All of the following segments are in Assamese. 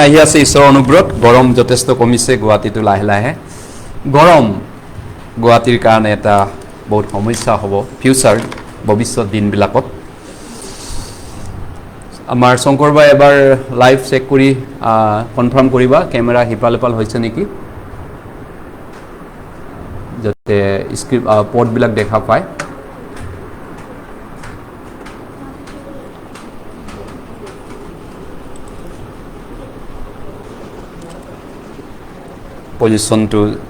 আহি আছে ঈশ্বৰৰ অনুগ্ৰহত গৰম যথেষ্ট কমিছে গুৱাহাটীটো লাহে লাহে গৰম গুৱাহাটীৰ কাৰণে এটা বহুত সমস্যা হ'ব ফিউচাৰ ভৱিষ্যত দিনবিলাকত আমাৰ শংকৰ ভাই এবাৰ লাইভ চেক কৰি কনফাৰ্ম কৰিবা কেমেৰা হিপাল হিপাল হৈছে নেকি যাতে স্ক্ৰিপ্ট পৰ্টবিলাক দেখা পায়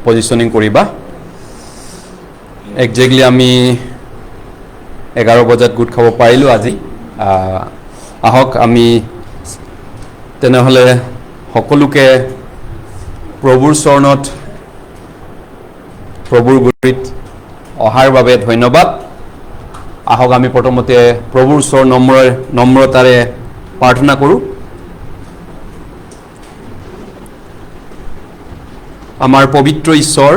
পজিশনিং কৰিবা একজেক্টলি আমি 11 বজাত গোট খাব পাৰিলোঁ আজি আহক আমি তেনেহ'লে সকলোকে প্ৰভুৰ চৰণত প্ৰভুৰ গুৰিত অহাৰ বাবে ধন্যবাদ আহক আমি প্ৰথমতে প্ৰভুৰ চৰণ নম্ৰতাৰে প্ৰাৰ্থনা কৰোঁ আমাৰ পবিত্ৰ ঈশ্বৰ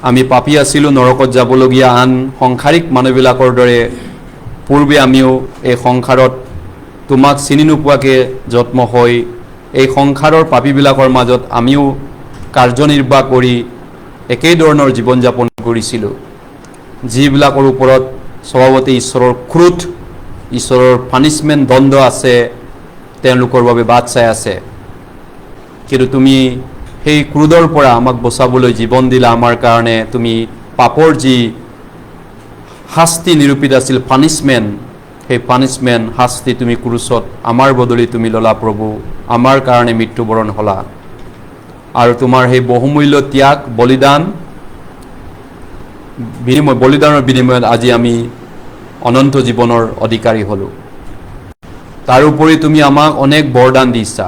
আমি পাপী আছিলোঁ নৰকত যাবলগীয়া আন সংসাৰিক মানুহবিলাকৰ দৰে পূৰ্বে আমিও এই সংসাৰত তোমাক চিনি নোপোৱাকৈ জন্ম হৈ এই সংসাৰৰ পাপীবিলাকৰ মাজত আমিও কাৰ্যনিৰ্বাহ কৰি একেই ধৰণৰ জীৱন যাপন কৰিছিলোঁ যিবিলাকৰ ওপৰত স্বভাৱতে ঈশ্বৰৰ ক্ৰোধ ঈশ্বৰৰ পানিছমেণ্ট দণ্ড আছে তেওঁলোকৰ বাবে বাট চাই আছে কিন্তু তুমি সেই ক্ৰোধৰ পৰা আমাক বচাবলৈ জীৱন দিলা আমাৰ কাৰণে তুমি পাপৰ যি শাস্তি নিৰূপিত আছিল পানিছমেণ্ট সেই পানিছমেণ্ট শাস্তি তুমি ক্ৰুচত আমাৰ বদলি তুমি ল'লা প্ৰভু আমাৰ কাৰণে মৃত্যুবৰণ হ'লা আৰু তোমাৰ সেই বহুমূল্য ত্যাগ বলিদানৰ বিনিময়ত আজি আমি অনন্ত জীৱনৰ অধিকাৰী হ'লোঁ তাৰোপৰি তুমি আমাক অনেক বৰদান দিছা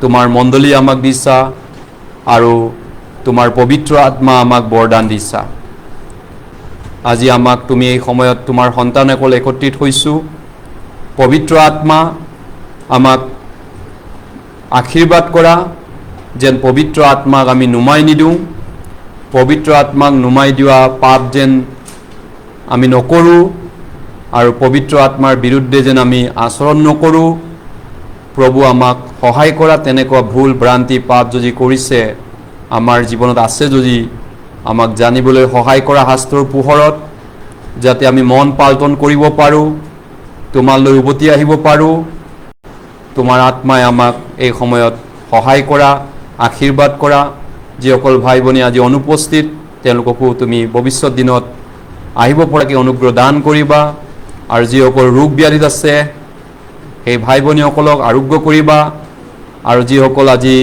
তোমাৰ মণ্ডলী আমাক দিছা আৰু তোমাৰ পবিত্ৰ আত্মা আমাক বৰদান দিছা আজি আমাক তুমি এই সময়ত তোমাৰ সন্তানসকল একত্ৰিত হৈছোঁ পবিত্ৰ আত্মা আমাক আশীৰ্বাদ কৰা যেন পবিত্ৰ আত্মাক আমি নুমাই নিদিওঁ পবিত্ৰ আত্মাক নুমাই দিয়া পাপ যেন আমি নকৰোঁ আৰু পবিত্ৰ আত্মাৰ বিৰুদ্ধে যেন আমি আচৰণ নকৰোঁ প্ৰভু আমাক সহায় কৰা তেনেকুৱা ভুল ভ্ৰান্তি পাপ যদি কৰিছে আমাৰ জীৱনত আছে যদি আমাক জানিবলৈ সহায় কৰা শাস্ত্ৰৰ পোহৰত যাতে আমি মন পাল্টন কৰিব পাৰোঁ তোমালৈ উভতি আহিব পাৰোঁ তোমাৰ আত্মাই আমাক এই সময়ত সহায় কৰা আশীৰ্বাদ কৰা যিসকল ভাই ভনী আজি অনুপস্থিত তেওঁলোককো তুমি ভৱিষ্যত দিনত আহিব পৰাকৈ অনুগ্ৰহ দান কৰিবা আৰু যিসকল ৰোগ ব্যাধিত আছে সেই ভাই ভনীসকলক আৰোগ্য কৰিবা আৰু যিসকল আজি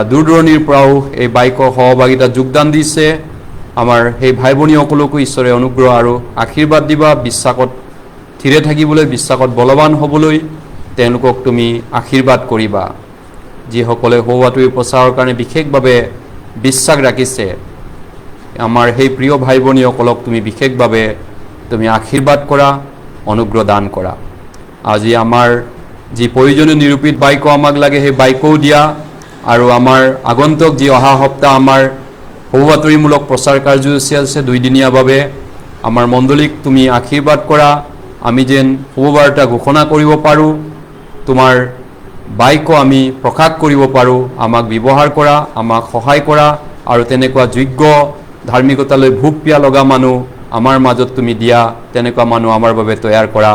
দূৰ দূৰণিৰ পৰাও এই বাইকৰ সহভাগিতাত যোগদান দিছে আমাৰ সেই ভাই ভনীসকলকো ঈশ্বৰে অনুগ্ৰহ আৰু আশীৰ্বাদ দিবা বিশ্বাসত থিৰে থাকিবলৈ বিশ্বাসত বলৱান হ'বলৈ তেওঁলোকক তুমি আশীৰ্বাদ কৰিবা যিসকলে সৌৱাতুৰি প্ৰচাৰৰ কাৰণে বিশেষভাৱে বিশ্বাস ৰাখিছে আমাৰ সেই প্ৰিয় ভাই ভনীসকলক তুমি বিশেষভাৱে তুমি আশীৰ্বাদ কৰা অনুগ্ৰহ দান কৰা আজি আমাৰ যি প্ৰয়োজনীয় নিৰূপিত বাইক আমাক লাগে সেই বাইকও দিয়া আৰু আমাৰ আগন্তুক যি অহা সপ্তাহ আমাৰ সৌৱাতুৰিমূলক প্ৰচাৰ কাৰ্যসূচী আছে 2 দিনীয়াভাৱে আমাৰ মণ্ডলীক তুমি আশীৰ্বাদ কৰা আমি যেন শুভবাৰ্তা ঘোষণা কৰিব পাৰোঁ তোমাৰ বাইকো আমি প্ৰকাশ কৰিব পাৰোঁ আমাক ব্যৱহাৰ কৰা আমাক সহায় কৰা আৰু তেনেকুৱা যোগ্য ধাৰ্মিকতালৈ ভোগ পিয়া লগা মানুহ আমাৰ মাজত তুমি দিয়া তেনেকুৱা মানুহ আমাৰ বাবে তৈয়াৰ কৰা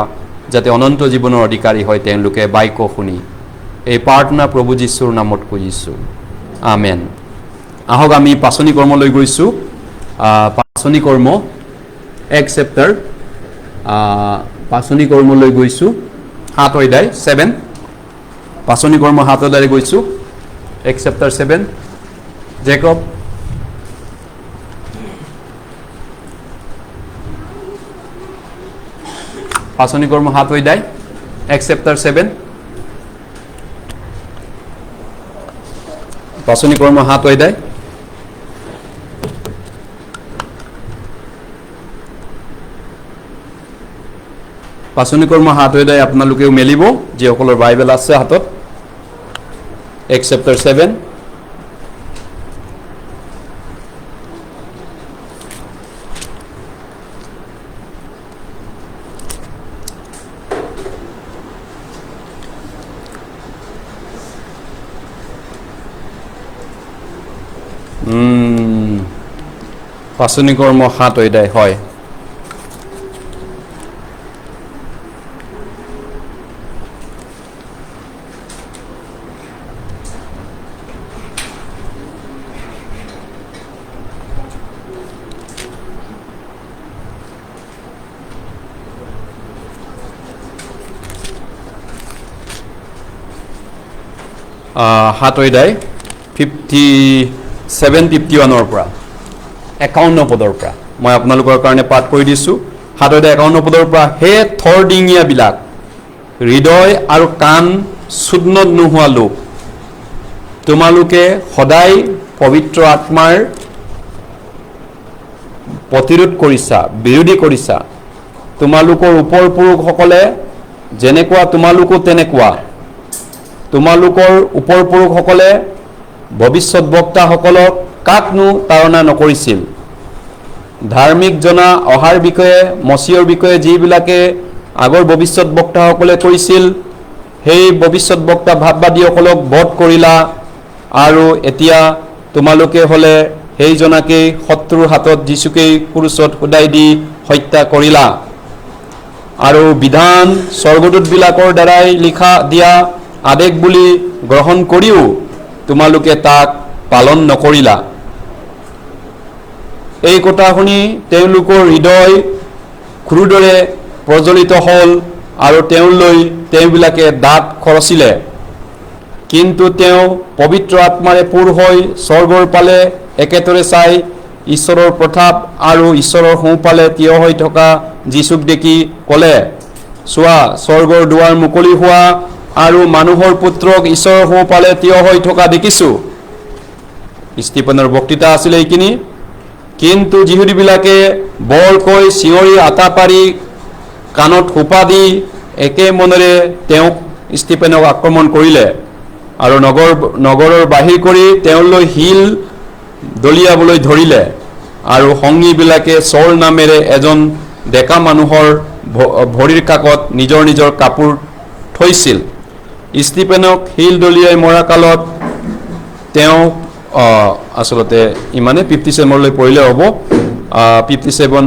যাতে অনন্ত জীৱনৰ অধিকাৰী হয় তেওঁলোকে বাইকো শুনি এই প্ৰাৰ্থনা প্ৰভু যীশুৰ নামত খুজিছোঁ আমেন আহক আমি পাচনি কৰ্মলৈ গৈছোঁ পাচনি কৰ্ম 1 চেপ্টাৰ পাচনি কৰ্মলৈ গৈছোঁ 7 অধ্যায় 7 পাচনি কৰ্ম 7 অধ্যায়লৈ গৈছোঁ 1 চেপ্টাৰ 7 জেকব পাচনি কৰ্ম 7 অধ্যায় 1 চেপ্টাৰ 7 পাচনি কৰ্ম 7 অধ্যায় পাচনি কৰ্ম 7 অধ্যায় আপোনালোকেও মেলিব যিসকলৰ বাইবেল আছে হাতত 1 চেপ্টাৰ 7 1 পাচনি কৰ্ম 7 অধ্যায় হয়। সাত অধ্যায় 57-51 পৰা 51 পদৰ পৰা মই আপোনালোকৰ কাৰণে পাঠ কৰি দিছোঁ। 7 অধ্যায় 51 পদৰ পৰা, হে থৰডিঙীয়াবিলাক, হৃদয় আৰু কাণ চূদনত নোহোৱা লোক, তোমালোকে সদায় পবিত্ৰ আত্মাৰ প্ৰতিৰোধ কৰিছা, বিৰোধী কৰিছা। তোমালোকৰ ওপৰ পুৰুষসকলে যেনেকুৱা তোমালোকো তেনেকুৱা। তোমালোকৰ ওপৰ পুৰুষসকলে ভৱিষ্যত বক্তাসকলক কাকনো তাৰণা নকৰিছিল। ধাৰ্মিক জনা অহাৰ বিষয়ে, মচিয়ৰ বিষয়ে যিবিলাকে আগৰ ভৱিষ্যত বক্তাসকলে কৈছিল, সেই ভৱিষ্যত বক্তা ভাৱবাদীসকলক বধ কৰিলা, আৰু এতিয়া তোমালোকে হ'লে সেইজনাকেই শত্ৰুৰ হাতত যীশুকেই ক্ৰুচত শুদাই দি হত্যা কৰিলা, আৰু বিধান স্বৰ্গদূতবিলাকৰ দ্বাৰাই লিখা দিয়া আদেশ বুলি গ্ৰহণ কৰিও তোমালোকে তাক পালন নকৰিলা। এই কথা শুনি তেওঁলোকৰ হৃদয় ক্ৰোধেৰে প্ৰজ্বলিত হ'ল, আৰু তেওঁবিলাকে দাঁত খৰচিলে। কিন্তু তেওঁ পবিত্ৰ আত্মাৰে পূৰ হৈ স্বৰ্গৰ পালে একেতৰে চাই ঈশ্বৰৰ প্ৰতাপ আৰু ঈশ্বৰৰ সোঁফালে থিয় হৈ থকা যীশুক দেখি ক'লে, চোৱা, স্বৰ্গৰ দুৱাৰ মুকলি হোৱা আৰু মানুহৰ পুত্ৰক ঈশ্বৰৰ সোঁফালে থিয় হৈ থকা দেখিছোঁ। ষ্টিফেনৰ বক্তৃতা আছিলে এইখিনি। কিন্তু যিহুদীবিলাকে বৰকৈ চিঞৰি আটা পাৰি কাণত সোপা দি একে মনেৰে তেওঁক ষ্টিফেনক আক্ৰমণ কৰিলে, আৰু নগৰৰ বাহিৰ কৰি তেওঁলৈ শিল দলিয়াবলৈ ধৰিলে, আৰু সংগীবিলাকে চৰ নামেৰে এজন ডেকা মানুহৰ ভৰিৰ কাষত নিজৰ নিজৰ কাপোৰ থৈছিল। ষ্টিফেনক শিল দলিয়াই মৰা কালত তেওঁ আচলতে ইমানে 57লৈ পঢ়িলে হ'ব। 57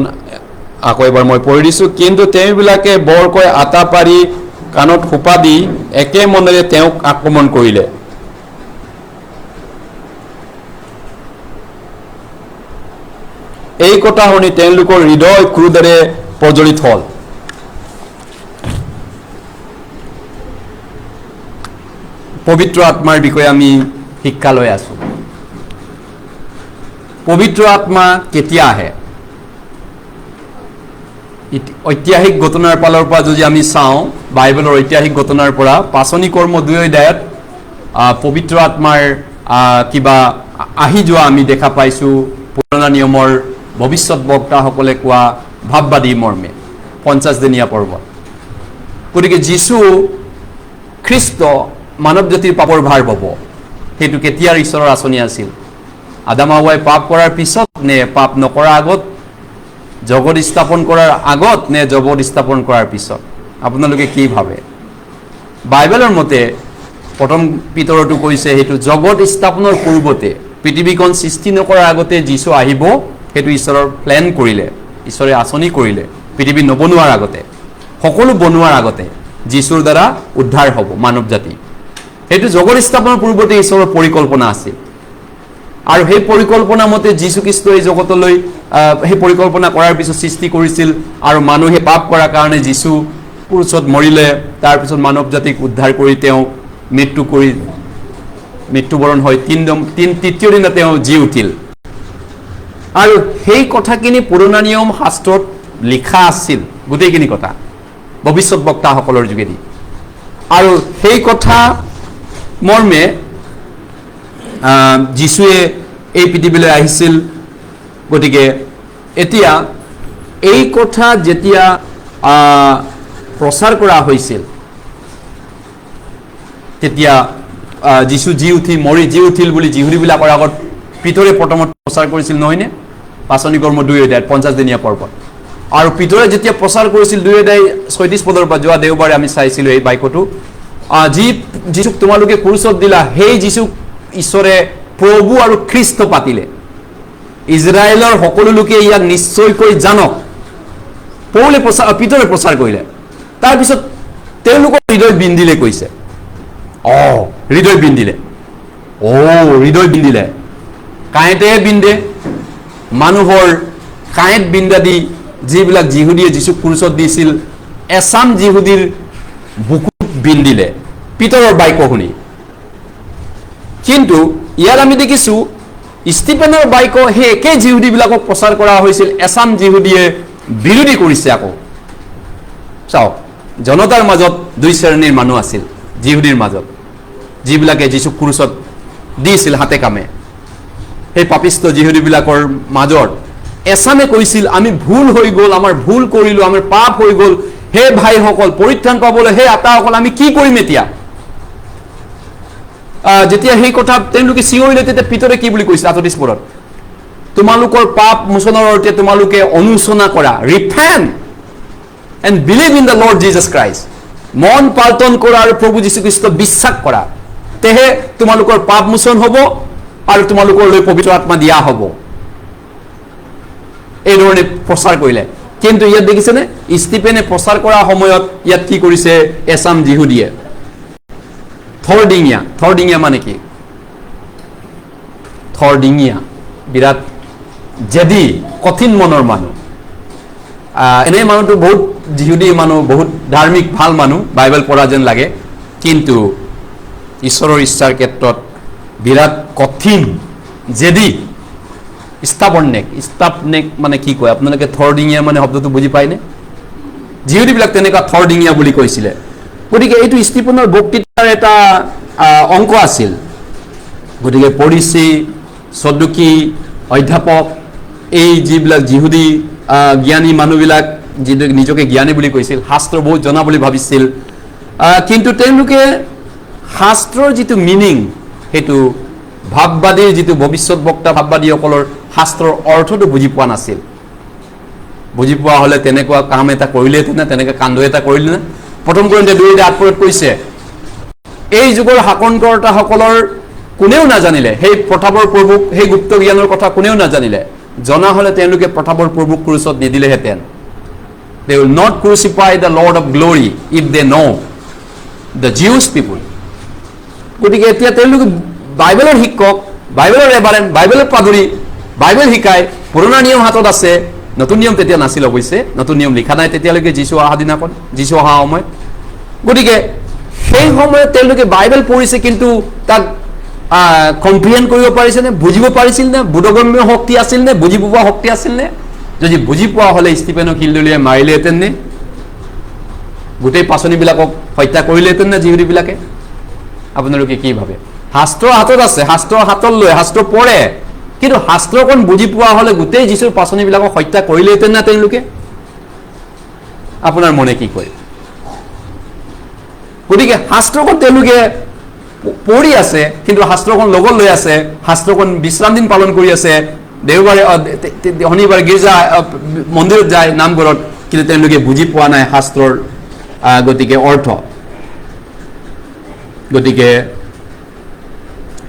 আকৌ এবাৰ মই পঢ়ি দিছোঁ। কিন্তু তেওঁবিলাকে বৰকৈ আটা পাৰি কাণত সোপা দি একে মনেৰে তেওঁক আক্ৰমণ কৰিলে। এই কথা শুনি তেওঁলোকৰ হৃদয় ক্ৰোধেৰে প্ৰজ্বলিত হ'ল। পবিত্ৰ আত্মাৰ বিষয়ে আমি শিক্ষা লৈ আছোঁ। পবিত্ৰ আত্মা কেতিয়া আহে? ঐতিহাসিক ঘটনাৰ ফালৰ পৰা যদি আমি চাওঁ, বাইবেলৰ ঐতিহাসিক ঘটনাৰ পৰা পাচনি কৰ্ম 2 অধ্যায়ত পবিত্ৰ আত্মাৰ কিবা আহি যোৱা আমি দেখা পাইছোঁ পুৰণা নিয়মৰ ভৱিষ্যত বক্তাসকলে কোৱা ভাৱবাদী মৰ্মে 50 দিনীয়া পৰ্বত। গতিকে যীশু খ্ৰীষ্ট মানৱ জাতিৰ পাপৰ ভাৰ পাব, সেইটো কেতিয়াৰ ঈশ্বৰৰ আঁচনি আছিল? আদাম হাৱাই পাপ কৰাৰ পিছত নে পাপ নকৰাৰ আগত? জগত স্থাপন কৰাৰ আগত নে জগত স্থাপন কৰাৰ পিছত? আপোনালোকে কি ভাবে? বাইবেলৰ মতে প্ৰথম পিতৰতো কৈছে সেইটো জগত স্থাপনৰ পূৰ্বতে, পৃথিৱীখন সৃষ্টি নকৰাৰ আগতে যীশু আহিব, সেইটো ঈশ্বৰৰ প্লেন কৰিলে, ঈশ্বৰে আঁচনি কৰিলে। পৃথিৱী নবনোৱাৰ আগতে, সকলো বনোৱাৰ আগতে যীশুৰ দ্বাৰা উদ্ধাৰ হ'ব মানৱ জাতি। সেইটো জগত স্থাপনৰ পূৰ্বতে ঈশ্বৰৰ পৰিকল্পনা আছিল, আৰু সেই পৰিকল্পনা মতে যীশুখ্ৰীষ্ট এই জগতলৈ সেই পৰিকল্পনা কৰাৰ পিছত সৃষ্টি কৰিছিল, আৰু মানুহে পাপ কৰাৰ কাৰণে যীশু ক্ৰুচত মৰিলে। তাৰপিছত মানৱ জাতিক উদ্ধাৰ কৰি তেওঁ মৃত্যুবৰণ হৈ তৃতীয় দিনা তেওঁ জি উঠিল। আৰু সেই কথাখিনি পুৰণা নিয়ম শাস্ত্ৰত লিখা আছিল, গোটেইখিনি কথা ভৱিষ্যত বক্তাসকলৰ যোগেদি। আৰু সেই কথা মৰ্মে যীশুৱে এই পৃথিৱীলৈ আহিছিল। গতিকে এতিয়া এই কথা যেতিয়া প্ৰচাৰ কৰা হৈছিল, তেতিয়া যীশু জি উঠিল বুলি যিহুদীবিলাকৰ আগত পিতৰে প্ৰথমত প্ৰচাৰ কৰিছিল, নহয়নে? পাচনি কৰ্ম 2 অধ্যায়ত 50 দিনীয়া পৰ্বত। আৰু পিতৰে যেতিয়া প্ৰচাৰ কৰিছিল 2 অধ্যায় 36 পদৰ পৰা, যোৱা দেওবাৰে আমি চাইছিলোঁ এই বাক্যটো, যীশুক তোমালোকে ক্ৰুচত দিলা, সেই যীশুক ঈশ্বৰে প্ৰভু আৰু খ্ৰীষ্ট পাতিলে। ইজৰাইলৰ সকলো লোকে ইয়াক নিশ্চয়কৈ জানক। পৌলে পিতৰে প্ৰচাৰ কৰিলে। তাৰপিছত তেওঁলোকৰ হৃদয় বিন্দিলে কৈছে, হৃদয় বিন্দিলে, হৃদয় বিন্দিলে। কাঁইতে বিন্দে, মানুহৰ কাঁইত বিন্দা দি যিবিলাক যিহুদীয়ে যীচুক ক্ৰুচত দিছিল, এচাম যিহুদীৰ বুকুত বিন্দিলে পিতৰৰ বাক্য শুনি। কিন্তু ইয়াত আমি দেখিছোঁ ষ্টিফেনৰ বাক্য সেই একে যিহুদীবিলাকক প্ৰচাৰ কৰা হৈছিল, এচাম যিহুদীয়ে বিৰোধী কৰিছে আকৌ। চাওক, জনতাৰ মাজত দুই শ্ৰেণীৰ মানুহ আছিল যিহুদীৰ মাজত, যিবিলাকে যীচুক ক্ৰুচত দিছিল হাতে কামে। সেই পাপিষ্ট যিহুদীবিলাকৰ মাজত এচামে কৈছিল, আমি ভুল হৈ গ'ল, আমাৰ ভুল কৰিলোঁ, আমাৰ পাপ হৈ গ'ল, হে ভাইসকল পৰিত্ৰাণ পাবলৈ, হে আতাসকল আমি কি কৰিম এতিয়া? যেতিয়া সেই কথা তেওঁলোকে চিঞৰিলে, তেতিয়া পিতৰে কি বুলি কৈছিল 38 পদত, তোমালোকৰ পাপ মোচনৰ অৰ্থে তোমালোকে অনুশোচনা কৰা, repent and believe in the Lord Jesus Christ, মন পাল্টন কৰা আৰু প্ৰভু যীশুখ্ৰীষ্ট বিশ্বাস কৰা, তেহে তোমালোকৰ পাপ মোচন হ'ব আৰু তোমালোকলৈ পবিত্ৰ আত্মা দিয়া হ'ব। এইধৰণে প্ৰচাৰ কৰিলে। কিন্তু ইয়াত দেখিছেনে, ষ্টিফেনে প্ৰচাৰ কৰাৰ সময়ত ইয়াত কি কৰিছে এচাম যিহুদীয়ে? থৰডিঙীয়া মানে কি? থৰডিঙীয়া, বিৰাট জেদি, কঠিন মনৰ মানুহ। এনে মানুহটো বহুত যিহুদী মানুহ, বহুত ধাৰ্মিক ভাল মানুহ, বাইবেল পঢ়া যেন লাগে, কিন্তু ঈশ্বৰৰ ইচ্ছাৰ ক্ষেত্ৰত বিৰাট কঠিন, জেদি, ষ্টাপনেক মানে কি কয় আপোনালোকে? থৰডিঙীয়া মানে শব্দটো বুজি পায়নে? যিহুদীবিলাক তেনেকুৱা থৰডিঙীয়া বুলি কৈছিলে। গতিকে এইটো ষ্টিফেনৰ বক্তৃতাৰ এটা অংশ আছিল। গতিকে পৰিচি, সদুকি, অধ্যাপক, এই যিবিলাক যিহুদী জ্ঞানী মানুহবিলাক, যিটো নিজকে জ্ঞানী বুলি কৈছিল, শাস্ত্ৰ বহুত জনা বুলি ভাবিছিল, কিন্তু তেওঁলোকে শাস্ত্ৰৰ যিটো মিনিং, সেইটো ভাৱবাদীৰ যিটো ভৱিষ্যত বক্তা ভাৱবাদীসকলৰ শাস্ত্ৰৰ অৰ্থটো বুজি পোৱা নাছিল। বুজি পোৱা হ'লে তেনেকুৱা কাম এটা কৰিলেহেঁতেন নে, তেনেকৈ কাণ্ড এটা কৰিলে নে? প্ৰথম কৰিন্থিৰ 2:8 কৈছে, এই যুগৰ শাসনকৰ্তাসকলৰ কোনেও নাজানিলে, সেই প্ৰতাপৰ প্ৰভুক, সেই গুপ্ত জ্ঞানৰ কথা কোনেও নাজানিলে। জনা হ'লে তেওঁলোকে প্ৰতাপৰ প্ৰভুক ক্ৰুচত নিদিলেহেঁতেন। They will not crucify the Lord of glory if they know, the Jewish people. গতিকে এতিয়া তেওঁলোকে বাইবেলৰ শিক্ষক, বাইবেলৰ ৰেভাৰেণ্ড, বাইবেলৰ পাদৰী, বাইবেল শিকায়, পুৰণা নিয়ম হাতত আছে, নতুন নিয়ম তেতিয়া নাছিল অৱশ্যে, নতুন নিয়ম লিখা নাই তেতিয়ালৈকে যীশু অহা দিনাখন, যীশু অহা সময়ত। গতিকে সেই সময়ত তেওঁলোকে বাইবেল পঢ়িছে, কিন্তু তাক কম্প্ৰিহেণ্ড কৰিব পাৰিছেনে? বুজিব পাৰিছিল নে? বোধগম্য শক্তি আছিল নে? বুজি পোৱা শক্তি আছিল নে? যদি বুজি পোৱা হ'লে ষ্টিফেনক শিলদলিয়াই মাৰিলেহেঁতেন নে? গোটেই পাচনিবিলাকক হত্যা কৰিলেহেঁতেন নে যিহুদীবিলাকে? আপোনালোকে কি ভাবে? শাস্ত্ৰ হাতত আছে, শাস্ত্ৰ হাতত লৈ শাস্ত্ৰ পঢ়ে, কিন্তু শাস্ত্ৰখন বুজি পোৱা হ'লে গোটেই যীশুৰ পাচনিবিলাকক হত্যা কৰিলেহেঁতেন না তেওঁলোকে? আপোনাৰ মনে কি কয়? গতিকে শাস্ত্ৰখন তেওঁলোকে পঢ়ি আছে, কিন্তু শাস্ত্ৰখন লগত লৈ আছে, শাস্ত্ৰখন বিশ্ৰাম দিন পালন কৰি আছে, দেওবাৰে শনিবাৰে গীৰ্জা মন্দিৰত যায়, নামঘৰত, কিন্তু তেওঁলোকে বুজি পোৱা নাই শাস্ত্ৰৰ গতিকে অৰ্থ। গতিকে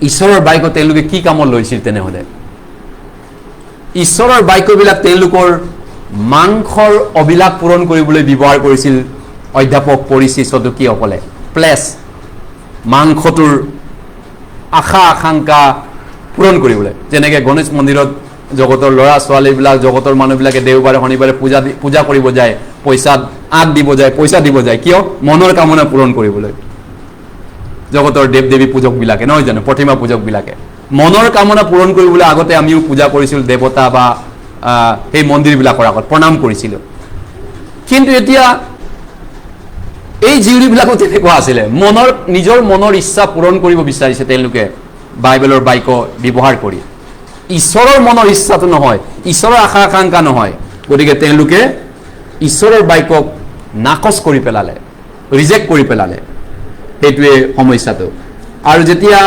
ঈশ্বৰৰ বাক্য তেওঁলোকে কি কামত লৈছিল তেনেহ'লে? ঈশ্বৰৰ বাক্যবিলাক তেওঁলোকৰ মাংসৰ অভিলাষ পূৰণ কৰিবলৈ ব্যৱহাৰ কৰিছিল অধ্যাপক, পৰিচি, সদুকীসকলে। প্লেছ, মাংসটোৰ আশা আকাংক্ষা পূৰণ কৰিবলৈ। যেনেকৈ গণেশ মন্দিৰত জগতৰ ল'ৰা ছোৱালীবিলাক, জগতৰ মানুহবিলাকে দেওবাৰে শনিবাৰে পূজা কৰিব যায়, পইচা দিব যায়, কিয়? মনৰ কামনা পূৰণ কৰিবলৈ। জগতৰ দেৱ দেৱী পূজকবিলাকে, নহয় জানো, প্ৰতিমা পূজকবিলাকে মনৰ কামনা পূৰণ কৰিবলৈ আগতে আমিও পূজা কৰিছিলোঁ, দেৱতা বা সেই মন্দিৰবিলাকৰ আগত প্ৰণাম কৰিছিলোঁ। কিন্তু এতিয়া এই যিহুদীবিলাকো তেনেকুৱা আছিলে, নিজৰ মনৰ ইচ্ছা পূৰণ কৰিব বিচাৰিছে তেওঁলোকে বাইবেলৰ বাক্য ব্যৱহাৰ কৰি। ঈশ্বৰৰ মনৰ ইচ্ছাটো নহয়, ঈশ্বৰৰ আশা আকাংক্ষা নহয়। গতিকে তেওঁলোকে ঈশ্বৰৰ বাক্যক নাকচ কৰি পেলালে, ৰিজেক্ট কৰি পেলালে। সেইটোৱে সমস্যাটো। আৰু যেতিয়া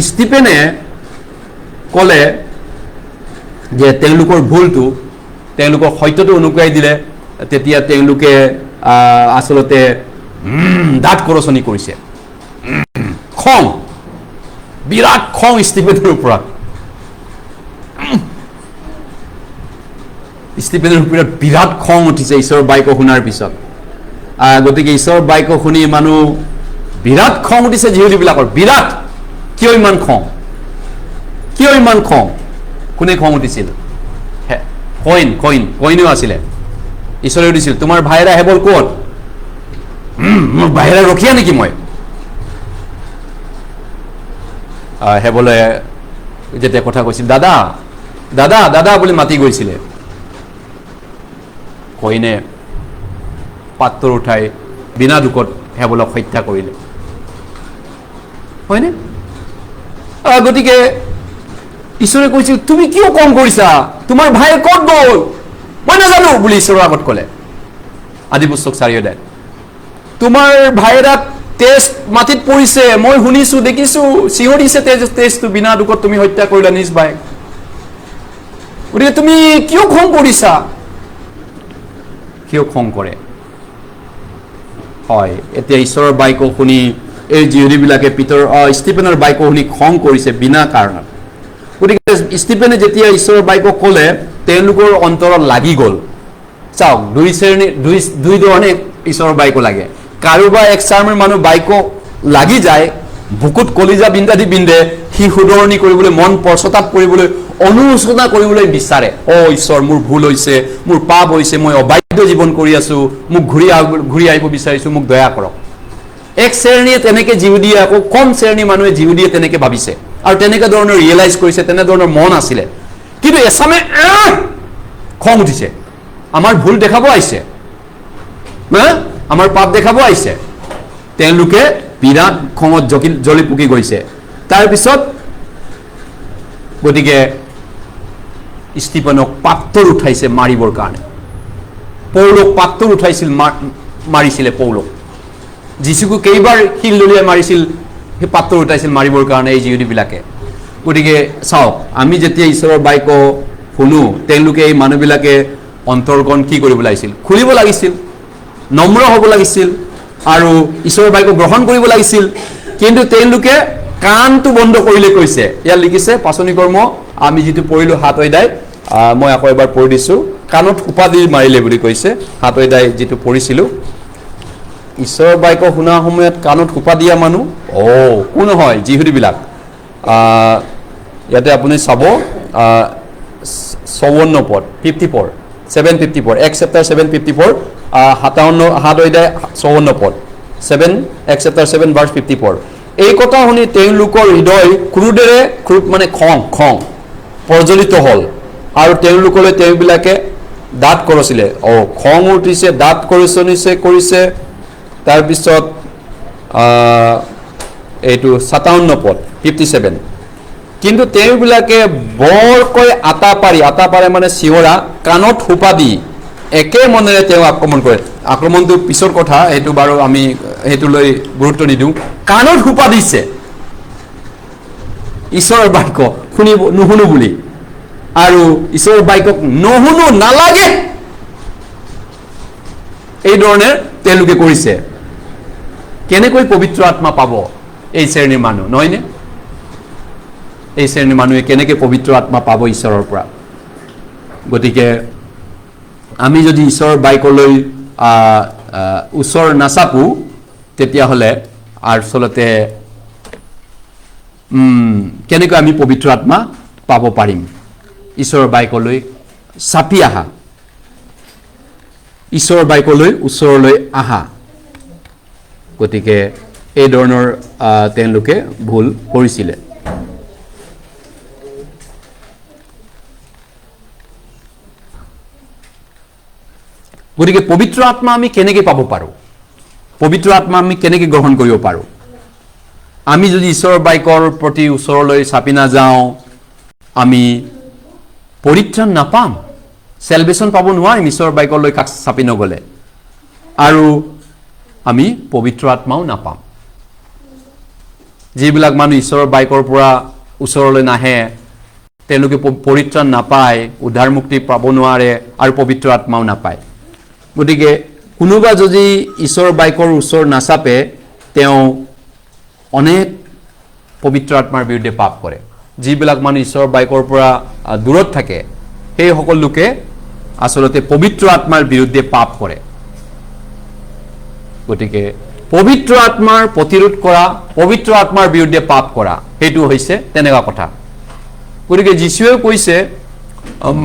ষ্টিফেনে ক'লে যে তেওঁলোকৰ ভুলটো, তেওঁলোকৰ সত্যটো অনুকুৱাই দিলে, তেতিয়া তেওঁলোকে আচলতে দাঁত কৰচনি কৰিছে। খং, বিৰাট খং ষ্টিফেনৰ ওপৰত। ষ্টিফেনৰ ওপৰত বিৰাট খং উঠিছে ঈশ্বৰৰ বাক্য শুনাৰ পিছত গতিকে ঈশ্বৰৰ বাক্য শুনি মানুহ বিৰাট খং উঠিছে যিহুদীবিলাকৰ বিৰাট কিয় ইমান খং কোনে খং উঠিছিল কইনো আছিলে ঈশ্বৰে সুধিছিল তোমাৰ ভাইৰা হেবল ক'ত মোৰ বাহিৰা ৰখিয়া নেকি মই হেবলে যেতিয়া কথা কৈছিল দাদা দাদা দাদা বুলি মাতি গৈছিলে কইনে পাত্ৰৰ উঠাই বিনা দুখত হেবলক হত্যা কৰিলে হয়নে গতিকে ঈশ্বৰে কৈছিল তুমি কিয় কম কৰিছা তোমাৰ ভাই ক'ত গ'ল মই নাজানো বুলি ঈশ্বৰৰ আগত ক'লে আদি পুস্তক 4 অধ্যায় তোমাৰ ভাইৰাক তেজ মাটিত পৰিছে মই শুনিছো দেখিছো চিঞৰিছে তেজটো বিনা দুখত তুমি হত্যা কৰিলা নিজ ভাই গতিকে তুমি কিয় খং কৰিছা কিয় খং কৰে হয় এতিয়া ঈশ্বৰৰ বাক্য শুনি এই যিহুদীবিলাকে ষ্টিফেনৰ বাক্য শুনি খং কৰিছে বিনা কাৰণত গতিকে ষ্টিফেনে যেতিয়া ঈশ্বৰৰ বাক্য ক'লে তেওঁলোকৰ অন্তৰত লাগি গ'ল চাওক দুই ধৰণে ঈশ্বৰৰ বাক্য লাগে কাৰোবাৰ এক চাৰ্মৰ মানুহ বাক্য লাগি যায় বুকুত কলিজা বিন্ধে সি শুধৰণি কৰিবলৈ মন পশ্চাতাপ কৰিবলৈ অনুশোচনা কৰিবলৈ বিচাৰে ঈশ্বৰ মোৰ ভুল হৈছে মোৰ পাপ হৈছে মই অবাধ্য জীৱন কৰি আছো মোক ঘূৰি আহিব বিচাৰিছো মোক দয়া কৰক এক শ্ৰেণীয়ে তেনেকে যিহুদীয়ে আকৌ কম শ্ৰেণীৰ মানুহে যিহুদীয়ে তেনেকে ভাবিছে আৰু তেনেকে ধৰণৰ ৰিয়েলাইজ কৰিছে তেনে ধৰণৰ মন আছিলে কিন্তু এছামে খং উঠিছে আমাৰ ভুল দেখাব আহিছে আমাৰ পাপ দেখাব আহিছে তেওঁলোকে বিৰাট খঙত জ্বলি পুকি গৈছে তাৰপিছত গতিকে ষ্টিফেনক পাত্তৰ উঠাইছে মাৰিবৰ কাৰণে পৌলক পাত্তৰ উঠাইছিল মাৰিছিলে পৌলক যীশুকো কেইবাৰ শিল দলিয়াই মাৰিছিল সেই পাত্তৰ উঠাইছিল মাৰিবৰ কাৰণে এই যিহুদীবিলাকে গতিকে চাওক আমি যেতিয়া ঈশ্বৰৰ বাক্য শুনো তেওঁলোকে এই মানুহবিলাকে অন্তৰকণ কি কৰিব লাগিছিল খুলিব লাগিছিল নম্ৰ হ'ব লাগিছিল আৰু ঈশ্বৰৰ বাক্য গ্ৰহণ কৰিব লাগিছিল কিন্তু তেওঁলোকে কাণটো বন্ধ কৰিলে কৈছে ইয়াত লিখিছে পাচনি কৰ্ম আমি যিটো পঢ়িলো 7 অধ্যায় মই আকৌ এবাৰ পঢ়ি দিছো কাণত সোপা দি মাৰিলে বুলি কৈছে 7 অধ্যায় যিটো পঢ়িছিলো ঈশ্বৰৰ বাক্য শুনা সময়ত কাণত সোপা দিয়া মানুহ কোন হয় যিহুদীবিলাক ইয়াতে আপুনি চাব 54 পদ 54 754 এক চেপ্টাৰ 754 7 অধ্যায় 54 পদ এক চেপ্টাৰ 7 ভাৰ্চ 54 এই কথা শুনি তেওঁলোকৰ হৃদয় ক্ৰোধেৰে মানে খং প্ৰজ্বলিত হ'ল আৰু তেওঁলোকলৈ তেওঁবিলাকে দাঁত কৰচিলে খং উঠিছে দাঁত কৰিছে তাৰপিছত এইটো 57 পদ 57 কিন্তু তেওঁবিলাকে বৰকৈ আটা পাৰে মানে চিঞৰা কাণত সোপা দি একে মনেৰে তেওঁ আক্ৰমণ কৰে আক্ৰমণটো পিছৰ কথা সেইটো বাৰু আমি সেইটোলৈ গুৰুত্ব নিদিওঁ কাণত সোপা দিছে ঈশ্বৰৰ বাক্য নুশুনো বুলি আৰু ঈশ্বৰৰ বাক্যক নুশুনো নালাগে এই ধৰণে তেওঁলোকে কৰিছে কেনেকৈ পবিত্ৰ আত্মা পাব এই শ্ৰেণীৰ মানুহ নহয়নে এই শ্ৰেণীৰ মানুহে কেনেকৈ পবিত্ৰ আত্মা পাব ঈশ্বৰৰ পৰা গতিকে আমি যদি ঈশ্বৰৰ বাক্যলৈ ওচৰ নাচাপো তেতিয়াহ'লে আচলতে কেনেকৈ আমি পবিত্ৰ আত্মা পাব পাৰিম ঈশ্বৰৰ বাক্যলৈ চাপি আহা ঈশ্বৰৰ বাক্যলৈ ওচৰলৈ আহা গতিকে এই ধৰণৰ তেওঁলোকে ভুল কৰিছিলে গতিকে পবিত্ৰ আত্মা আমি কেনেকৈ পাব পাৰোঁ পবিত্ৰ আত্মা আমি কেনেকৈ গ্ৰহণ কৰিব পাৰোঁ আমি যদি ঈশ্বৰৰ বাক্যৰ প্ৰতি ওচৰলৈ চাপি নাযাওঁ আমি পৰিত্ৰাণ নাপাম সেলভেশন পাব নোৱাৰিম ঈশ্বৰৰ বাক্যলৈ চাপি নগ'লে আৰু আমি পবিত্ৰ আত্মাও নাপাম যিবিলাক মানুহ ঈশ্বৰৰ বাক্যৰ পৰা ওচৰলৈ নাহে তেওঁলোকে পৰিত্ৰাণ নাপায় উদ্ধাৰ মুক্তি পাব নোৱাৰে আৰু পবিত্ৰ আত্মাও নাপায় গতিকে কোনোবা যদি ঈশ্বৰৰ বাক্যৰ ওচৰ নাচাপে তেওঁ অনেক পবিত্ৰ আত্মাৰ বিৰুদ্ধে পাপ কৰে যিবিলাক মানুহ ঈশ্বৰৰ বাক্যৰ পৰা দূৰত থাকে সেই সকল লোকে আচলতে পবিত্ৰ আত্মাৰ বিৰুদ্ধে পাপ কৰে গতিকে পবিত্ৰ আত্মাৰ প্ৰতিৰোধ কৰা পবিত্ৰ আত্মাৰ বিৰুদ্ধে পাপ কৰা সেইটো হৈছে তেনেকুৱা কথা গতিকে যীশুৱে কৈছে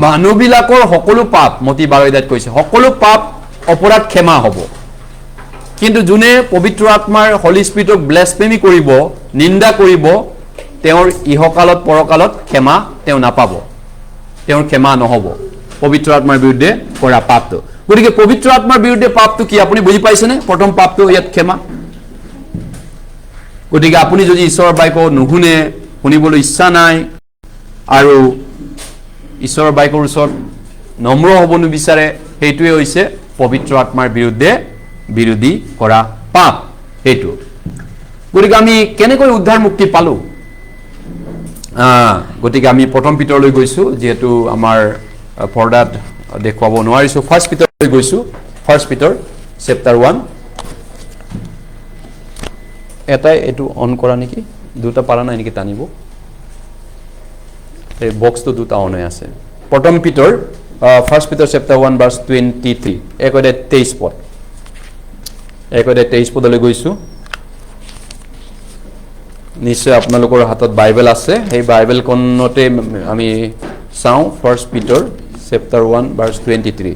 মানুহবিলাকৰ সকলো পাপ মতি 12 কৈছে সকলো পাপ অপৰাধ ক্ষমা হ'ব কিন্তু যোনে পবিত্ৰ আত্মাৰ হলি স্পিৰিটক ব্লেসফেমি কৰিব নিন্দা কৰিব তেওঁৰ ইহকালত পৰকালত ক্ষমা তেওঁ নাপাব তেওঁৰ ক্ষমা নহব পবিত্ৰ আত্মাৰ বিৰুদ্ধে কৰা পাপটো গতিকে পবিত্ৰ আত্মাৰ বিৰুদ্ধে পাপটো কি আপুনি বুজি পাইছেনে প্ৰথম পাপটো ইয়াত ক্ষমা গতিকে আপুনি যদি ঈশ্বৰৰ বাক্য নুশুনে শুনিবলৈ ইচ্ছা নাই আৰু ঈশ্বৰৰ বাক্যৰ ওচৰত নম্ৰ হ'ব নিবিচাৰে সেইটোৱে হৈছে পবিত্ৰ আত্মাৰ বিৰোধী কৰা পাপ এইটো গতিকে আমি কেনেকৈ উদ্ধাৰ মুক্তি পালো গতিকে আমি প্ৰথম পিতৰলৈ গৈছো যেহেতু আমাৰ পৰ্দাত দেখুৱাব নোৱাৰিছো ফাৰ্ষ্ট পিতৰলৈ গৈছো ফাৰ্ষ্ট পিতৰ চেপ্টাৰ 1 এটাই এটো অন কৰা নেকি দুটা পাৰা নাই নেকি টানিব এই বক্সটো দুটা অন হৈ আছে প্ৰথম পিতৰ ফাৰ্ষ্ট পিতৰ চেপ্টাৰ 1 ভাৰ্স 23 একদে 23 পদ একদে 23 পদলৈ গৈছো নিশ্চয় আপোনালোকৰ হাতত বাইবেল আছে এই বাইবেলখনতে আমি চাওঁ ফাৰ্ষ্ট পিতৰ চেপ্টাৰ 1 ভাৰ্স 23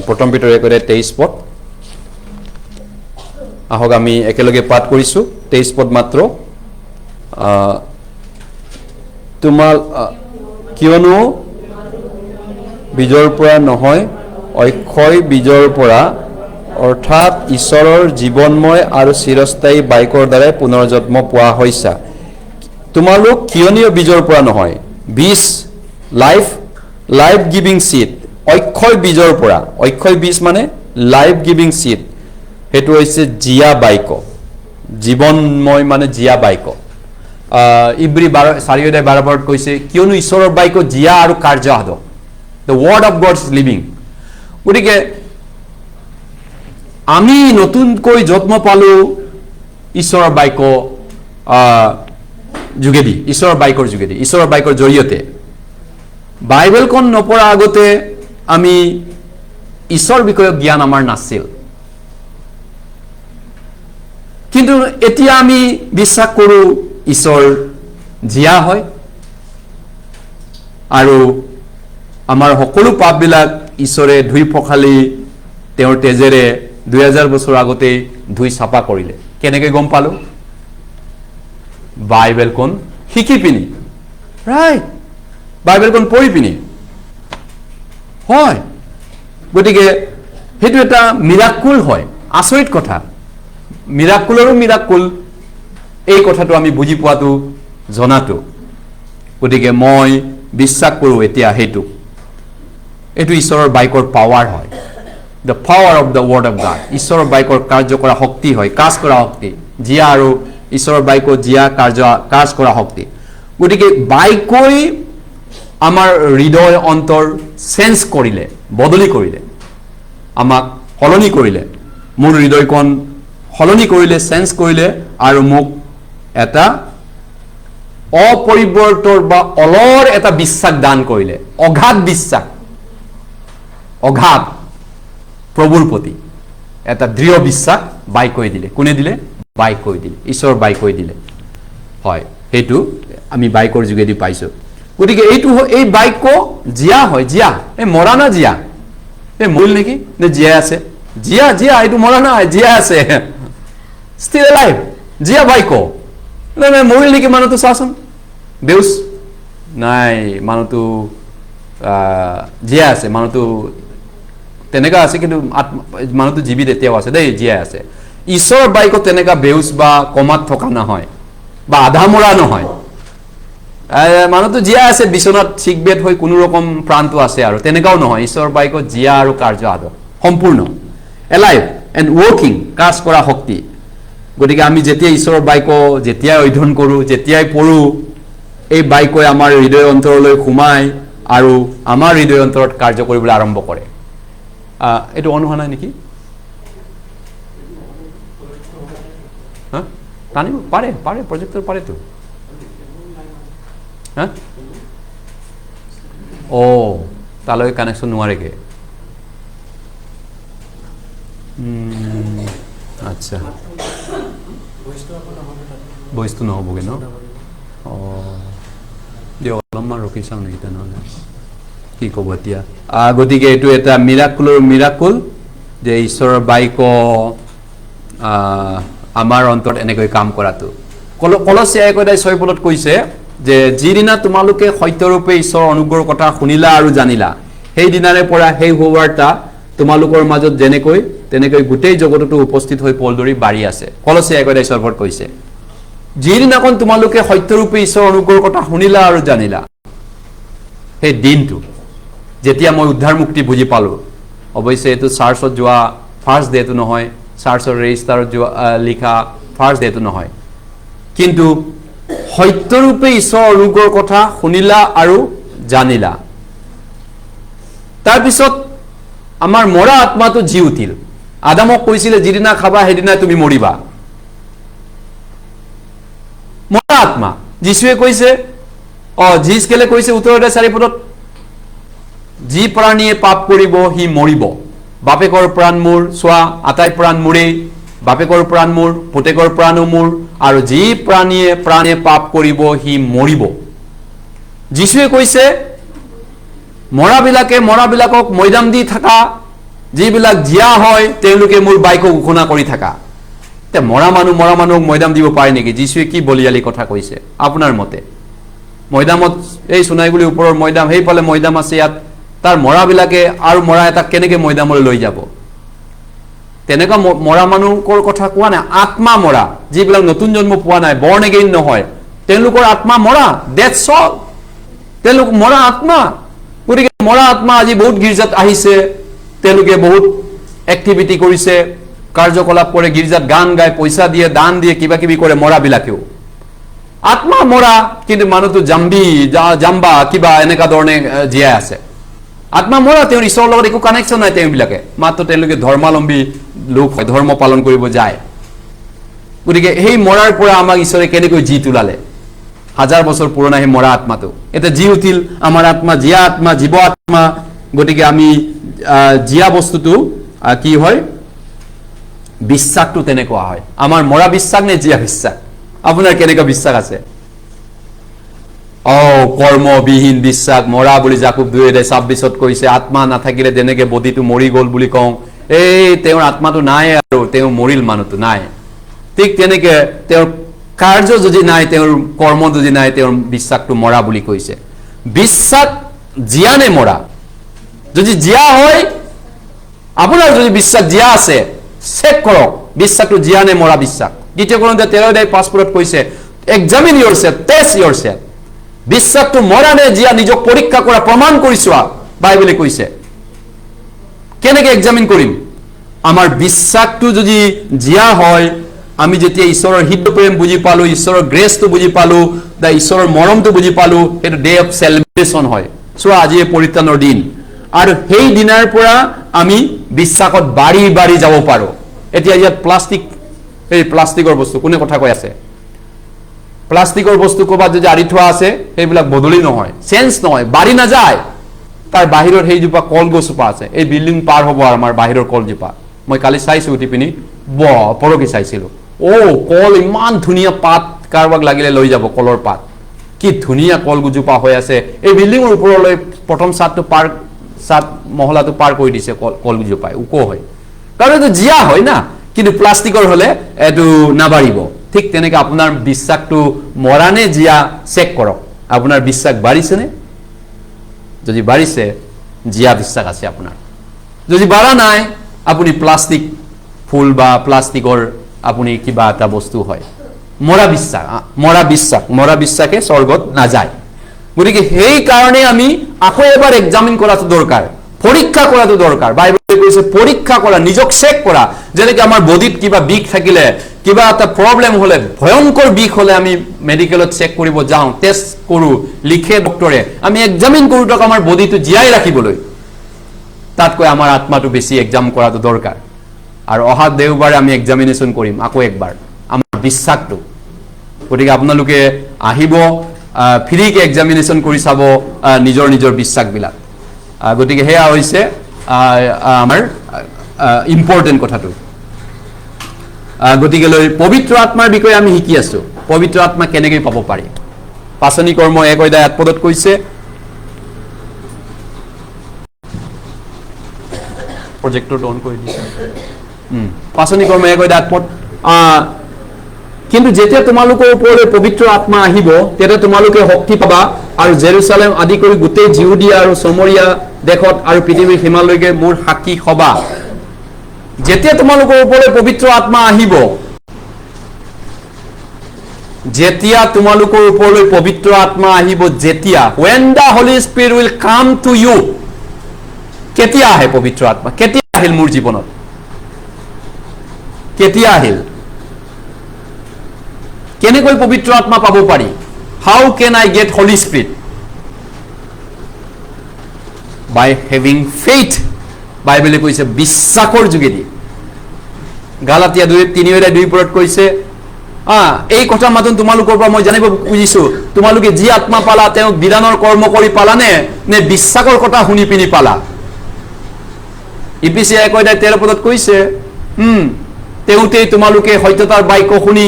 প্ৰথম পিতৰ একদে 23 পদ আহক আমি একেলগে পাঠ কৰিছো 23 পদ মাত্ৰ তোমাৰ কিয়নো বীজৰ পৰা নহয় অক্ষয় বীজৰ পৰা অৰ্থাৎ ঈশ্বৰৰ জীৱনময় আৰু চিৰস্থায়ী বাক্যৰ দ্বাৰা পুনৰ্জন্ম পোৱা হৈছা তোমালোক কিয়নীয় বীজৰ পৰা নহয় বীজ লাইফ গিভিং সিড অক্ষয় বীজৰ পৰা অক্ষয় বীজ মানে লাইফ গিভিং সিড হেতু হৈছে জিয়া বাক্য জীৱনময় মানে জিয়া বাক্য ইব্ৰী 4:12 পদ কৈছে কিয়নো ঈশ্বৰৰ বাক্য জিয়া আৰু কাৰ্যসাধক the word of God is living গতিকে আমি নতুনকৈ জন্ম পালো ঈশ্বৰৰ বাক্য যোগেদি ঈশ্বৰৰ বাক্যৰ যোগেদি ঈশ্বৰৰ বাক্যৰ জৰিয়তে বাইবেলখন নপঢ়া আগতে আমি ঈশ্বৰ বিষয়ক জ্ঞান আমাৰ নাছিল কিন্তু এতিয়া আমি বিশ্বাস কৰো ঈশ্বৰ জিয়া হয় আৰু আমাৰ সকলো পাপবিলাক ঈশ্বৰে ধুই পখালি তেওঁৰ তেজেৰে 2000 বছৰ আগতে ধুই চাপা কৰিলে কেনেকৈ গম পালো বাইবেলখন শিকি পিনি ৰাইট বাইবেলখন পঢ়ি পিনি হয় গতিকে হেতু এটা মিৰাকুল হয় আচৰিত কথা মিৰাকুলৰো মিৰাকুল এই কথাটো আমি বুজি পোৱাটো জনাটো গতিকে মই বিশ্বাস কৰো এতিয়া হেতু এটো ঈশ্বৰৰ বাক্যৰ পাৱাৰ হয় the power of the word of God ঈশ্বৰৰ বাক্যৰ কাৰ্য কৰা শক্তি হয় কাজ কৰা শক্তি জিয়া আৰু ঈশ্বৰৰ বাক্য জিয়া কাজ কৰা শক্তি গতিকে বাক্যই আমাৰ হৃদয় অন্তৰ চেঞ্জ কৰিলে বদলি কৰিলে আমাক সলনি কৰিলে মোৰ হৃদয়খন সলনি কৰিলে চেঞ্জ কৰিলে আৰু মোক এটা অপৰিৱৰ্তন বা অলৰ এটা বিশ্বাস দান কৰিলে অগাধ বিশ্বাস অগাধ প্ৰভুৰ প্ৰতি এটা দৃঢ় বিশ্বাস বাক্যই দিলে কোনে দিলে বাক্যই দিলে ঈশ্বৰ বাক্যই দিলে হয় হেতু আমি বাক্যৰ যোগেদি পাইছো গতিকে এইটো এই বাক্য জিয়া হয় জিয়া এই মৰা না জিয়া এই মৰিল নেকি নে জিয়া আছে জিয়া এইটো মৰা নাই জিয়া আছে still alive জিয়া বাক্য না মৰিল নেকি মানুহটো চাচোন বেউস নাই মানুহটো জিয়া আছে মানুহটো তেনেকা আছে কিন্তু মানুহটো জীৱিত এতিয়াও আছে দেই জিয়া আছে ঈশ্বৰৰ বাক্য তেনেকা বেউস বা কমাত থকা নহয় বা আধা মৰা নহয় মানুহটো জিয়া আছে বিছনাত সিকবেট হৈ কোনো ৰকম প্ৰাণটো আছে আৰু তেনেকাও নহয় ঈশ্বৰৰ বাক্য জিয়া আৰু কাৰ্যসাধক সম্পূৰ্ণ এলাইভ এণ্ড ৱৰ্কিং কাজ কৰা শক্তি গতিকে আমি যেতিয়া ঈশ্বৰৰ বাক্য যেতিয়াই অধ্যয়ন কৰোঁ যেতিয়াই পঢ়ো এই বাক্যই আমাৰ হৃদয় অন্তৰলৈ সোমাই আৰু আমাৰ হৃদয় অন্তৰত কাৰ্য কৰিবলৈ আৰম্ভ কৰে এইটো অনুমান নাই নেকি টানিব পাৰে পাৰে প্ৰজেক্টৰ পাৰেতো হা তালৈ কানেকশ্যন নোৱাৰেগে আচ্ছা ভইচটো নহ'বগৈ ন দিয়ক অলপমান ৰখি চাওঁ নেকি তেনেহ'লে কি ক'ব এতিয়া গতিকে এইটো এটা মিৰাকুল যে ঈশ্বৰৰ বাক্য আমাৰ অন্তৰত এনেকৈ কাম কৰাটো কলচীয়া 1:6 কৈছে যে যিদিনা তোমালোকে সত্যৰূপে ঈশ্বৰৰ অনুগ্ৰহৰ কথা শুনিলা আৰু জানিলা সেই দিনাৰে পৰা সেই সুবাৰ্তা তোমালোকৰ মাজত তেনেকৈ গোটেই জগততো উপস্থিত হৈ পলদৰি বাঢ়ি আছে কলচীয়া 1:6 কৈছে যিদিনাখন তোমালোকে সত্যৰূপে ঈশ্বৰৰ অনুগ্ৰহৰ কথা শুনিলা আৰু জানিলা সেই দিনটো যেতিয়া মই উদ্ধাৰ মুক্তি বুজি পালো অৱশ্যে এইটো চাৰ্চত যোৱা ফাৰ্ষ্ট ডেটো নহয় চাৰ্চৰ ৰেজিষ্টাৰত যোৱা লিখা ফাৰ্ষ্ট ডেটো নহয় কিন্তু সত্যৰূপে ঈশ্বৰৰ অনুগ্ৰহৰ কথা শুনিলা আৰু জানিলা তাৰপিছত আমাৰ মৰা আত্মাটো জি উঠিল আদামক কৈছিলে যিদিনা খাবা সেইদিনা তুমি মৰিবা মৰা আত্মা যীশুৱে কৈছে জীছ কেলে কৈছে 4:4 যি প্ৰাণীয়ে পাপ কৰিব সি মৰিব বাপেকৰ প্ৰাণ মোৰ চোৱা আটাই প্ৰাণ মোৰেই বাপেকৰ প্ৰাণ মোৰ পুতেকৰ প্ৰাণো মোৰ আৰু যি প্ৰাণে পাপ কৰিব সি মৰিব যীশুৱে কৈছে মৰাবিলাকক মৈদাম দি থাকা যিবিলাক জীয়া হয় তেওঁলোকে মোৰ বাক্য ঘোষণা কৰি থাকা তে মৰা মানুহক মৈদাম দিব পাৰে নেকি যীশুৱে কি বলিয়ালি কথা কৈছে আপোনাৰ মতে মৈদামত এই সোণাইগুলি ওপৰৰ মৈদাম সেইফালে মৈদাম আছে ইয়াত তাৰ মৰাবিলাকে আৰু মৰা এটা কেনেকৈ মৈদামলৈ লৈ যাব তেনেকুৱা মৰা মানুহৰ কথা কোৱা নাই আত্মা মৰা যিবিলাক নতুন জন্ম পোৱা নাই বৰ্ণ এগেইন নহয় তেওঁলোকৰ আত্মা মৰা ডেথ অল তেওঁলোক মৰা আত্মা গতিকে মৰা আত্মা আজি বহুত গীৰ্জাত আহিছে তেওঁলোকে বহুত এক্টিভিটি কৰিছে কাৰ্যকলাপ কৰে গীৰ্জাত গান গায় পইচা দিয়ে দান দিয়ে কিবা কিবি কৰে মৰাবিলাকেও আত্মা মৰা কিন্তু মানুহটো জাম্বা কিবা এনেকুৱা ধৰণে জীয়াই আছে আত্মা মৰা তেওঁৰ ঈশ্বৰৰ লগত একো কানেকশ্যন নাই তেওঁবিলাকে মাত্ৰ তেওঁলোকে ধৰ্মাৱলম্বী লোক হয় ধৰ্ম পালন কৰিব যায় গতিকে সেই মৰাৰ পৰা আমাক ঈশ্বৰে কেনেকৈ জি তোলালে 1000 বছৰ পুৰণা সেই মৰা আত্মাটো এটা জি উঠিল আমাৰ আত্মা জীয়া আত্মা জীৱ আত্মা গতিকে আমি জীয়া বস্তুটো কি হয় বিশ্বাসটো তেনেকুৱা হয় আমাৰ মৰা বিশ্বাস নে জীয়া বিশ্বাস আপোনাৰ কেনেকুৱা বিশ্বাস আছে কৰ্মবিহীন বিশ্বাস মৰা বুলি জাকুব 2:26 কৈছে আত্মা নাথাকিলে যেনেকে বডিটো মৰি গ'ল বুলি কওঁ তেওঁৰ আত্মাটো নাই আৰু তেওঁ মৰিল মানুহটো নাই ঠিক তেনেকে তেওঁৰ কাৰ্য যদি নাই তেওঁৰ কৰ্ম যদি নাই তেওঁৰ বিশ্বাসটো মৰা বুলি কৈছে বিশ্বাস জীয়া নে মৰা যদি জীয়া হয় আপোনাৰ যদি বিশ্বাস জীয়া আছে চেক কৰক বিশ্বাসটো জীয়া নে মৰা বিশ্বাস 2 Corinthians 13:5 কৈছে এক্সামিন yourself টেষ্ট yourself বিশ্বাসটো মৰা নে জীয়া নিজক পৰীক্ষা কৰা প্ৰমাণ কৰি চোৱা বাইবেলে কৈছে কেনেকৈ এক্সামিন কৰিম আমাৰ বিশ্বাসটো যদি জীয়া হয় আমি যেতিয়া ঈশ্বৰৰ হৃদয় প্ৰেম বুজি পালো ঈশ্বৰৰ গ্ৰেছটো বুজি পালো দা ঈশ্বৰৰ মৰমটো বুজি পালো এটা ডে অফ সেলিব্ৰেশন হয় চোৱা আজি পৰিত্ৰাণৰ দিন আৰু সেই দিনাৰ পৰা আমি বিশ্বাসত বাঢ়ি যাব পাৰো এতিয়া ইয়াত প্লাষ্টিকৰ বস্তু কোনে কথা কৈ আছে প্লাষ্টিকৰ বস্তু ক'বাত যদি আৰি থোৱা আছে সেইবিলাক বদলি নহয় চেঞ্জ নহয় বাঢ়ি নাযায় তাৰ বাহিৰত সেইজোপা কলগছজোপা আছে এই বিল্ডিং পাৰ হ'ব আমাৰ বাহিৰৰ কলজোপা মই কালি চাইছো উঠি পিনি পৰকি চাইছিলো কল ইমান ধুনীয়া পাত কাৰোবাক লাগিলে লৈ যাব কলৰ পাত কি ধুনীয়া কলগছজোপা হৈ আছে এই বিল্ডিঙৰ ওপৰলৈ প্ৰথম চাত মহলাটো পাৰ কৰি দিছে কলগছজোপাই ওখ হয় কাৰণ এইটো জীয়া হয় না কিন্তু প্লাষ্টিকৰ হলে এইটো নাবাঢ়িব ঠিক তেনেকৈ আপোনাৰ বিশ্বাসটো মৰা নে জীয়া চেক কৰক আপোনাৰ বিশ্বাস বাঢ়িছে নে যদি বাঢ়িছে জীয়া বিশ্বাস আছে আপোনাৰ যদি বাঢ়া নাই আপুনি প্লাষ্টিক ফুল বা প্লাষ্টিকৰ আপুনি কিবা এটা বস্তু হয় মৰা বিশ্বাসে স্বৰ্গত নাযায় গতিকে সেই কাৰণে আমি আকৌ এবাৰ এক্সামিন কৰাটো দৰকাৰ পৰীক্ষা কৰাটো দৰকাৰ বাইবেলে কৈছে পৰীক্ষা কৰা নিজক চেক কৰা যেনেকৈ আমাৰ বডিত কিবা বিষ থাকিলে কিবা এটা প্ৰব্লেম হলে ভয়ংকৰ বিষ হলে আমি মেডিকেলত চেক কৰিব যাওঁ টেষ্ট কৰো লিখে ডক্টৰে আমি এক্সামিন কৰো তক আমাৰ বডিটো জীয়াই ৰাখিবলৈ তাতকৈ আমাৰ আত্মাটো বেছি এক্সাম কৰাটো দৰকাৰ আৰু অহা দেওবাৰে আমি এক্সামিনেশ্যন কৰিম আকৌ একবাৰ আমাৰ বিশ্বাসটো গতিকে আপোনালোকে আহিব ফ্ৰীকে এক্সামিনেশ্যন কৰি চাব নিজৰ নিজৰ বিশ্বাসবিলাক গতিকে সেয়া হৈছে আমাৰ ইম্পৰ্টেণ্ট কথাটো গতিকে লৈ পবিত্ৰ আত্মাৰ বিষয়ে আমি শিকি আছো পবিত্ৰ আত্মা কেনেকৈ পাব পাৰি পাচনি কৰ্ম 1 পদত কৈছে প্ৰজেক্টৰ অন কৰি দিছে পাচনি কৰ্ম 1 পদ কিন্তু যেতিয়া তোমালোকৰ ওপৰলৈ পবিত্ৰ আত্মা আহিব তেতিয়া তোমালোকে শক্তি পাবা আৰু জেৰুসালেম আদি কৰি গোটেই জিহুদিয়া আৰু সমৰীয়া দেশত আৰু পৃথিৱীৰ সীমালৈকে মোৰ সাক্ষী হবা যেতিয়া তোমালোকৰ ওপৰলৈ পবিত্ৰ আত্মা আহিব যেতিয়া তোমালোকৰ ওপৰলৈ পবিত্ৰ আত্মা আহিব যেতিয়া when the holy spirit will come to you কেতিয়া আহে পবিত্ৰ আত্মা কেতিয়া আহিল মোৰ জীৱনত কেতিয়া আহিল কেনেকৈ পবিত্ৰ আত্মা পাব পাৰি how can I get holy spirit by having faith বাইবেলে কৈছে বিশ্বাসৰ যোগেদি গালাতিয়া 3:2 পৰত কৈছে এই কথা মাত্ৰ তোমালোকৰ পৰা মই জানিব খুজিছো তোমালোকে যি আত্মা পালা তেওঁ বিধানৰ কৰ্ম কৰি পালানে নে বিশ্বাসৰ কথা শুনি পিনি পালা ইপিচি 1:13 পদত কৈছে তেউতে তোমালোকে সত্যতাৰ বাক্য শুনি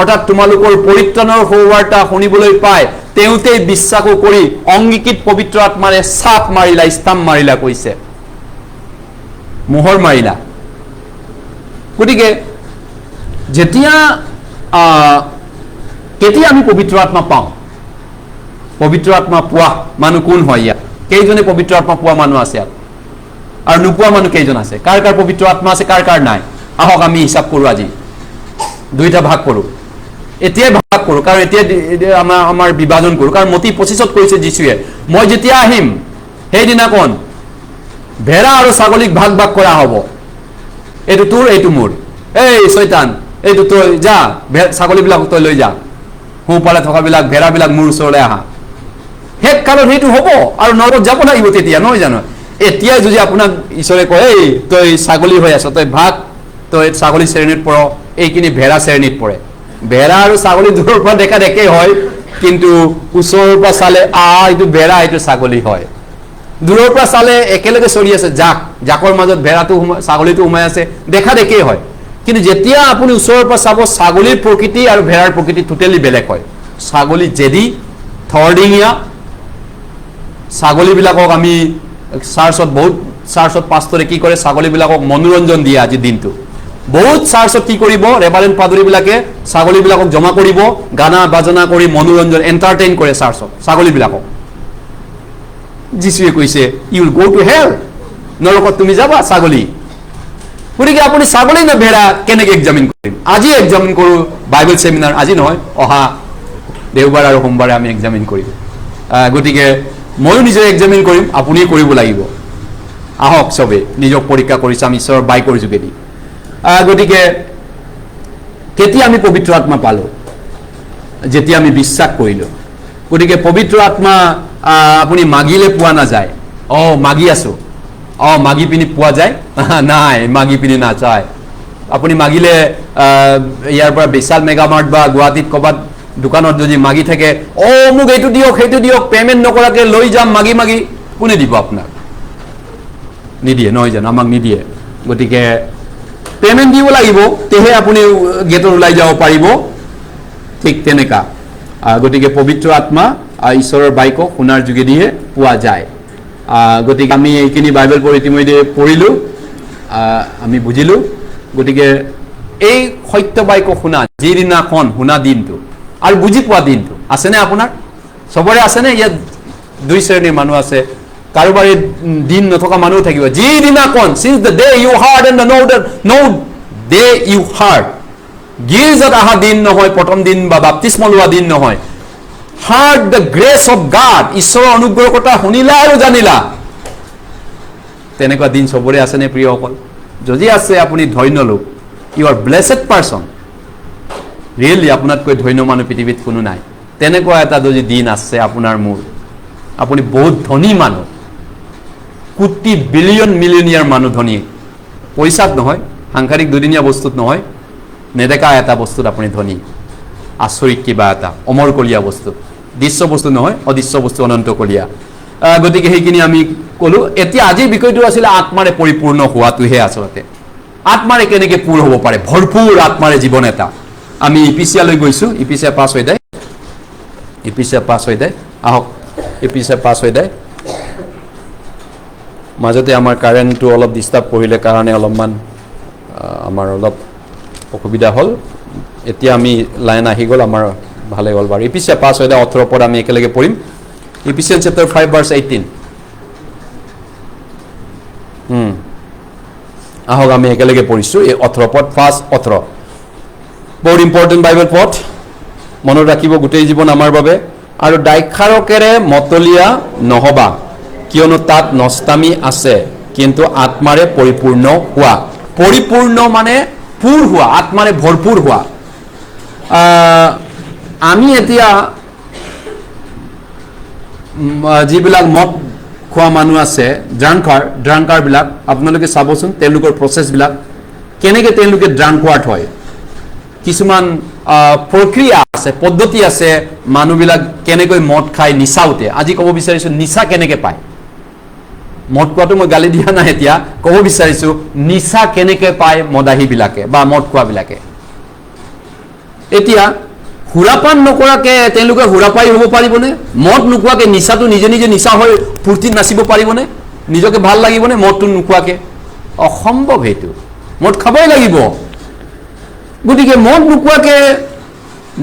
অৰ্থাৎ তোমালোকৰ পৰিত্ৰাণৰ সুবাৰ্তা শুনিবলৈ পায় তেউতে বিশ্বাস কৰি অংগীকৃত পবিত্ৰ আত্মাৰে ছাপ মাৰিলা ষ্টাম্প মাৰিলা কৈছে মোহৰ মাৰিলা গতিকে যেতিয়া কেতিয়া আমি পবিত্ৰ আত্মা পাওঁ পবিত্ৰ আত্মা পোৱা মানুহ কোন হয় ইয়াত কেইজনে পবিত্ৰ আত্মা পোৱা মানুহ আছে ইয়াত আৰু নোপোৱা মানুহ কেইজন আছে কাৰ কাৰ পবিত্ৰ আত্মা আছে কাৰ কাৰ নাই আহক আমি হিচাপ কৰো আজি দুইটা ভাগ কৰো এতিয়াই ভাগ কৰো কাৰণ এতিয়া আমাৰ বিভাজন কৰো কাৰণ মতি 25ত কৈছে যিশুৱে মই যেতিয়া আহিম সেইদিনা কোন ভেড়া আৰু ছাগলীক ভাগ ভাগ কৰা হ'ব এইটো তোৰ এইটো মোৰ এই শয়তান এইটো তই যা ছাগলীবিলাক তই লৈ যা সোঁফালে থকাবিলাক ভেড়াবিলাক মোৰ ওচৰলৈ আহা শেষ কালত সেইটো হ'ব আৰু নৰকত যাব লাগিব তেতিয়া নহয় জানো এতিয়াই যদি আপোনাক ঈশ্বৰে কয় এই তই ছাগলী হৈ আছ তই ভাগ তই ছাগলী শ্ৰেণীত পৰ এইখিনি ভেড়া শ্ৰেণীত পৰে ভেড়া আৰু ছাগলী দূৰৰ পৰা দেখা একেই হয় কিন্তু ওচৰৰ পৰা চালে এইটো ভেড়া এইটো ছাগলী হয় দূৰৰ পৰা চালে একেলগে চলি আছে জাকৰ মাজত ভেড়াটো ছাগলীটো সোমাই আছে দেখা একেই হয় কিন্তু যেতিয়া আপুনি ওচৰৰ পৰা চাব ছাগলীৰ প্ৰকৃতি আৰু ভেড়াৰ প্ৰকৃতি টোটেলি বেলেগ হয় ছাগলী জেদি থৰ্ডিঙীয়া ছাগলীবিলাকক আমি চাৰ্চত পাষ্টৰে কি কৰে ছাগলীবিলাকক মনোৰঞ্জন দিয়ে আজি দিনটো বহুত চাৰ্চত কি কৰিব ৰেভাৰেণ্ড পাদৰীবিলাকে ছাগলীবিলাকক জমা কৰিব গানা বাজনা কৰি মনোৰঞ্জন এণ্টাৰটেইন কৰে চাৰ্চত ছাগলীবিলাকক যিশুৱে কৈছে you will go to hell নৰকত তুমি যাবা ছাগলী গতিকে আপুনি ছাগলী নে ভেড়া কেনেকৈ এক্সামিন কৰিম আজি এক্সামিন কৰোঁ বাইবেল ছেমিনাৰ আজি নহয় অহা দেওবাৰ আৰু সোমবাৰে আমি এক্সামিন কৰিম গতিকে ময়ো নিজে এক্সামিন কৰিম আপুনিও কৰিব লাগিব আহক চবে নিজক পৰীক্ষা কৰি চাম ঈশ্বৰৰ বাক্যৰ যোগেদি গতিকে কেতিয়া আমি পবিত্ৰ আত্মা পালোঁ যেতিয়া আমি বিশ্বাস কৰিলোঁ গতিকে পবিত্ৰ আত্মা আপুনি মাগিলে পোৱা নাযায় মাগি আছোঁ মাগি পিনি পোৱা যায় নাই মাগি পিনি নাযায় আপুনি মাগিলে ইয়াৰ পৰা বিশাল মেগামাৰ্ট বা গুৱাহাটীত ক'ৰবাত দোকানত যদি মাগি থাকে মোক এইটো দিয়ক সেইটো দিয়ক পে'মেণ্ট নকৰাকৈ লৈ যাম মাগি মাগি কোনে দিব আপোনাক নিদিয়ে নহয় জানো আমাক নিদিয়ে গতিকে পে'মেণ্ট দিব লাগিব তেহে আপুনি গেটত ওলাই যাব পাৰিব ঠিক তেনেকা গতিকে পবিত্ৰ আত্মা ঈশ্বৰৰ বাক্য শুনাৰ যোগেদিহে পোৱা যায় গতিকে আমি এইখিনি বাইবেল পঢ়ি ইতিমধ্যে পঢ়িলোঁ আমি বুজিলোঁ গতিকে এই সত্য বাক্য শুনা যিদিনাখন শুনা দিনটো আৰু বুজি পোৱা দিনটো আছেনে আপোনাৰ চবৰে আছেনে ইয়াত দুই শ্ৰেণীৰ মানুহ আছে কাৰোবাৰ দিন নথকা মানুহ থাকিব যিদিনাখন since the day you heard and no day you heard গীৰ্জাত অহা দিন নহয় প্ৰথম দিন বা বাপ্তিস্ম লোৱা দিন নহয় heard the grace of God ঈশ্বৰৰ অনুগ্ৰহৰ কথা শুনিলা আৰু জানিলা তেনেকুৱা দিন চবৰে আছেনে প্ৰিয়সকল যদি আছে আপুনি ধন্য লোক you are blessed person really আপোনাতকৈ ধন্য মানুহ পৃথিৱীত কোনো নাই তেনেকুৱা এটা যদি দিন আছে আপোনাৰ মোৰ আপুনি বহুত ধনী মানুহ কোটি বিলিয়ন মিলিয়নিয়াৰ মানুহ ধনী পইচাত নহয় সাংসাৰিক দুদিনীয়া বস্তুত নহয় নেদেখা এটা বস্তুত আপুনি ধনী, আচৰিত কিবা এটা অমৰকলীয়া বস্তু, দৃশ্য বস্তু নহয়, অদৃশ্য বস্তু অনন্তকলীয়া। গতিকে সেইখিনি আমি ক'লো। এতিয়া আজিৰ বিষয়টো আছিলে আত্মাৰে পৰিপূৰ্ণ হোৱাটোহে আচলতে। আত্মাৰে কেনেকৈ পূৰ হ'ব পাৰে, ভৰপূৰ আত্মাৰে জীৱন এটা। আমি ইপিচিয়ালৈ গৈছোঁ, ইপিচিয়া 5 অধ্যায়, ইপিচিয়া 5 অধ্যায়, আহক ইপিচিয়া 5 অধ্যায়। মাজতে আমাৰ কাৰেণ্টটো অলপ ডিষ্টাৰ্ব কৰিলে কাৰণে অলপমান আমাৰ অলপ অসুবিধা হ'ল। এতিয়া আমি লাইন আহি গ'ল, আমাৰ ভালে হ'ল বাৰু। ইপিচিয়া 5 অধ্যায় 18 পদ আমি একেলগে পঢ়িম। ইপিচিয়ান চেপ্টাৰ 5 ভাৰ্ছ 18। আহক আমি একেলগে পঢ়িছোঁ এই 18 পদ, 5:18। বহুত ইম্পৰ্টেণ্ট বাইবেল পথ, মনত ৰাখিব গোটেই জীৱন আমাৰ বাবে। আৰু দাক্ষাৰকেৰে মতলীয়া নহবা, কিয়নো তাত নষ্টামি আছে, কিন্তু আত্মাৰে পৰিপূৰ্ণ হোৱা। পৰিপূৰ্ণ মানে পূৰ হোৱা, আত্মাৰে ভৰপূৰ হোৱা। আমি এতিয়া যিবিলাক মদ খোৱা মানুহ আছে, ড্ৰাংকাৰবিলাক, আপোনালোকে চাবচোন তেওঁলোকৰ প্ৰচেছবিলাক কেনেকৈ তেওঁলোকে ড্ৰাংকৱাৰ্ড হয়। কিছুমান প্ৰক্ৰিয়া আছে, পদ্ধতি আছে, মানুহবিলাক কেনেকৈ মদ খাই নিচা উঠে। আজি ক'ব বিচাৰিছোঁ নিচা কেনেকৈ পায়। মদ খোৱাটো মই গালি দিয়া নাই, এতিয়া ক'ব বিচাৰিছোঁ নিচা কেনেকৈ পায় মদাহীবিলাকে বা মদ খোৱাবিলাকে। এতিয়া সুৰাপান নকৰাকৈ তেওঁলোকে সুৰাপায়ী হ'ব পাৰিবনে? মদ নোখোৱাকৈ নিচাটো নিজে নিজে নিচা হৈ ফূৰ্তিত নাচিব পাৰিবনে? নিজকে ভাল লাগিবনে মদটো নোখোৱাকৈ? অসম্ভৱ সেইটো, মদ খাবই লাগিব। গতিকে মদ নোখোৱাকৈ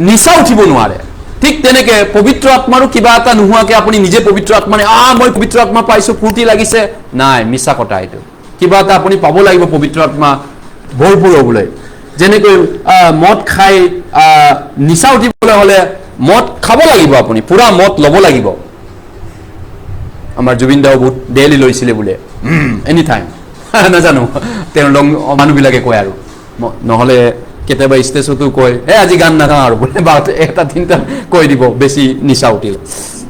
নিচা উঠিব নোৱাৰে। ঠিক তেনেকৈ পবিত্ৰ আত্মাৰো কিবা এটা নোহোৱাকৈ আপুনি নিজে পবিত্ৰ আত্মাৰে মই পবিত্ৰ আত্মা পাইছোঁ, ফূৰ্তি লাগিছে, নাই, মিছা কথা এইটো। কিবা এটা আপুনি পাব লাগিব পবিত্ৰ আত্মা ভৰপূৰ হ'বলৈ। যেনেকৈ মদ খাই নিচা উঠিবলৈ হ'লে মদ খাব লাগিব, আপুনি পুৰা মদ ল'ব লাগিব। আমাৰ জুবিন দাও বহুত ডেইলি লৈছিলে বোলে, এনি টাইম, নাজানো তেওঁৰ মানুহবিলাকে কয় আৰু। নহ'লে কেতিয়াবা ষ্টেজতো কয় আজি গান নাগাওঁ আৰু বোলে, বা এটা তিনিটা কৈ দিব বেছি নিচা উঠিল।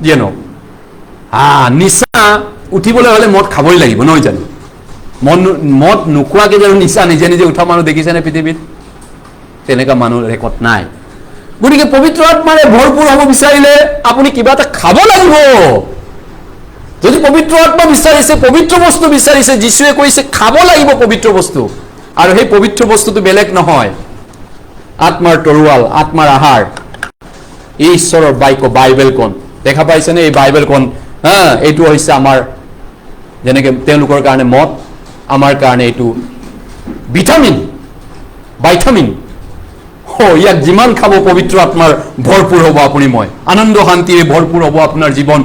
যিয়ে নহওক, নিচা উঠিবলৈ হ'লে মদ খাবই লাগিব, নহয় জানো? মদ নোখোৱাকৈ জানো নিচা নিজে নিজে উঠা মানুহ দেখিছেনে পৃথিৱীত? তেনেকুৱা মানুহ ৰেকৰ্ড নাই। গতিকে পবিত্ৰ আত্মাৰে ভৰপূৰ হ'ব বিচাৰিলে আপুনি কিবা এটা খাব লাগিব। যদি পবিত্ৰ আত্মা বিচাৰিছে, পবিত্ৰ বস্তু বিচাৰিছে, যীশুৱে কৈছে খাব লাগিব পবিত্ৰ বস্তু। আৰু সেই পবিত্ৰ বস্তুটো বেলেগ নহয়, আত্মাৰ তৰোৱাল, আত্মাৰ আহাৰ, এই ঈশ্বৰৰ বাক্য, বাইবেলখন। দেখা পাইছেনে এই বাইবেলখন? এইটো হৈছে আমাৰ, যেনেকৈ তেওঁলোকৰ কাৰণে মদ, আমাৰ কাৰণে এইটো ভিটামিন, ভাইটামিন। ইয়াক যিমান খাব পবিত্ৰ আত্মাৰ ভৰপূৰ হ'ব আপুনি, মই আনন্দ শান্তিৰে ভৰপূৰ হ'ব আপোনাৰ জীৱন।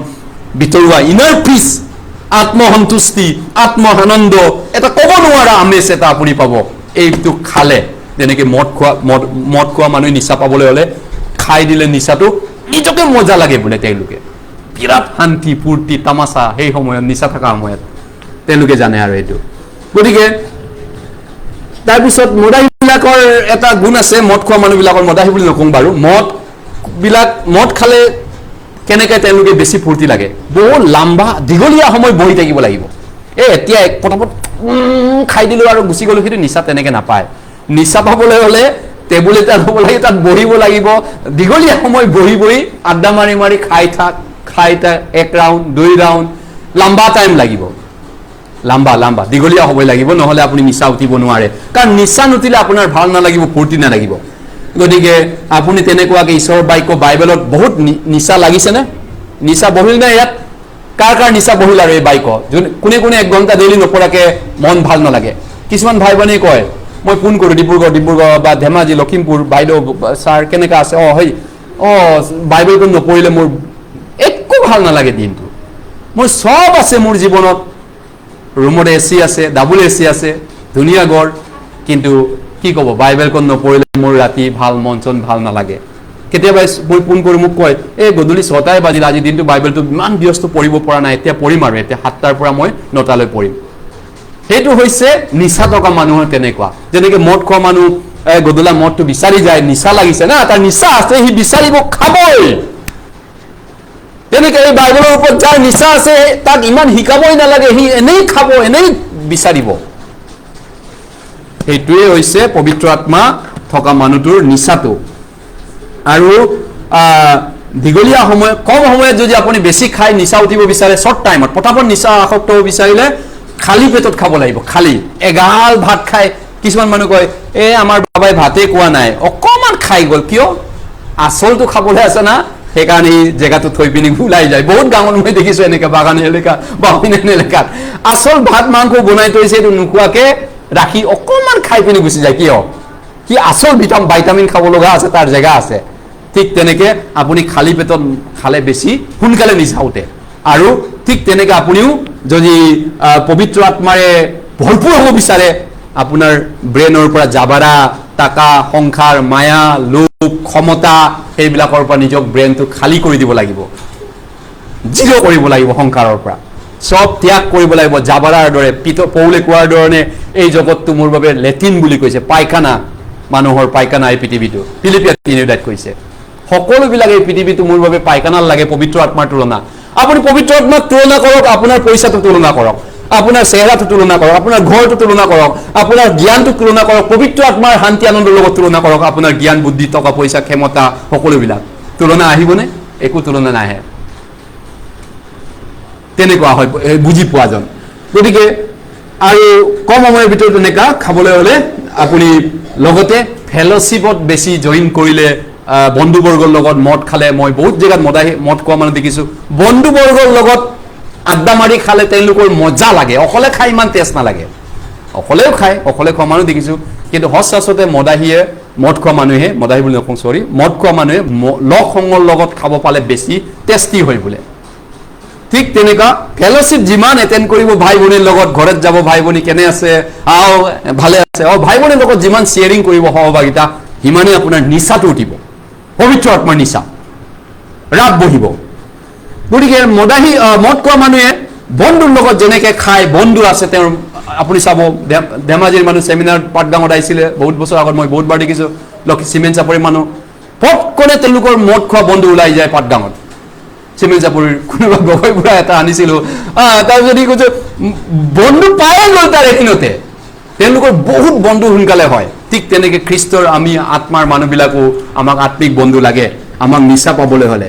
ভিতৰুৱা ইনাৰ পিচ, আত্মসন্তুষ্টি, আত্মআনন্দ, এটা ক'ব নোৱাৰা আমেজ এটা আপুনি পাব এইটো খালে। যেনেকৈ মদ খোৱা মানুহে নিচা পাবলৈ হ'লে খাই দিলে নিচাটো নিজকে মজা লাগে বোলে। তেওঁলোকে বিৰাট শান্তি, ফূৰ্তি, তামাচা সেই সময়ত, নিচা থকা সময়ত তেওঁলোকে জানে আৰু এইটো। গতিকে তাৰপিছত মদাহীবিলাকৰ এটা গুণ আছে, মদ খোৱা মানুহবিলাকৰ, মদাহী বুলি নকওঁ বাৰু, মদ খালে কেনেকৈ তেওঁলোকে বেছি ফূৰ্তি লাগে, বহুত লাম্বা দীঘলীয়া সময় বহি থাকিব লাগিব। এতিয়া পটাপট খাই দিলোঁ আৰু গুচি গ'লোঁ, সেইটো নিচা তেনেকৈ নাপায়। নিচা পাবলৈ হ'লে টেবুল এটা ল'ব লাগে, তাত বহিব লাগিব, দীঘলীয়া সময় বহি বহি আড্ডা মাৰি মাৰি খাই থাক, 1 ৰাউণ্ড 2 ৰাউণ্ড, লাম্বা টাইম লাগিব, লাম্বা দীঘলীয়া হ'ব লাগিব, নহ'লে আপুনি নিচা উঠিব নোৱাৰে। কাৰণ নিচা নুঠিলে আপোনাৰ ভাল নালাগিব, ফূৰ্তি নালাগিব। গতিকে আপুনি তেনেকুৱাকৈ ঈশ্বৰৰ বাক্য, বাইবেলত বহুত নিচা লাগিছেনে? নিচা বহিল নে ইয়াত? কাৰ নিচা বহিল আৰু এই বাক্য? কোনে 1 ঘণ্টা ডেইলি নপঢ়াকৈ মন ভাল নালাগে? কিছুমান ভাই ভনীয়ে কয়, মই ফোন কৰোঁ ডিব্ৰুগড় বা ধেমাজি, লখিমপুৰ, বাইদেউ ছাৰ কেনেকৈ আছে? বাইবেলখন নপঢ়িলে মোৰ একো ভাল নালাগে দিনটো। মোৰ চব আছে মোৰ জীৱনত, ৰুমত AC আছে, ডাবল AC আছে, ধুনীয়া ঘৰ, কিন্তু কি ক'ব, বাইবেলখন নপঢ়িলে মোৰ ৰাতি মন চন ভাল নালাগে। কেতিয়াবা মই ফোন কৰি মোক কয়, গধূলি 6টাই বাজিল, আজি দিনটো বাইবেলটো ইমান ব্যস্ত পঢ়িব পৰা নাই, এতিয়া পঢ়িম আৰু, এতিয়া 7টাৰ পৰা মই 9টালৈ পঢ়িম। সেইটো হৈছে নিচা থকা মানুহৰ তেনেকুৱা। যেনেকৈ মদ খোৱা মানুহ গধূলা মদটো বিচাৰি যায়, নিচা লাগিছে না, তাৰ নিচা আছে, সি বিচাৰিব, খাবই। তেনেকৈ এই বাইবেলৰ ওপৰত যাৰ নিচা আছে তাক ইমান শিকাবই নালাগে, সি এনেই খাব, এনেই বিচাৰিব। সেইটোৱে হৈছে পবিত্ৰ আত্মা থকা মানুহটোৰ নিচাটো। আৰু দীঘলীয়া সময় কম সময়ত যদি আপুনি বেছি খাই নিচা উঠিব বিচাৰে, শ্বৰ্ট টাইমত পটাপট নিচা আসক্ত হ'ব বিচাৰিলে খালী পেটত খাব লাগিব। খালী এগাল ভাত খাই, কিছুমান মানুহ কয় আমাৰ বাবাই ভাতেই খোৱা নাই, অকণমান খাই গ'ল, কিয়? আচলটো খাবলৈ আছে না, সেইকাৰণে জেগাটো থৈ পিনি ওলাই যায়। বহুত গাঁৱত মই দেখিছোঁ এনেকৈ, বাগানী এলেকা বা অন্যান্য এলেকাত আচল ভাত মাংস বনাই থৈছে, এইটো নোখোৱাকৈ ৰাখি অকণমান খাই পিনি গুচি যায়। কিয়? কি আচল ভাইটামিন খাব লগা আছে, তাৰ জেগা আছে। ঠিক তেনেকৈ আপুনি খালী পেটত খালে বেছি সোনকালে নিচা উঠে। আৰু ঠিক তেনেকৈ আপুনিও যদি পবিত্ৰ আত্মাৰে ভৰপূৰ হ'ব বিচাৰে, আপোনাৰ ব্ৰেইনৰ পৰা জাবাৰা, টাকা, সংসাৰ, মায়া, লোভ, ক্ষমতা, সেইবিলাকৰ পৰা নিজক ব্ৰেইনটো খালী কৰি দিব লাগিব, জিৰ' কৰিব লাগিব। সংসাৰৰ পৰা চব ত্যাগ কৰিব লাগিব। জাবাৰাৰ দৰে পৌলে কোৱাৰ ধৰণে এই জগতটো মোৰ বাবে লেট্ৰিন বুলি কৈছে, পায়খানা, মানুহৰ পায়খানা এই পৃথিৱীটো। ফিলিপিয়া 3:9 কৈছে সকলোবিলাক এই পৃথিৱীটো মোৰ বাবে পায়খানাৰ লাগে পবিত্ৰ আত্মাৰ তুলনা। আপুনি পবিত্ৰ আত্মাক তুলনা কৰক, আপোনাৰ পইচাটো তুলনা কৰক, আপোনাৰ চেহেৰাটো তুলনা কৰক, আপোনাৰ ঘৰটো তুলনা কৰক, আপোনাৰ জ্ঞানটো তুলনা কৰক, পবিত্ৰ আত্মাৰ শান্তি আনন্দৰ লগত তুলনা কৰক। আপোনাৰ জ্ঞান, বুদ্ধি, টকা পইচা, ক্ষমতা, সকলোবিলাক তুলনা আহিবনে? একো তুলনা নাহে। তেনেকুৱা হয় বুজি পোৱাজন। গতিকে আৰু কম সময়ৰ ভিতৰত এনেকুৱা খাবলৈ হ'লে আপুনি লগতে ফেল'শ্বিপত বেছি জইন কৰিলে, বন্ধুবৰ্গৰ লগত মদ খালে, মই বহুত জেগাত মদ খোৱা মানুহ দেখিছোঁ, বন্ধুবৰ্গৰ লগত আড্ডা মাৰি খালে তেওঁলোকৰ মজা লাগে। অকলে খাই ইমান টেষ্ট নালাগে। অকলেও খায়, অকলে খোৱা মানুহ দেখিছোঁ, কিন্তু সচৰাচৰতে মদ খোৱা মানুহে, মদাহী বুলি নকওঁ, চৰি, মদ খোৱা মানুহে লগ সংগৰ লগত খাব পালে বেছি টেষ্টি হয় বোলে। ঠিক তেনেকুৱা ফেল'শ্বিপ যিমান এটেণ্ড কৰিব ভাই ভনীৰ লগত, ঘৰত যাব, ভাই ভনী কেনে আছে, ভালে আছে, ভাই ভনীৰ লগত যিমান শ্বেয়াৰিং কৰিব সহভাগিতা, সিমানেই আপোনাৰ নিচাটো উঠিব, পবিত্ৰ আত্মাৰ নিচা ৰাপ বহিব। গতিকে মদ খোৱা মানুহে বন্ধুৰ লগত যেনেকৈ খায়, বন্ধু আছে তেওঁৰ, আপুনি চাব ধেমাজিৰ মানুহ চেমিনাৰ পাটগাঁৱত আহিছিলে বহুত বছৰ আগত, মই বহুতবাৰ দেখিছোঁ, চিমেণ্ট চাপৰিৰ মানুহ পটকনে তেওঁলোকৰ মদ খোৱা বন্ধু ওলাই যায় পাটগাঁৱত। চিমেণ্ট চাপৰিৰ কোনোবা গগৈ বুঢ়া এটা আনিছিলোঁ, তাৰপিছত সি কৈছে বন্ধু পায়ে গ'ল তাৰ এদিনতে। তেওঁলোকৰ বহুত বন্ধু সোনকালে হয়। ঠিক তেনেকৈ খ্ৰীষ্টৰ আমি আত্মাৰ মানুহবিলাকো আমাক আত্মিক বন্ধু লাগে। আমাক নিচা পাবলৈ হ'লে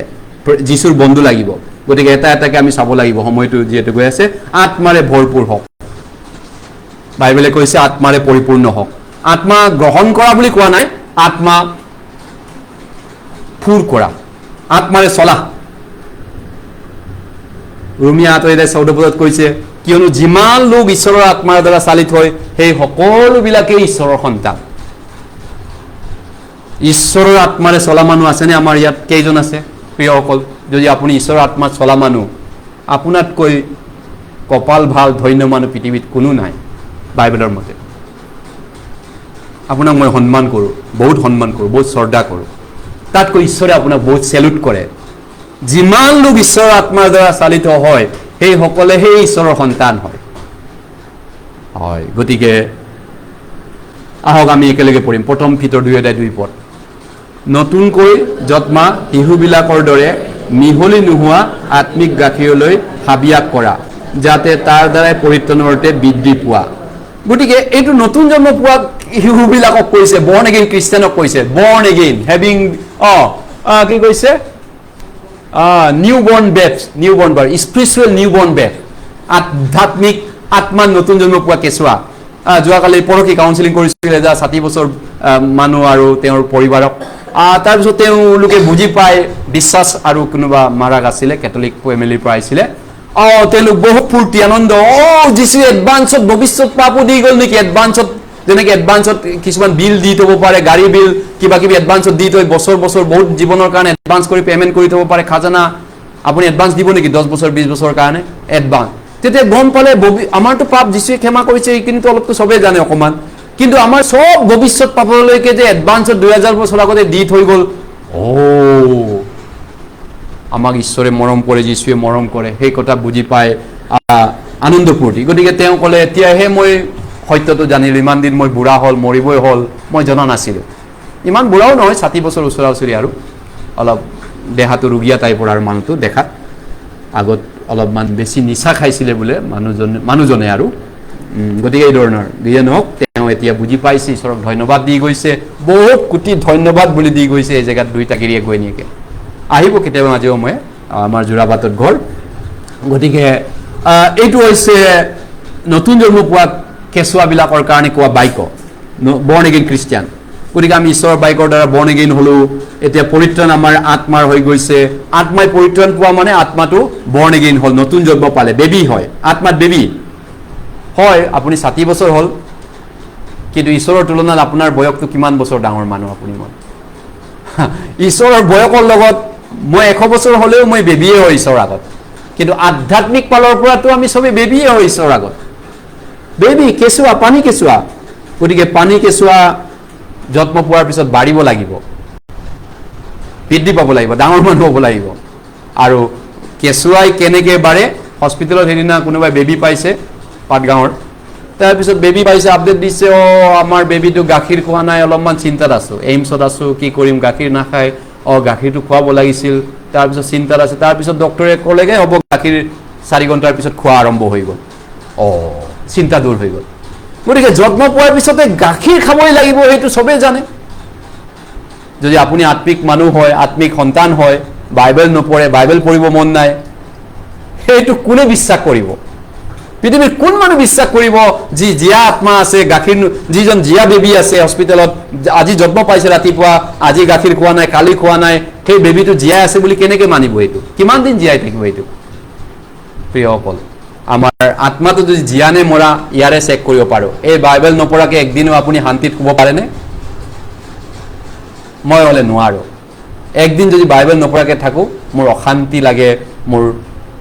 যীশুৰ বন্ধু লাগিব। গতিকে এটা এটাকৈ আমি চাব লাগিব, সময়টো যিহেতু গৈ আছে। আত্মাৰে ভৰপূৰ হওক, বাইবেলে কৈছে আত্মাৰে পৰিপূৰ্ণ হওক। আত্মা গ্ৰহণ কৰা বুলি কোৱা নাই, আত্মা ফুৰ কৰা, আত্মাৰে চলা। ৰোমিয়া 8:14 কৈছে, কিয়নো যিমান লোক ঈশ্বৰৰ আত্মাৰ দ্বাৰা চালিত হয়, সেই সকলোবিলাকেই ঈশ্বৰৰ সন্তান। ঈশ্বৰৰ আত্মাৰে চলা মানুহ আছেনে আমাৰ ইয়াত? কেইজন আছে প্ৰিয়সকল? যদি আপুনি ঈশ্বৰৰ আত্মাত চলা মানুহ, আপোনাতকৈ কপাল ভাল ধন্য মানুহ পৃথিৱীত কোনো নাই বাইবেলৰ মতে। আপোনাক মই সন্মান কৰোঁ, বহুত সন্মান কৰোঁ, বহুত শ্ৰদ্ধা কৰোঁ। তাতকৈ ঈশ্বৰে আপোনাক বহুত চেলুট কৰে। যিমান লোক ঈশ্বৰৰ আত্মাৰ দ্বাৰা চালিত হয়, সেই সকলেহে ঈশ্বৰৰ সন্তান হয়। গতিকে আহক আমি একেলগে পঢ়িম। প্ৰথম পিতৰ 2:2 পদ। নতুনকৈ জন্মা শিশুবিলাকৰ দৰে মিহলি নোহোৱা আত্মিক গাখীৰলৈ হাবিয়াস কৰা, যাতে তাৰ দ্বাৰাই পৰিত্ৰাণৰ অৰ্থে বৃদ্ধি পোৱা। গতিকে এইটো নতুন জন্ম পোৱা শিশুবিলাকক কৈছে, বৰ্ণ এগেইন খ্ৰীষ্টানক কৈছে, বৰ্ণ এগেইন হেভিং কি কৈছে, নিউ বৰ্ণ বেবছ, নিউ বৰ্ণ বাৰ, স্পিৰিচুৱেল নিউ বৰ্ণ বেব, আধ্যাত্মিক আত্মাৰ নতুন জন্ম পোৱা কেঁচুৱা। যোৱাকালি পৰহি কাউন্সিলিং কৰিছিল এজা 60 বছৰ মানুহ আৰু তেওঁৰ পৰিবাৰক। তাৰপিছত তেওঁলোকে বুজি পায়, বিশ্বাস আৰু কোনোবা মাৰাক আছিলে, কেথলিক ফেমিলিৰ পৰা আহিছিলে। তেওঁলোক বহুত ফূৰ্তি আনন্দ, যিচু এডভান্সত ভৱিষ্যত পাপো দি গ'ল নেকি, এডভান্সত যেনেকৈ এডভান্সত কিছুমান বিল দি থ'ব পাৰে, গাড়ী বিল কিবা কিবি এডভান্সত দি থৈ বছৰ বছৰ বহুত জীৱনৰ কাৰণে এডভান্স কৰি পে'মেণ্ট কৰি থ'ব পাৰে। খাজানা আপুনি এডভান্স দিব নেকি 10 বছৰ 20 বছৰৰ কাৰণে এডভান্স? তেতিয়া গম পালে আমাৰতো পাপ যিচুৱে ক্ষমা কৰিছে, এইখিনিতো অলপতো চবেই জানে অকণমান, কিন্তু আমাৰ চব ভৱিষ্যত পাপলৈকে যে এডভান্সত 2000 বছৰ আগতে দি থৈ গ'ল। আমাক ঈশ্বৰে মৰম কৰে, যিচুৱে মৰম কৰে, সেই কথা বুজি পায় আনন্দ ফূৰ্তি। গতিকে তেওঁ ক'লে, এতিয়াহে মই সত্যটো জানিলোঁ, ইমান দিন মই বুঢ়া হ'ল, মৰিবই হ'ল, মই জনা নাছিলোঁ। ইমান বুঢ়াও নহয়, 60 বছৰ ওচৰা ওচৰি, আৰু অলপ দেহাটো ৰুগীয়া টাইপৰ আৰু মানুহটো দেখাত। আগত অলপমান বেছি নিচা খাইছিলে বোলে মানুহজনে আৰু। গতিকে এই ধৰণৰ যিয়ে নহওক, তেওঁ মই এতিয়া বুজি পাইছোঁ ঈশ্বৰক ধন্যবাদ দি গৈছে বহুত কোটি ধন্যবাদ বুলি দি গৈছে এই জেগাত দুইটা গিৰিয়ে গৈ নিকে আহিব কেতিয়াবা মাজেও মই আমাৰ যোৰাবাটত ঘৰ গতিকে এইটো হৈছে নতুন জন্ম পোৱা কেঁচুৱাবিলাকৰ কাৰণে কোৱা বাক্য বৰ্ণ এগেইন খ্ৰীষ্টিয়ান গতিকে আমি ঈশ্বৰৰ বাক্যৰ দ্বাৰা বৰ্ণ এগেইন হ'লোঁ এতিয়া পৰিত্ৰাণ আমাৰ আত্মাৰ হৈ গৈছে আত্মাই পৰিত্ৰাণ পোৱা মানে আত্মাটো বৰ্ণ এগেইন হ'ল নতুন জন্ম পালে বেবী হয় আত্মাত বেবী হয় আপুনি 60 বছৰ হ'ল কিন্তু ঈশ্বৰৰ তুলনাত আপোনাৰ বয়সটো কিমান বছৰ ডাঙৰ মানুহ আপুনি মই ঈশ্বৰৰ বয়সৰ লগত মই 100 বছৰ হ'লেও মই বেবীয়ে হয় ঈশ্বৰৰ আগত কিন্তু আধ্যাত্মিক পালৰ পৰাতো আমি সবে বেবীয়ে হয় ঈশ্বৰৰ আগত বেবী কেঁচুৱা পানী কেঁচুৱা গতিকে পানী কেঁচুৱা যত্ন পোৱাৰ পিছত বাঢ়িব লাগিব বৃদ্ধি পাব লাগিব ডাঙৰ মানুহ হ'ব লাগিব আৰু কেঁচুৱাই কেনেকৈ বাঢ়ে হস্পিটেলত সেইদিনা কোনোবাই বেবী পাইছে পাটগাঁৱৰ তাৰপিছত বেবী পাইছে আপডেট দিছে আমাৰ বেবীটো গাখীৰ খোৱা নাই অলপমান চিন্তাত আছোঁ এইমছত আছোঁ কি কৰিম গাখীৰ নাখায় গাখীৰটো খুৱাব লাগিছিল তাৰপিছত চিন্তাত আছে তাৰপিছত ডক্টৰে ক'লেগৈ হ'ব গাখীৰ 4 ঘণ্টাৰ পিছত খোৱা আৰম্ভ হৈ গ'ল চিন্তা দূৰ হৈ গ'ল গতিকে যত্ন পোৱাৰ পিছতে গাখীৰ খাবই লাগিব সেইটো চবেই জানে যদি আপুনি আত্মিক মানুহ হয় আত্মিক সন্তান হয় বাইবেল নপঢ়ে বাইবেল পঢ়িব মন নাই সেইটো কোনে বিশ্বাস কৰিব পৃথিৱীৰ কোন মানুহ বিশ্বাস কৰিব যি জীয়া আত্মা আছে গাখীৰ যিজন জীয়া বেবী আছে হস্পিটেলত আজি যত্ন পাইছে ৰাতিপুৱা আজি গাখীৰ খোৱা নাই কালি খোৱা নাই সেই বেবীটো জীয়াই আছে বুলি কেনেকৈ মানিব এইটো কিমান দিন জীয়াই থাকিব এইটো প্ৰিয়সকল আমাৰ আত্মাটো যদি জীয়ানে মৰা ইয়াৰে চেক কৰিব পাৰোঁ এই বাইবেল নপঢ়াকৈ একদিনো আপুনি শান্তিত শুব পাৰেনে মই হ'লে নোৱাৰোঁ একদিন যদি বাইবেল নপঢ়াকৈ থাকোঁ মোৰ অশান্তি লাগে মোৰ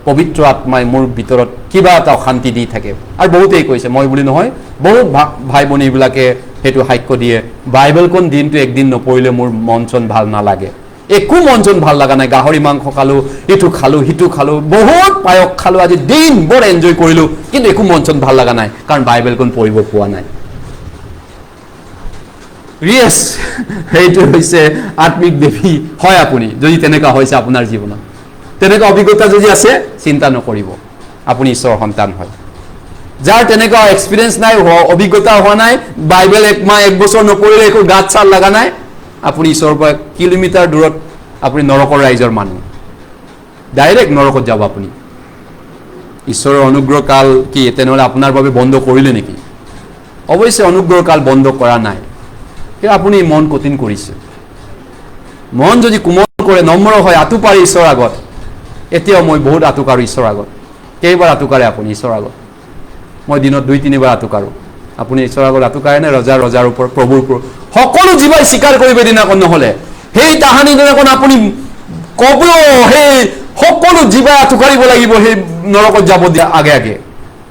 পবিত্ৰ আত্মাই মোৰ ভিতৰত কিবা এটা অশান্তি দি থাকে আৰু বহুতেই কৈছে মই বুলি নহয় বহুত ভাই ভনীবিলাকে সেইটো সাক্ষ্য দিয়ে বাইবেলখন দিনটো একদিন নপঢ়িলে মোৰ মন চন ভাল নালাগে একো মন চন ভাল লগা নাই গাহৰি মাংস খালোঁ ইটো খালোঁ সিটো খালোঁ বহুত পায়স খালোঁ আজি দিন বৰ এনজয় কৰিলোঁ কিন্তু একো মন চন ভাল লগা নাই কাৰণ বাইবেলখন পঢ়িব পোৱা নাই য়েছ সেইটো হৈছে আত্মিক দেৱী হয় আপুনি যদি তেনেকুৱা হৈছে আপোনাৰ জীৱনত তেনেকুৱা অভিজ্ঞতা যদি আছে চিন্তা নকৰিব আপুনি ঈশ্বৰৰ সন্তান হয় যাৰ তেনেকুৱা এক্সপিৰিয়েঞ্চ নাই অভিজ্ঞতা হোৱা নাই বাইবেল 1 মাহ 1 বছৰ নপঢ়িলে একো গাত চাল লগা নাই আপুনি ঈশ্বৰৰ পৰা কিলোমিটাৰ দূৰত আপুনি নৰকৰ ৰাইজৰ মানুহ ডাইৰেক্ট নৰকত যাব আপুনি ঈশ্বৰৰ অনুগ্ৰহ কাল কি তেনেহ'লে আপোনাৰ বাবে বন্ধ কৰিলে নেকি অৱশ্যে অনুগ্ৰহ কাল বন্ধ কৰা নাই কিন্তু আপুনি মন কঠিন কৰিছে মন যদি কোমল কৰে নম্ৰ হয় আঁতু পাৰি ঈশ্বৰৰ আগত এতিয়াও মই বহুত আঁতুকাৰোঁ ঈশ্বৰৰ আগত কেইবাৰ আঁতুকাৰে আপুনি ঈশ্বৰৰ আগত মই দিনত 2-3 বাৰ আঁতুকাৰোঁ আপুনি ঈশ্বৰৰ আগত আঁতুকাৰেনে ৰজাৰ ওপৰত প্ৰভুৰ ওপৰত সকলো জীৱই স্বীকাৰ কৰিব দিনাখন নহ'লে সেই তাহানি দিনাখন আপুনি ক'ব সেই সকলো জীৱই আঁতুকাৰিব লাগিব সেই নৰকত যাব দিয়া আগে আগে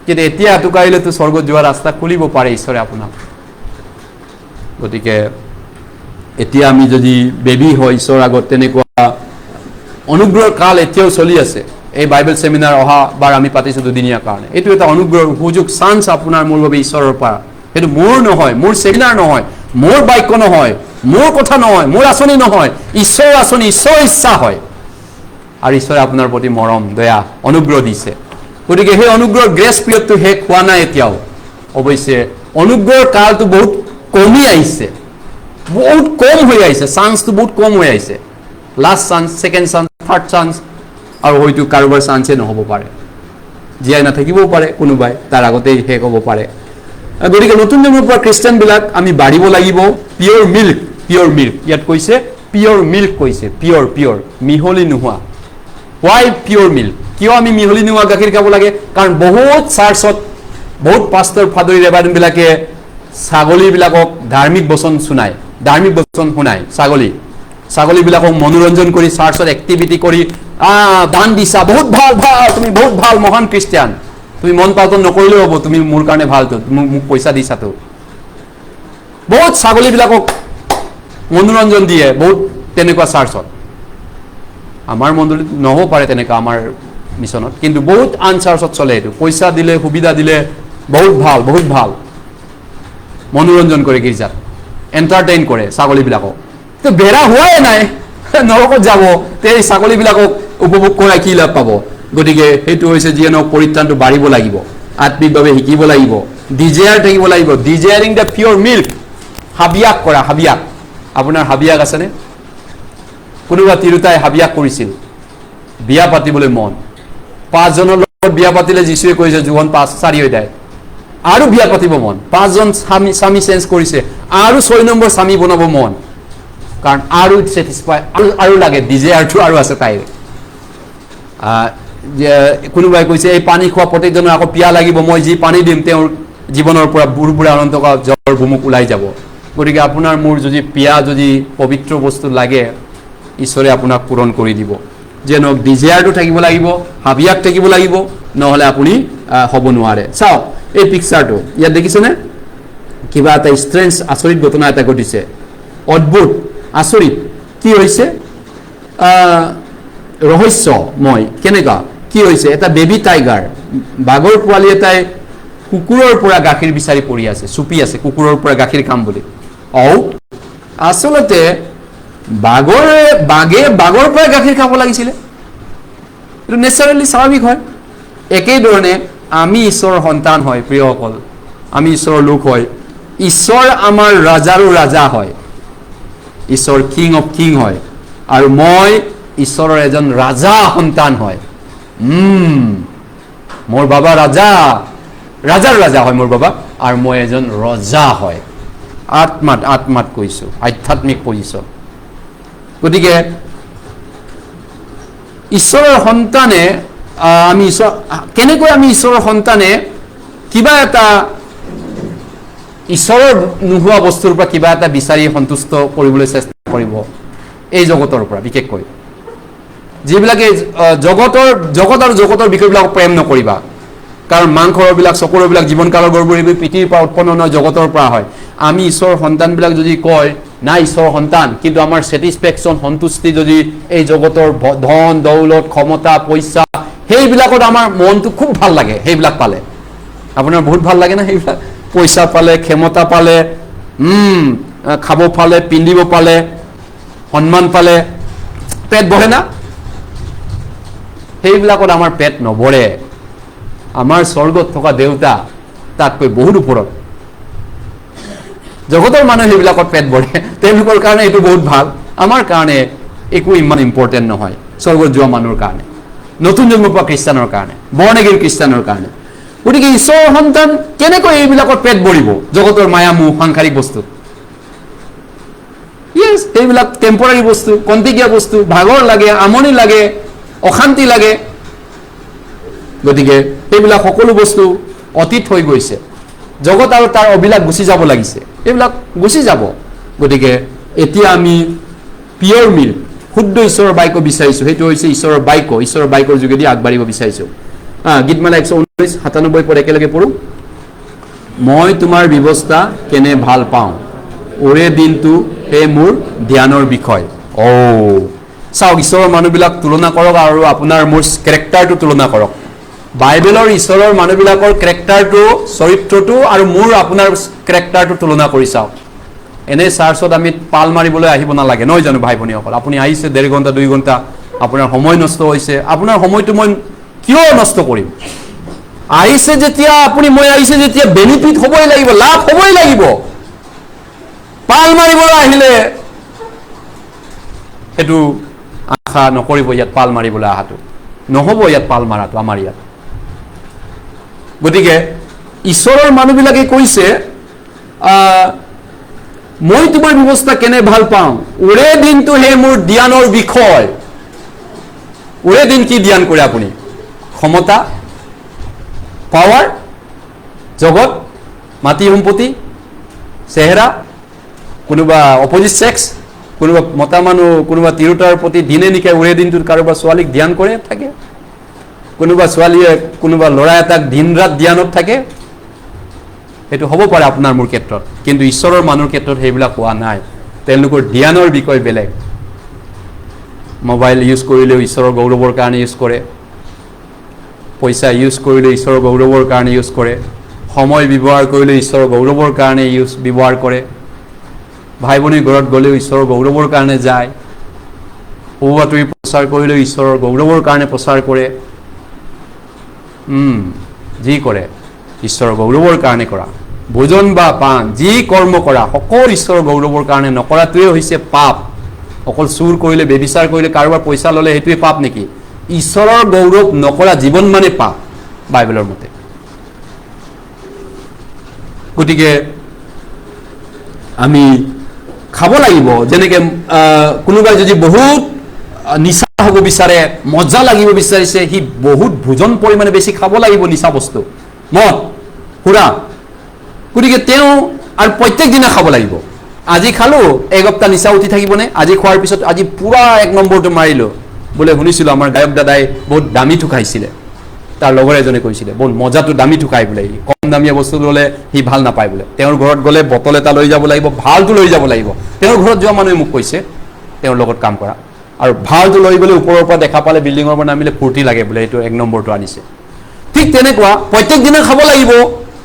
কিন্তু এতিয়া আঁতুকাৰিলেতো স্বৰ্গত যোৱা ৰাস্তা খুলিব পাৰে ঈশ্বৰে আপোনাক গতিকে এতিয়া আমি যদি বেবী হয় ঈশ্বৰৰ আগত তেনেকুৱা অনুগ্ৰহৰ কাল এতিয়াও চলি আছে এই বাইবেল সেমিনাৰ অহা বাৰ আমি পাতিছোঁ 2 দিনীয়া কাৰণে এইটো এটা অনুগ্ৰহৰ সুযোগ চান্স আপোনাৰ মোৰ বাবে ঈশ্বৰৰ পৰা সেইটো মোৰ নহয় মোৰ সেমিনাৰ নহয় মোৰ বাক্য নহয় মোৰ কথা নহয় মোৰ আঁচনি নহয় ঈশ্বৰৰ আঁচনি ঈশ্বৰৰ ইচ্ছা হয় আৰু ঈশ্বৰে আপোনাৰ প্ৰতি মৰম দয়া অনুগ্ৰহ দিছে গতিকে সেই অনুগ্ৰহৰ গ্ৰেছ পিৰিয়ডটো শেষ হোৱা নাই এতিয়াও অৱশ্যে অনুগ্ৰহৰ কালটো বহুত কমি আহিছে বহুত কম হৈ আহিছে চান্সটো বহুত কম হৈ আহিছে last chance second chance third chance আৰু হয়তো কাৰোবাৰ চান্সে নহ'ব পাৰে জীয়াই নাথাকিবও পাৰে কোনোবাই তাৰ আগতেই শেষ হ'ব পাৰে গতিকে নতুন জন্মৰ পৰা খ্ৰীষ্টানবিলাক আমি বাঢ়িব লাগিব পিয়ৰ মিল্ক ইয়াত কৈছে পিয়ৰ মিল্ক কৈছে পিয়ৰ মিহলি নোহোৱা হোৱাই পিয়ৰ মিল্ক কিয় আমি মিহলি নোহোৱা গাখীৰ খাব লাগে কাৰণ বহুত চাৰ্চত বহুত পাষ্টৰ ফাদৰী ৰেভাৰেণ্ডবিলাকে ছাগলীবিলাকক ধাৰ্মিক বচন শুনায় ছাগলীবিলাকক মনোৰঞ্জন কৰি চাৰ্চত এক্টিভিটি কৰি দান দিছা বহুত ভাল তুমি বহুত ভাল মহান খ্ৰীষ্টিয়ান তুমি মন পাতন নকৰিলেও হ'ব তুমি মোৰ কাৰণে ভালতো মোক পইচা দিছাতো বহুত ছাগলীবিলাকক মনোৰঞ্জন দিয়ে বহুত তেনেকুৱা চাৰ্চত আমাৰ মণ্ডলীত নহ'ব পাৰে তেনেকুৱা আমাৰ মিছনত কিন্তু বহুত আন চাৰ্চত চলে এইটো পইচা দিলে সুবিধা দিলে বহুত ভাল মনোৰঞ্জন কৰে গীৰ্জাত এণ্টাৰটেইন কৰে ছাগলীবিলাকক তো বেৰা হোৱাই নাই নৰকত যাব এই ছাগলীবিলাকক উপভোগ কৰাই কি লাভ পাব গতিকে সেইটো হৈছে যিয়ে নহওক পৰিত্ৰাণটো বাঢ়িব লাগিব আত্মিকভাৱে শিকিব লাগিব ডিজায়াৰ থাকিব লাগিব ডিজায়াৰিং দ্য পিয়ৰ মিল্ক হাবিয়াক কৰা হাবিয়াক আপোনাৰ হাবিয়াক আছেনে কোনোবা তিৰোতাই হাবিয়াক কৰিছিল বিয়া পাতিবলৈ মন 5 জনৰ লগত বিয়া পাতিলে যিশুৱে কৈছে জীৱন 4 হৈ যায় আৰু বিয়া পাতিব মন 5 জন স্বামী চেঞ্জ কৰিছে আৰু 6 নম্বৰ স্বামী বনাব মন কাৰণ আৰু স্যাটিসফাই আৰু লাগে ডিজায়াৰটো আৰু আছে তাইৰ কোনোবাই কৈছে এই পানী খোৱা প্ৰত্যেকজনৰ আকৌ পিয়া লাগিব মই যি পানী দিম তেওঁৰ জীৱনৰ পৰা বুঢ়া অনন্তকাল জ্বৰ ভুমুক ওলাই যাব গতিকে আপোনাৰ মোৰ যদি পিয়া যদি পবিত্ৰ বস্তু লাগে ঈশ্বৰে আপোনাক পূৰণ কৰি দিব যেনক ডিজায়াৰটো থাকিব লাগিব হাবিয়াক থাকিব লাগিব নহলে আপুনি হ'ব নোৱাৰে চাওক এই পিকচাৰটো ইয়াত দেখিছেনে কিবা এটা ষ্ট্ৰেঞ্জ আচৰিত ঘটনা এটা ঘটিছে অদ্ভুত আচৰিত কি হৈছে ৰহস্যময় কেনেকা কি হৈছে এটা বেবি টাইগাৰ বাঘৰ পোৱালি এটাই কুকুৰৰ পৰা গাখীৰ বিচাৰি পৰি আছে চুপি আছে কুকুৰৰ পৰা গাখীৰ খাম বুলি আচলতে বাঘে বাঘৰ পৰা গাখীৰ খাব লাগিছিলে এইটো নেচাৰেলি স্বাভাৱিক হয় একেধৰণে আমি ঈশ্বৰৰ সন্তান হয় প্ৰিয়সকল আমি ঈশ্বৰৰ লোক হয় ঈশ্বৰ আমাৰ ৰাজাৰো ৰাজা হয় ঈশ্বৰ কিং অফ কিং হয় আৰু মই ঈশ্বৰৰ এজন ৰাজা সন্তান হয় মোৰ বাবা ৰাজাৰ ৰাজা হয় মোৰ বাবা আৰু মই এজন ৰজা হয় আত্মাত কৈছো আধ্যাত্মিক পজিশন গতিকে ঈশ্বৰৰ সন্তানে আমি কেনেকৈ আমি ঈশ্বৰৰ সন্তানে কিবা এটা ঈশ্বৰৰ নোহোৱা বস্তুৰ পৰা কিবা এটা বিচাৰি সন্তুষ্ট কৰিবলৈ চেষ্টা কৰিব এই জগতৰ পৰা বিশেষকৈ যিবিলাকে জগত আৰু জগতৰ বিষয়বিলাকক প্ৰেম নকৰিবা কাৰণ মাংসৰবিলাক চকুৰবিলাক জীৱনকালৰ গৰ্বৰ এইবোৰ পৃথিৱীৰ পৰা উৎপন্ন নহয় জগতৰ পৰা হয় আমি ঈশ্বৰৰ সন্তানবিলাক যদি কয় নাই ঈশ্বৰৰ সন্তান কিন্তু আমাৰ স্যাটিসফেকশন সন্তুষ্টি যদি এই জগতৰ ধন দৌলত ক্ষমতা পইচা সেইবিলাকত আমাৰ মনটো খুব ভাল লাগে সেইবিলাক পালে আপোনাৰ বহুত ভাল লাগে না সেইবিলাক পইচা পালে ক্ষমতা পালে খাব পালে পিন্ধিব পালে সন্মান পালে পেট বহে না সেইবিলাকত আমাৰ পেট নভৰে আমাৰ স্বৰ্গত থকা দেউতা তাতকৈ বহুত ওপৰত জগতৰ মানুহ সেইবিলাকত পেট ভৰে তেওঁলোকৰ কাৰণে এইটো বহুত ভাল আমাৰ কাৰণে একো ইমান ইম্পৰ্টেণ্ট নহয় স্বৰ্গত যোৱা মানুহৰ কাৰণে নতুন জন্ম পোৱা খ্ৰীষ্টানৰ কাৰণে বৰ্ণ-এগেইন খ্ৰীষ্টানৰ কাৰণে গতিকে ঈশ্বৰৰ সন্তান কেনেকৈ এইবিলাকত পেট ভৰিব জগতৰ মায়া মোহ সাংসাৰিক বস্তু এইবিলাক টেম্পৰাৰী বস্তু কন্তিকীয়া বস্তু ভাগৰ লাগে আমনি লাগে অশান্তি লাগে গতিকে এইবিলাক সকলো বস্তু অতীত হৈ গৈছে জগত আৰু তাৰ অভিলাষ গুচি যাব লাগিছে এইবিলাক গুচি যাব গতিকে এতিয়া আমি পিয়ৰ মিল্ক শুদ্ধ ঈশ্বৰৰ বাক্য বিচাৰিছো সেইটো হৈছে ঈশ্বৰৰ বাক্যৰ যোগেদি আগবাঢ়িব বিচাৰিছো গীতমালা 119:97 পৰা একেলগে পঢ়ো মই তোমাৰ ব্যৱস্থা কেনে ভাল পাওঁ ওৰে দিনটো হে মোৰ ধ্যানৰ বিষয় চাওক ঈশ্বৰৰ মানুহবিলাক তুলনা কৰক আৰু আপোনাৰ মোৰ কেৰেক্টাৰটো তুলনা কৰক বাইবেলৰ ঈশ্বৰৰ মানুহবিলাকৰ কেৰেক্টাৰটো চৰিত্ৰটো আৰু মোৰ আপোনাৰ কেৰেক্টাৰটো তুলনা কৰি চাওক এনে চাৰ্চত আমি পাল মাৰিবলৈ আহিব নালাগে নহয় জানো ভাই ভনীসকল আপুনি আহিছে 1.5 ঘণ্টা 2 ঘণ্টা আপোনাৰ সময় নষ্ট হৈছে আপোনাৰ সময়টো মই কিয় নষ্ট কৰিম আহিছে যেতিয়া আপুনি মই আহিছে যেতিয়া বেনিফিট হ'বই লাগিব লাভ হ'বই লাগিব পাল মাৰিবলৈ আহিলে এটো আশা নকৰিব ইয়াত পাল মাৰিবলৈ আহাটো নহ'ব ইয়াত পাল মাৰাটো আমাৰ ইয়াত গতিকে ঈশ্বৰৰ মানুহবিলাকে কৈছে মই তোমাৰ ব্যৱস্থা কেনে ভাল পাওঁ ওৰে দিনটো হে মোৰ ধ্যানৰ বিষয় ওৰে দিন কি ধ্যান কৰে আপুনি ক্ষমতা পাৱাৰ জগত মাটি সম্পত্তি চেহেৰা কোনোবা অপজিট সেক্স কোনোবা মতা মানুহ কোনোবা তিৰোতাৰ প্ৰতি দিনে নিকে ওৰে দিনটোত কাৰোবাৰ ছোৱালীক ধ্যান কৰে থাকে কোনোবা ছোৱালীয়ে কোনোবা ল'ৰা এটাক দিন ৰাত ধ্যানত থাকে সেইটো হ'ব পাৰে আপোনাৰ মোৰ ক্ষেত্ৰত কিন্তু ঈশ্বৰৰ মানুহৰ ক্ষেত্ৰত সেইবিলাক হোৱা নাই তেওঁলোকৰ ধ্যানৰ বিষয় বেলেগ মোবাইল ইউজ কৰিলেও ঈশ্বৰৰ গৌৰৱৰ কাৰণে ইউজ কৰে পইচা ইউজ কৰিলে ঈশ্বৰৰ গৌৰৱৰ কাৰণে ইউজ কৰে সময় ব্যৱহাৰ কৰিলে ঈশ্বৰৰ গৌৰৱৰ কাৰণে ব্যৱহাৰ কৰে ভাই ভনীৰ ঘৰত গ'লেও ঈশ্বৰৰ গৌৰৱৰ কাৰণে যায় সুবাতৰি প্ৰচাৰ কৰিলেও ঈশ্বৰৰ গৌৰৱৰ কাৰণে প্ৰচাৰ কৰে যি কৰে ঈশ্বৰৰ গৌৰৱৰ কাৰণে কৰা। ভোজন বা পাণ যি কৰ্ম কৰা সকলো ঈশ্বৰৰ গৌৰৱৰ কাৰণে নকৰাটোৱে হৈছে পাপ। অকল চুৰ কৰিলে, বেবিচাৰ কৰিলে, কাৰোবাৰ পইচা ল'লে সেইটোৱে পাপ নেকি? ঈশ্বৰৰ গৌৰৱ নকৰা জীৱন মানে পাপ বাইবেলৰ মতে। গতিকে আমি খাব লাগিব। যেনেকৈ কোনোবাই যদি বহুত নিচা হ'ব বিচাৰে, মজা লাগিব বিচাৰিছে, সি বহুত ভোজন পৰিমাণে বেছি খাব লাগিব নিচা বস্তু, মদ, সুৰা। গতিকে তেওঁ আৰু প্ৰত্যেক দিনা খাব লাগিব। আজি খালোঁ, এসপ্তাহ নিচা উঠি থাকিবনে? আজি খোৱাৰ পিছত আজি পুৰা 1 নম্বৰটো মাৰিলোঁ। বোলে শুনিছিলোঁ আমাৰ গায়ক দাদাই বহুত দামী ঠুকাইছিলে, তাৰ লগৰ এজনে কৈছিলে বহুত মজাটো দামী ঠুকাই বোলে। কম দামীয়া বস্তু ল'লে সি ভাল নাপায় বোলে। তেওঁৰ ঘৰত গ'লে বটল এটা লৈ যাব লাগিব, ভালটো লৈ যাব লাগিব। তেওঁৰ ঘৰত যোৱা মানুহে মোক কৈছে, তেওঁৰ লগত কাম কৰা। আৰু ভালটো লৈ গ'লে ওপৰৰ পৰা দেখা পালে, বিল্ডিঙৰ পৰা নামিলে ফূৰ্তি লাগে বোলে, এইটো 1 নম্বৰটো আনিছে। ঠিক তেনেকুৱা প্ৰত্যেক দিনা খাব লাগিব,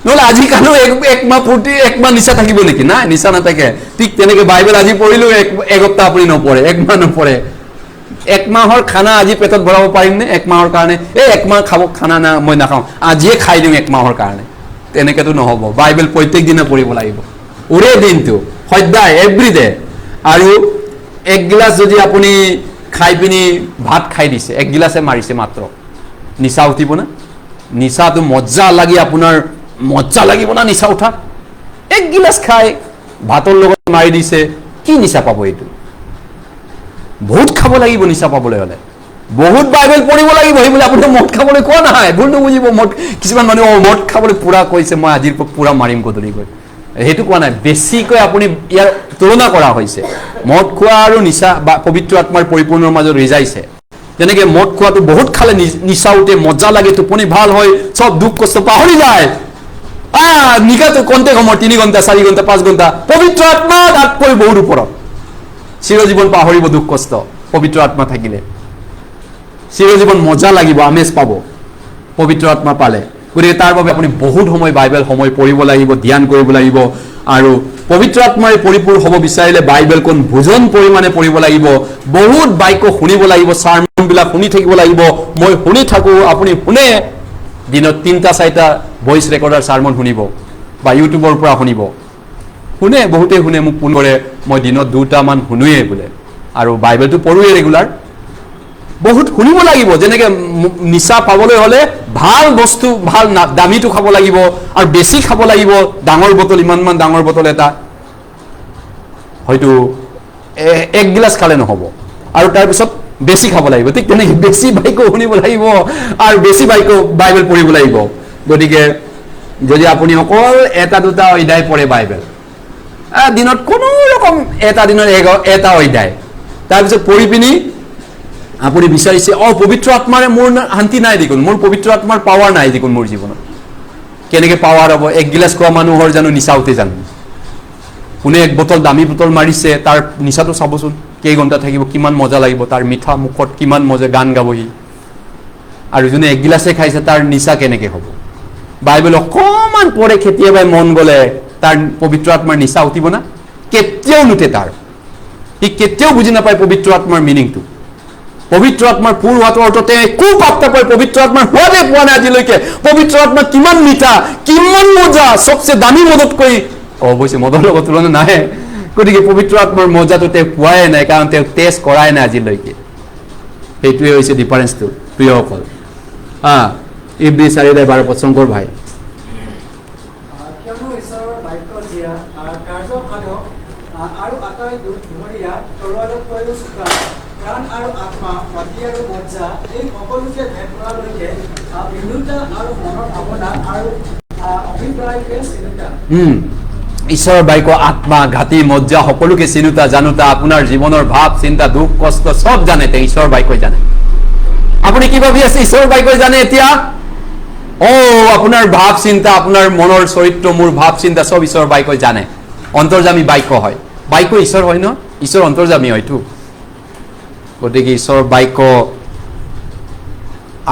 নহ'লে আজি খালো 1 মাহ ফূৰ্তি, 1 মাহ নিচা থাকিব নেকি? নাই, নিচা নাথাকে। ঠিক তেনেকৈ বাইবেল আজি পঢ়িলোঁ, 1 সপ্তাহ আপুনি নপঢ়ে, 1 মাহ নপঢ়ে। 1 মাহৰ খানা আজি পেটত ভৰাব পাৰিমনে? 1 মাহৰ কাৰণে 1 মাহ খাব খানা না, মই নাখাওঁ, আজিয়ে খাই দিওঁ 1 মাহৰ কাৰণে। তেনেকৈতো নহ'ব। বাইবেল প্ৰত্যেক দিনা পঢ়িব লাগিব, ওৰে দিনটো, সদায়, এভৰিডে। আৰু 1 গিলাচ যদি আপুনি খাই পিনি ভাত খাই দিছে, 1 গিলাচে মাৰিছে মাত্ৰ, নিচা উঠিব না? নিচাটো মজা লাগি আপোনাৰ মজা লাগিব না নিচা উঠা? 1 গিলাচ খাই ভাতৰ লগত মাৰি দিছে, কি নিচা পাব? এইটো বহুত খাব লাগিব নিচা পাবলৈ হ'লে, বহুত বাইবেল পঢ়িব লাগিব। সেইবুলি আপুনি মদ খাবলৈ কোৱা নাই, ভুল নুবুজিব। মদ কিছুমান মানুহ মদ খাবলৈ পুৰা কৈছে, মই আজিৰ পৰা পুৰা মাৰিম গধূলিকৈ, সেইটো কোৱা নাই। বেছিকৈ আপুনি ইয়াৰ তুলনা কৰা হৈছে। মদ খোৱা আৰু নিচা বা পবিত্ৰ আত্মাৰ পৰিপূৰ্ণৰ মাজত ৰিজাইছে। যেনেকৈ মদ খোৱাটো বহুত খালে নিচা উঠে, মজা লাগে, টোপনি ভাল হয়, চব দুখ কষ্ট পাহৰি যায়। নিশাটো কমতে সময় 3 ঘণ্টা, 4 ঘণ্টা, 5 ঘণ্টা। পবিত্ৰ আত্মা তাতকৈ বহুত ওপৰত। চিৰজীৱন পাহৰিব দুখ কষ্ট পবিত্ৰ আত্মা থাকিলে। চিৰজীৱন মজা লাগিব, আমেজ পাব পবিত্ৰ আত্মা পালে। গতিকে তাৰ বাবে আপুনি বহুত সময় বাইবেল পঢ়িব লাগিব, ধ্যান কৰিব লাগিব। আৰু পবিত্ৰ আত্মাৰে পৰিপূৰ্ণ হ'ব বিচাৰিলে বাইবেলখন ভোজন পৰিমাণে পঢ়িব লাগিব, বহুত বাক্য শুনিব লাগিব, চাৰ্মনবিলাক শুনি থাকিব লাগিব। মই শুনি থাকোঁ, আপুনি শুনে। দিনত 3-4টা ভইচ ৰেকৰ্ডাৰ চাৰ্মন শুনিব বা ইউটিউবৰ পৰা শুনিব। শুনে, বহুতেই শুনে, মোক ফোন কৰে, মই দিনত 2টামান শুনোৱে বোলে, আৰু বাইবেলটো পঢ়োৱে ৰেগুলাৰ। বহুত শুনিব লাগিব। যেনেকৈ নিচা পাবলৈ হ'লে ভাল বস্তু, ভাল দামীটো খাব লাগিব, আৰু বেছি খাব লাগিব। ডাঙৰ বটল, ইমানমান ডাঙৰ বটল এটা, হয়তো 1 গিলাচ খালে নহ'ব, আৰু তাৰপিছত বেছি খাব লাগিব। ঠিক তেনেকৈ বেছি বাক্য শুনিব লাগিব আৰু বেছি বাক্য বাইবেল পঢ়িব লাগিব। গতিকে যদি আপুনি অকল 1-2টা অধ্যায় পঢ়ে বাইবেল, দিনত কোনো ৰকম দিনত 1টা অধ্যায়, তাৰপিছত পঢ়ি পিনি আপুনি বিচাৰিছে, পবিত্ৰ আত্মাৰে মোৰ শান্তি নাই দেখোন, মোৰ পবিত্ৰ আত্মাৰ পাৱাৰ নাই দেখোন মোৰ জীৱনত। কেনেকৈ পাৱাৰ হ'ব? 1 গিলাচ খোৱা মানুহৰ জানো নিচা উঠে জানো? কোনে 1 বটল দামী বটল মাৰিছে, তাৰ নিচাটো চাবচোন, কেইঘণ্টা থাকিব, কিমান মজা লাগিব, তাৰ মিঠা মুখত কিমান মজা গান গাবহি। আৰু যোনে 1 গিলাচে খাইছে, তাৰ নিচা কেনেকৈ হ'ব? বাইবেল অকণমান পঢ়ে, কেতিয়াবাই মন গ'লে তাৰ পবিত্ৰ আত্মাৰ নিচা উঠিব না? কেতিয়াও নুঠে তাৰ। সি কেতিয়াও বুজি নাপায় পবিত্ৰ আত্মাৰ মিনিংটো। পবিত্ৰ আত্মাৰ পূৰ হোৱাটো অৰ্থ তেওঁ একো পাত্তা পায় পবিত্ৰ আত্মাৰ সোৱাদে পোৱা নাই আজিলৈকে। পবিত্ৰ আত্মা কিমান মিঠা, কিমান মজা, চবচে দামী মদতকৈ, অৱশ্যে মদৰ লগত তুলনা নাহে। গতিকে পবিত্ৰ আত্মাৰ মজাটো তেওঁ পোৱাই নাই, কাৰণ তেওঁ টেষ্ট কৰাই নাই আজিলৈকে। সেইটোৱে হৈছে ডিফাৰেঞ্চটো প্ৰিয়সকল। ইব্ৰী 4:12 শংকৰ ভাই। ঈশ্বৰৰ বাক্য আত্মা, ঘাটি, মজ্জা সকলোকে চিনোতা জানোতা, আপোনাৰ জীৱনৰ ভাৱ চিন্তা, দুখ কষ্ট চব জানে, তেওঁ ঈশ্বৰৰ বাক্যই জানে। আপুনি কি ভাবি আছে? ঈশ্বৰৰ বাক্যই জানে এতিয়া? আপোনাৰ ভাৱ চিন্তা, আপোনাৰ মনৰ চৰিত্ৰ, মোৰ ভাৱ চিন্তা চব ঈশ্বৰৰ বাক্যই জানে। অন্তৰ্যামী বাক্য হয়। বাক্য ঈশ্বৰ হয় ন? ঈশ্বৰ অন্তৰ্যামী হয়তো। গতিকে ঈশ্বৰৰ বাক্য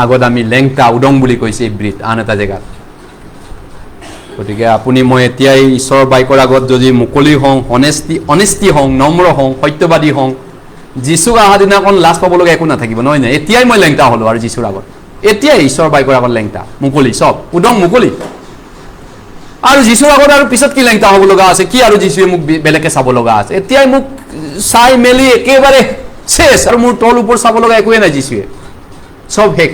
আগত আমি লেংটা, উদং বুলি কৈছে ইব্ৰীত আন এটা জেগাত। গতিকে আপুনি মই এতিয়াই ঈশ্বৰৰ বাক্যৰ আগত যদি মুকলি হওঁ, অনেষ্টি হওঁ, নম্ৰ হওঁ, সত্যবাদী হওঁ, যীচুক অহা দিনাখন লাজ পাব লগা একো নাথাকিব, নহয় নে? এতিয়াই মই লেংটা হ'লোঁ আৰু যীচুৰ আগত, এতিয়াই ঈশ্বৰৰ বাক্যৰ আগত লেংটা, মুকলি, চব উদং মুকলি। আৰু যীশুৰ আগত আৰু পিছত কি লেংটা হ'ব লগা আছে, কি আৰু যীশুৱে মোক বেলেগকে চাব লগা আছে, এতিয়াই মোক চাই মেলি একেবাৰে শেষ, আৰু মোৰ তল ওপৰ চাব লগা একোৱে নাই যীশুৱে, চব শেষ।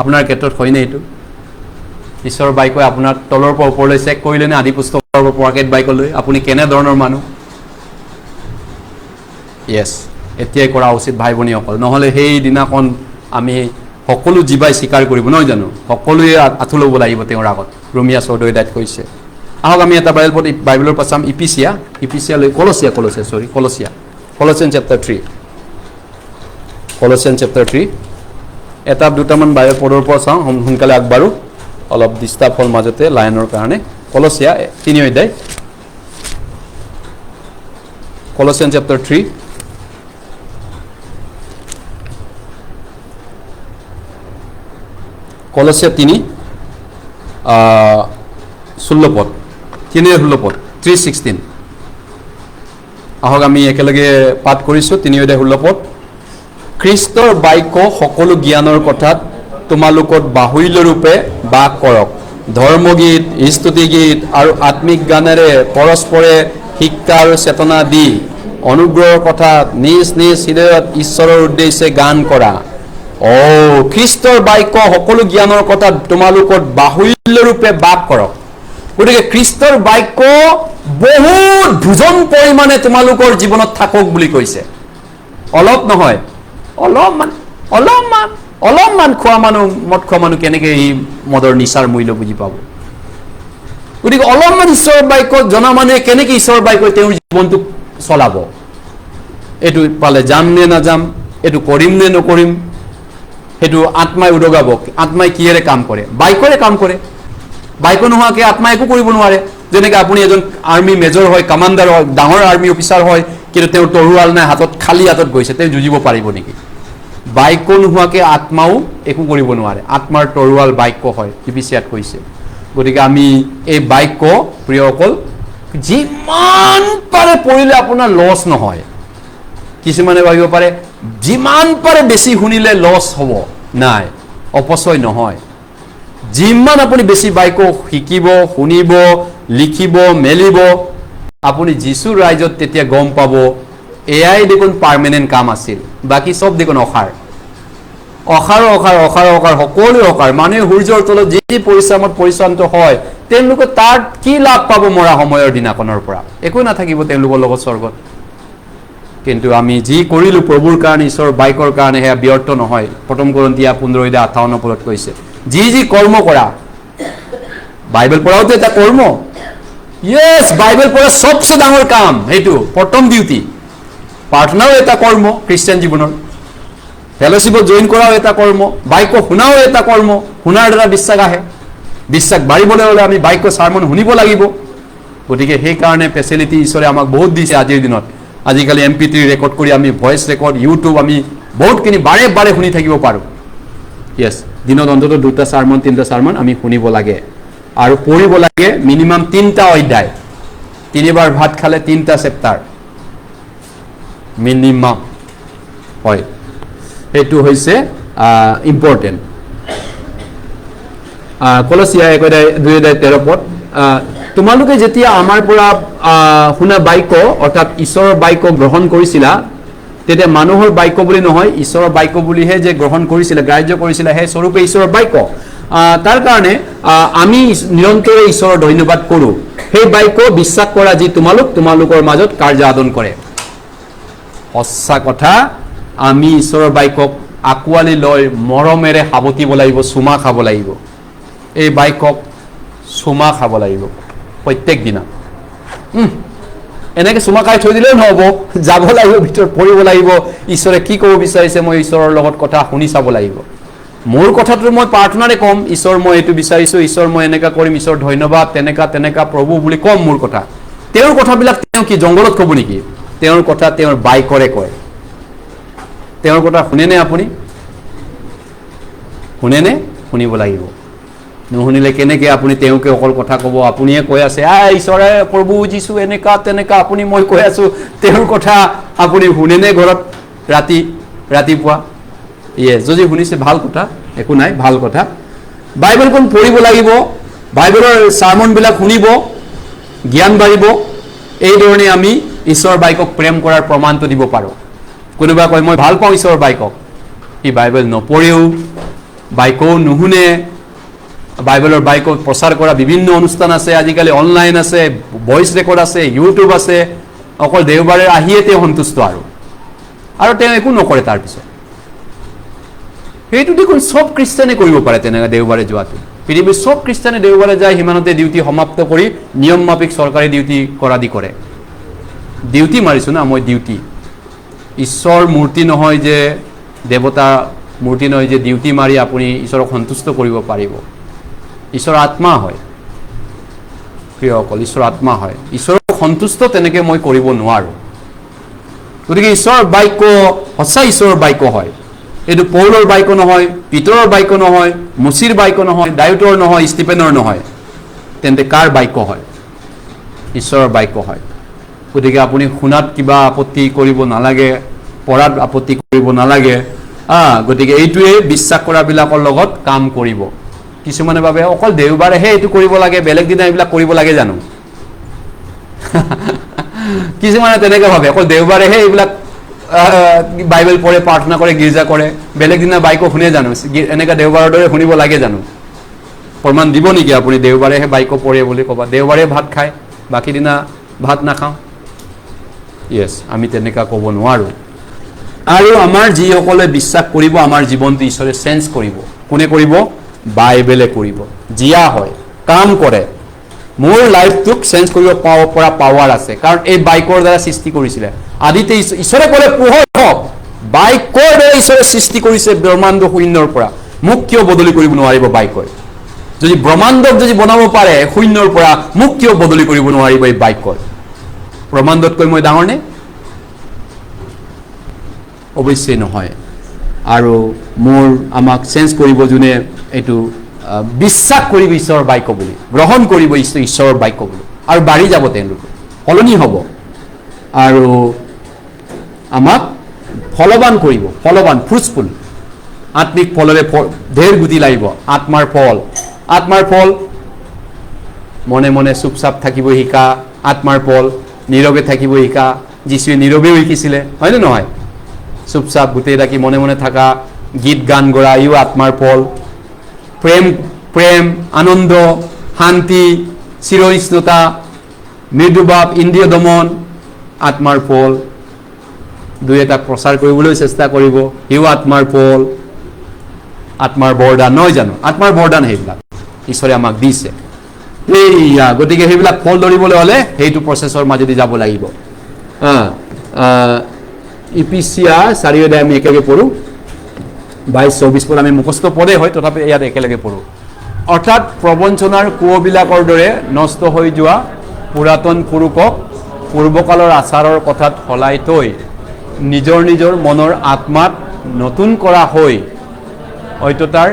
আপোনাৰ ক্ষেত্ৰত হয়নে এইটো? ঈশ্বৰৰ বাক্যই আপোনাক তলৰ পৰা ওপৰলৈ চেক কৰিলেনে আদি পুস্তকৰ পকেট বাইকলৈ? আপুনি কেনেধৰণৰ মানুহ? য়েছ, এতিয়াই কৰা উচিত ভাই ভনীসকল, নহ'লে সেই দিনাখন আমি সকলো জীৱাই স্বীকাৰ কৰিব, নহয় জানো? সকলোৱে আঁঠু ল'ব লাগিব তেওঁৰ আগত, ৰোমিয়া 14:10 কৈছে। আহক আমি এটা বাইবেলৰ পৰা চাম, ইপিচিয়ালৈ কলছিয়ান চেপ্টাৰ 3, কলছিয়ান চেপ্টাৰ 3, এটা দুটামান বাইবেল পদৰ পৰা চাওঁ, সোনকালে আগবাঢ়ো, অলপ ডিষ্টাৰ্ব হ'ল মাজতে লাইনৰ কাৰণে। কলছিয়া 3 অধ্যায়, কলছিয়ান চেপ্টাৰ 3, কলছিয়া 3:16 পদ, 3:16। আহক আমি একেলগে পাঠ কৰিছোঁ 3:16 পদ। খ্ৰীষ্টৰ বাক্য সকলো জ্ঞানৰ কথাত তোমালোকত বাহুল্যৰূপে বাস কৰক, ধৰ্মগীত, স্তুতিগীত আৰু আত্মিক গানেৰে পৰস্পৰে শিক্ষা আৰু চেতনা দি অনুগ্ৰহৰ কথাত নিজ নিজ হৃদয়ত ঈশ্বৰৰ উদ্দেশ্যে গান কৰা। খ্ৰীষ্টৰ বাক্য সকলো জ্ঞানৰ কথাত তোমালোকত বাহুল্যৰূপে বাস কৰক। গতিকে খ্ৰীষ্টৰ বাক্য বহুত ভোজন পৰিমাণে তোমালোকৰ জীৱনত থাকক বুলি কৈছে। অলপ নহয়, অলপমান খোৱা মানুহ, মদ খোৱা মানুহ কেনেকৈ এই মদৰ নিচাৰ মূল্য বুজি পাব? গতিকে অলপমান ঈশ্বৰৰ বাক্য জনা মানুহে কেনেকৈ ঈশ্বৰৰ বাক্যই তেওঁৰ জীৱনটোক চলাব? এইটো পালে যাম নে নাযাম, এইটো কৰিম নে নকৰিম, সেইটো আত্মাই উদগাব। আত্মাই কিহেৰে কাম কৰে? বাক্যৰে কাম কৰে। বাক্য নোহোৱাকৈ আত্মাই একো কৰিব নোৱাৰে। যেনেকৈ আপুনি এজন আৰ্মি মেজৰ হয়, কামাণ্ডাৰ হয়, ডাঙৰ আৰ্মি অফিচাৰ হয়, কিন্তু তেওঁৰ তৰোৱাল নাই হাতত, খালী হাতত গৈছে, তেওঁ যুঁজিব পাৰিব নেকি? বাক্য নোহোৱাকৈ আত্মাও একো কৰিব নোৱাৰে। আত্মাৰ তৰোৱাল বাক্য হয়, ইপিচিয়াত কৈছে। গতিকে আমি এই বাক্য প্ৰিয়সকল যিমান পাৰে পঢ়িলে আপোনাৰ লছ নহয়। কিছুমানে ভাবিব পাৰে যিমান পাৰে বেছি শুনিলে লছ হ'ব, নাই, অপচয় নহয়। যিমান আপুনি বেছি বাক্য শিকিব, শুনিব, লিখিব, মেলিব, আপুনি যীশুৰ ৰাইজত তেতিয়া গম পাব এয়াই দেখোন পাৰ্মানেণ্ট কাম আছিল, বাকী চব দেখোন অসাৰ, সকলোৱে অসাৰ। মানুহে সূৰ্যৰ তলত যি পৰিশ্ৰমত পৰিশ্ৰান্ত হয়, তেওঁলোকে তাত কি লাভ পাব মৰা সময়ৰ দিনাখনৰ পৰা? একো নাথাকিব তেওঁলোকৰ লগত স্বৰ্গত। কিন্তু আমি যি কৰিলোঁ প্ৰভুৰ কাৰণে, ঈশ্বৰৰ বাক্যৰ কাৰণে, সেয়া ব্যৰ্থ নহয়। 1 কৰিন্থিয়া 15:58 পদত কৈছে, যি কৰ্ম কৰা, বাইবেল পঢ়াওতো এটা কৰ্ম। য়েছ, বাইবেল পঢ়া চবচে ডাঙৰ কাম, সেইটো প্ৰথম ডিউটি। প্ৰাৰ্থনাও এটা কৰ্ম খ্ৰীষ্টিয়ান জীৱনৰ, ফেলোশ্বিপত জইন কৰাও এটা কৰ্ম, বাক্য শুনাও এটা কৰ্ম। শুনাৰ দ্বাৰা বিশ্বাস আহে। বিশ্বাস বাঢ়িবলৈ হ'লে আমি বাক্য চাৰ্মন শুনিব লাগিব। গতিকে সেইকাৰণে ফেচিলিটি ঈশ্বৰে আমাক বহুত দিছে আজিৰ দিনত। আজিকালি MP3 ৰেকৰ্ড কৰি আমি ভইচ ৰেকৰ্ড, ইউটিউব, আমি বহুতখিনি বাৰে বাৰে শুনি থাকিব পাৰোঁ। য়েছ, দিনত অন্ততঃ 2টা চাৰ্মন 3টা চাৰ্মন আমি শুনিব লাগে আৰু পঢ়িব লাগে। মিনিমাম 3টা অধ্যায়, 3বাৰ ভাত খালে 3টা চেপ্টাৰ মিনিমাম হয়। সেইটো হৈছে ইম্পৰ্টেণ্ট। কলছিয়া 1:2-13 পদ, তোমালোকে যেতিয়া আমাৰ পৰা শুনা বাক্য অৰ্থাৎ ঈশ্বৰৰ বাক্য গ্ৰহণ কৰিছিলা, তেতিয়া মানুহৰ বাক্য বুলি নহয়, ঈশ্বৰৰ বাক্য বুলিহে যে গ্ৰহণ কৰিছিলে, গ্ৰাহ্য কৰিছিলে, সেই স্বৰূপে ঈশ্বৰৰ বাক্য। তাৰ কাৰণে আমি নিৰন্তৰে ঈশ্বৰৰ ধন্যবাদ কৰোঁ। সেই বাক্য বিশ্বাস কৰা যি তোমালোকৰ মাজত কাৰ্য সাধন কৰে। সঁচা কথা, আমি ঈশ্বৰৰ বাক্যক আঁকোৱালি লৈ মৰমেৰে সাৱটিব লাগিব, চুমা খাব লাগিব। এই বাক্যক চুমা খাব লাগিব প্ৰত্যেক দিনা। এনেকৈ চুমা খাই থৈ দিলেও নহ'ব, যাব লাগিব ভিতৰত, পঢ়িব লাগিব। ঈশ্বৰে কি ক'ব বিচাৰিছে, মই ঈশ্বৰৰ লগত কথা শুনি চাব লাগিব। মোৰ কথাটো মই প্ৰাৰ্থনাৰে ক'ম, ঈশ্বৰ মই এইটো বিচাৰিছোঁ, ঈশ্বৰ মই এনেকুৱা কৰিম, ঈশ্বৰ ধন্যবাদ, তেনেকুৱা প্ৰভু বুলি ক'ম মোৰ কথা। তেওঁৰ কথাবিলাক তেওঁ কি জংঘলত ক'ব নেকি? তেওঁৰ কথা তেওঁৰ বাক্যৰে কয়। তেওঁৰ কথা শুনেনে আপুনি? শুনেনে? শুনিব লাগিব। নুশুনিলে কেনেকৈ আপুনি তেওঁকে অকল কথা ক'ব? আপুনিয়ে কৈ আছে ঈশ্বৰে প্ৰভু যীশু তেনেকুৱা, আপুনি মই কৈ আছোঁ তেওঁৰ কথা আপুনি শুনেনে ঘৰত ৰাতিপুৱা? যদি শুনিছে ভাল কথা, একো নাই, ভাল কথা। বাইবেলখন পঢ়িব লাগিব, বাইবেলৰ চাৰ্মনবিলাক শুনিব, জ্ঞান বাঢ়িব। এইধৰণে আমি ঈশ্বৰৰ বাক্যক প্ৰেম কৰাৰ প্ৰমাণটো দিব পাৰোঁ। কোনোবা কয় মই ভাল পাওঁ ঈশ্বৰৰ বাক্যক, সি বাইবেল নপঢ়েও, বাক্যও নুশুনে। বাইবেলৰ বাক্য প্ৰচাৰ কৰা বিভিন্ন অনুষ্ঠান আছে, আজিকালি অনলাইন আছে, ভইচ ৰেকৰ্ড আছে, ইউটিউব আছে। অকল দেওবাৰে আহিয়ে তেওঁ সন্তুষ্ট আৰু তেওঁ একো নকৰে। তাৰপিছত সেইটো দেখোন চব খ্ৰীষ্টানে কৰিব পাৰে, তেনেকৈ দেওবাৰে যোৱাটো। পৃথিৱীৰ চব খ্ৰীষ্টানে দেওবাৰে যায়, সিমানতে ডিউটি সমাপ্ত কৰি নিয়ম মাফিক চৰকাৰী ডিউটি কৰা দি কৰে। ডিউটি মাৰিছোঁ না মই, ডিউটি। ঈশ্বৰ মূৰ্তি নহয় যে, দেৱতা মূৰ্তি নহয় যে ডিউটি মাৰি আপুনি ঈশ্বৰক সন্তুষ্ট কৰিব পাৰিব। ঈশ্বৰ আত্মা হয় প্ৰিয়সকল, ঈশ্বৰ আত্মা হয়। ঈশ্বৰক সন্তুষ্ট তেনেকৈ মই কৰিব নোৱাৰোঁ। গতিকে ঈশ্বৰৰ বাক্য সঁচা ঈশ্বৰৰ বাক্য হয়। এইটো পৌলৰ বাক্য নহয়, পিতৰৰ বাক্য নহয়, মুচিৰ বাক্য নহয়, ডায়ুটৰ নহয়, ষ্টিফেনৰ নহয়। তেন্তে কাৰ বাক্য হয়? ঈশ্বৰৰ বাক্য হয়। গতিকে আপুনি শুনাত কিবা আপত্তি কৰিব নালাগে, পঢ়াত আপত্তি কৰিব নালাগে। গতিকে এইটোৱে বিশ্বাস কৰাবিলাকৰ লগত কাম কৰিব। কিছুমানে ভাবে অকল দেওবাৰেহে এইটো কৰিব লাগে, বেলেগ দিনা এইবিলাক কৰিব লাগে জানো? কিছুমানে তেনেকৈ ভাবে অকল দেওবাৰেহে এইবিলাক বাইবেল পঢ়ে, প্ৰাৰ্থনা কৰে, গীৰ্জা কৰে, বেলেগ দিনা বাক্য শুনে জানো? এনেকৈ দেওবাৰৰ দৰে শুনিব লাগে জানো? প্ৰমাণ দিব নেকি আপুনি দেওবাৰেহে বাক্য পঢ়ে বুলি ক'বা? দেওবাৰে ভাত খায়, বাকী দিনা ভাত নাখাওঁ? য়েছ, আমি তেনেকুৱা ক'ব নোৱাৰোঁ। আৰু আমাৰ যিসকলে বিশ্বাস কৰিব, আমাৰ জীৱনটো ঈশ্বৰে চেঞ্জ কৰিব। কোনে কৰিব? বাইবেলে কৰিব। জীয়া হয়, কাম কৰে। মোৰ লাইফটোক চেঞ্জ কৰিব পৰা পাৱাৰ আছে, কাৰণ এই বাক্যৰ দ্বাৰা সৃষ্টি কৰিছিলে। আদিতে ঈশ্বৰে ক'লে পোহৰ হওক, বাক্যৰ দ্বাৰা ঈশ্বৰে সৃষ্টি কৰিছে ব্ৰহ্মাণ্ড শূন্যৰ পৰা। মোক কিয় বদলি কৰিব নোৱাৰিব বাক্যই? যদি ব্ৰহ্মাণ্ডক যদি বনাব পাৰে শূন্যৰ পৰা, মোক কিয় বদলি কৰিব নোৱাৰিব এই বাক্যই? ব্ৰহ্মাণ্ডতকৈ মই ডাঙৰ নে? অৱশ্যেই নহয়। আৰু আমাক চেঞ্জ কৰিব যোনে এইটো বিশ্বাস কৰিব ঈশ্বৰৰ বাক্য বুলি, গ্ৰহণ কৰিব ঈশ্বৰৰ বাক্য বুলি, আৰু বাঢ়ি যাব, তেওঁলোক সলনি হ'ব আৰু আমাক ফলৱান কৰিব। ফলৱান, ফ্ৰুটফুল, আত্মিক ফলৰে ঢেৰ গুটি লাগিব। আত্মাৰ ফল মনে মনে চুপচাপ থাকিব শিকা, আত্মাৰ ফল নীৰৱে থাকিব শিকা। যীশুৱে নীৰৱেও শিকিছিলে, হয়নে নহয়? চুপচাপ গোটেই ৰাখি মনে মনে থকা, গীত গান গোৱা, ইও আত্মাৰ ফল। প্ৰেম, আনন্দ, শান্তি, চিৰস্নতা, মৃদুভাৱ, ইন্দ্ৰিয় দমন, আত্মাৰ ফল। দুই এটাক প্ৰচাৰ কৰিবলৈ চেষ্টা কৰিব, ইও আত্মাৰ ফল। আত্মাৰ বৰদান নহয় জানো? আত্মাৰ বৰদান সেইবিলাক ঈশ্বৰে আমাক দিছে। গতিকে সেইবিলাক ফল ধৰিবলৈ হ'লে সেইটো প্ৰচেছৰ মাজেদি যাব লাগিব। ইপিচিয়া 4 অধ্যায় আমি একেলগে পঢ়োঁ, 22-24 পদ আমি মুখস্থ পদে হয়, তথাপি ইয়াত একেলগে পঢ়োঁ। অৰ্থাৎ প্ৰবঞ্চনাৰ কুঁৱবিলাকৰ দৰে নষ্ট হৈ যোৱা পুৰাতন পুৰুষক পূৰ্বকালৰ আচাৰৰ কথাত সলাই থৈ নিজৰ নিজৰ মনৰ আত্মাত নতুন কৰা হৈ সত্যতাৰ,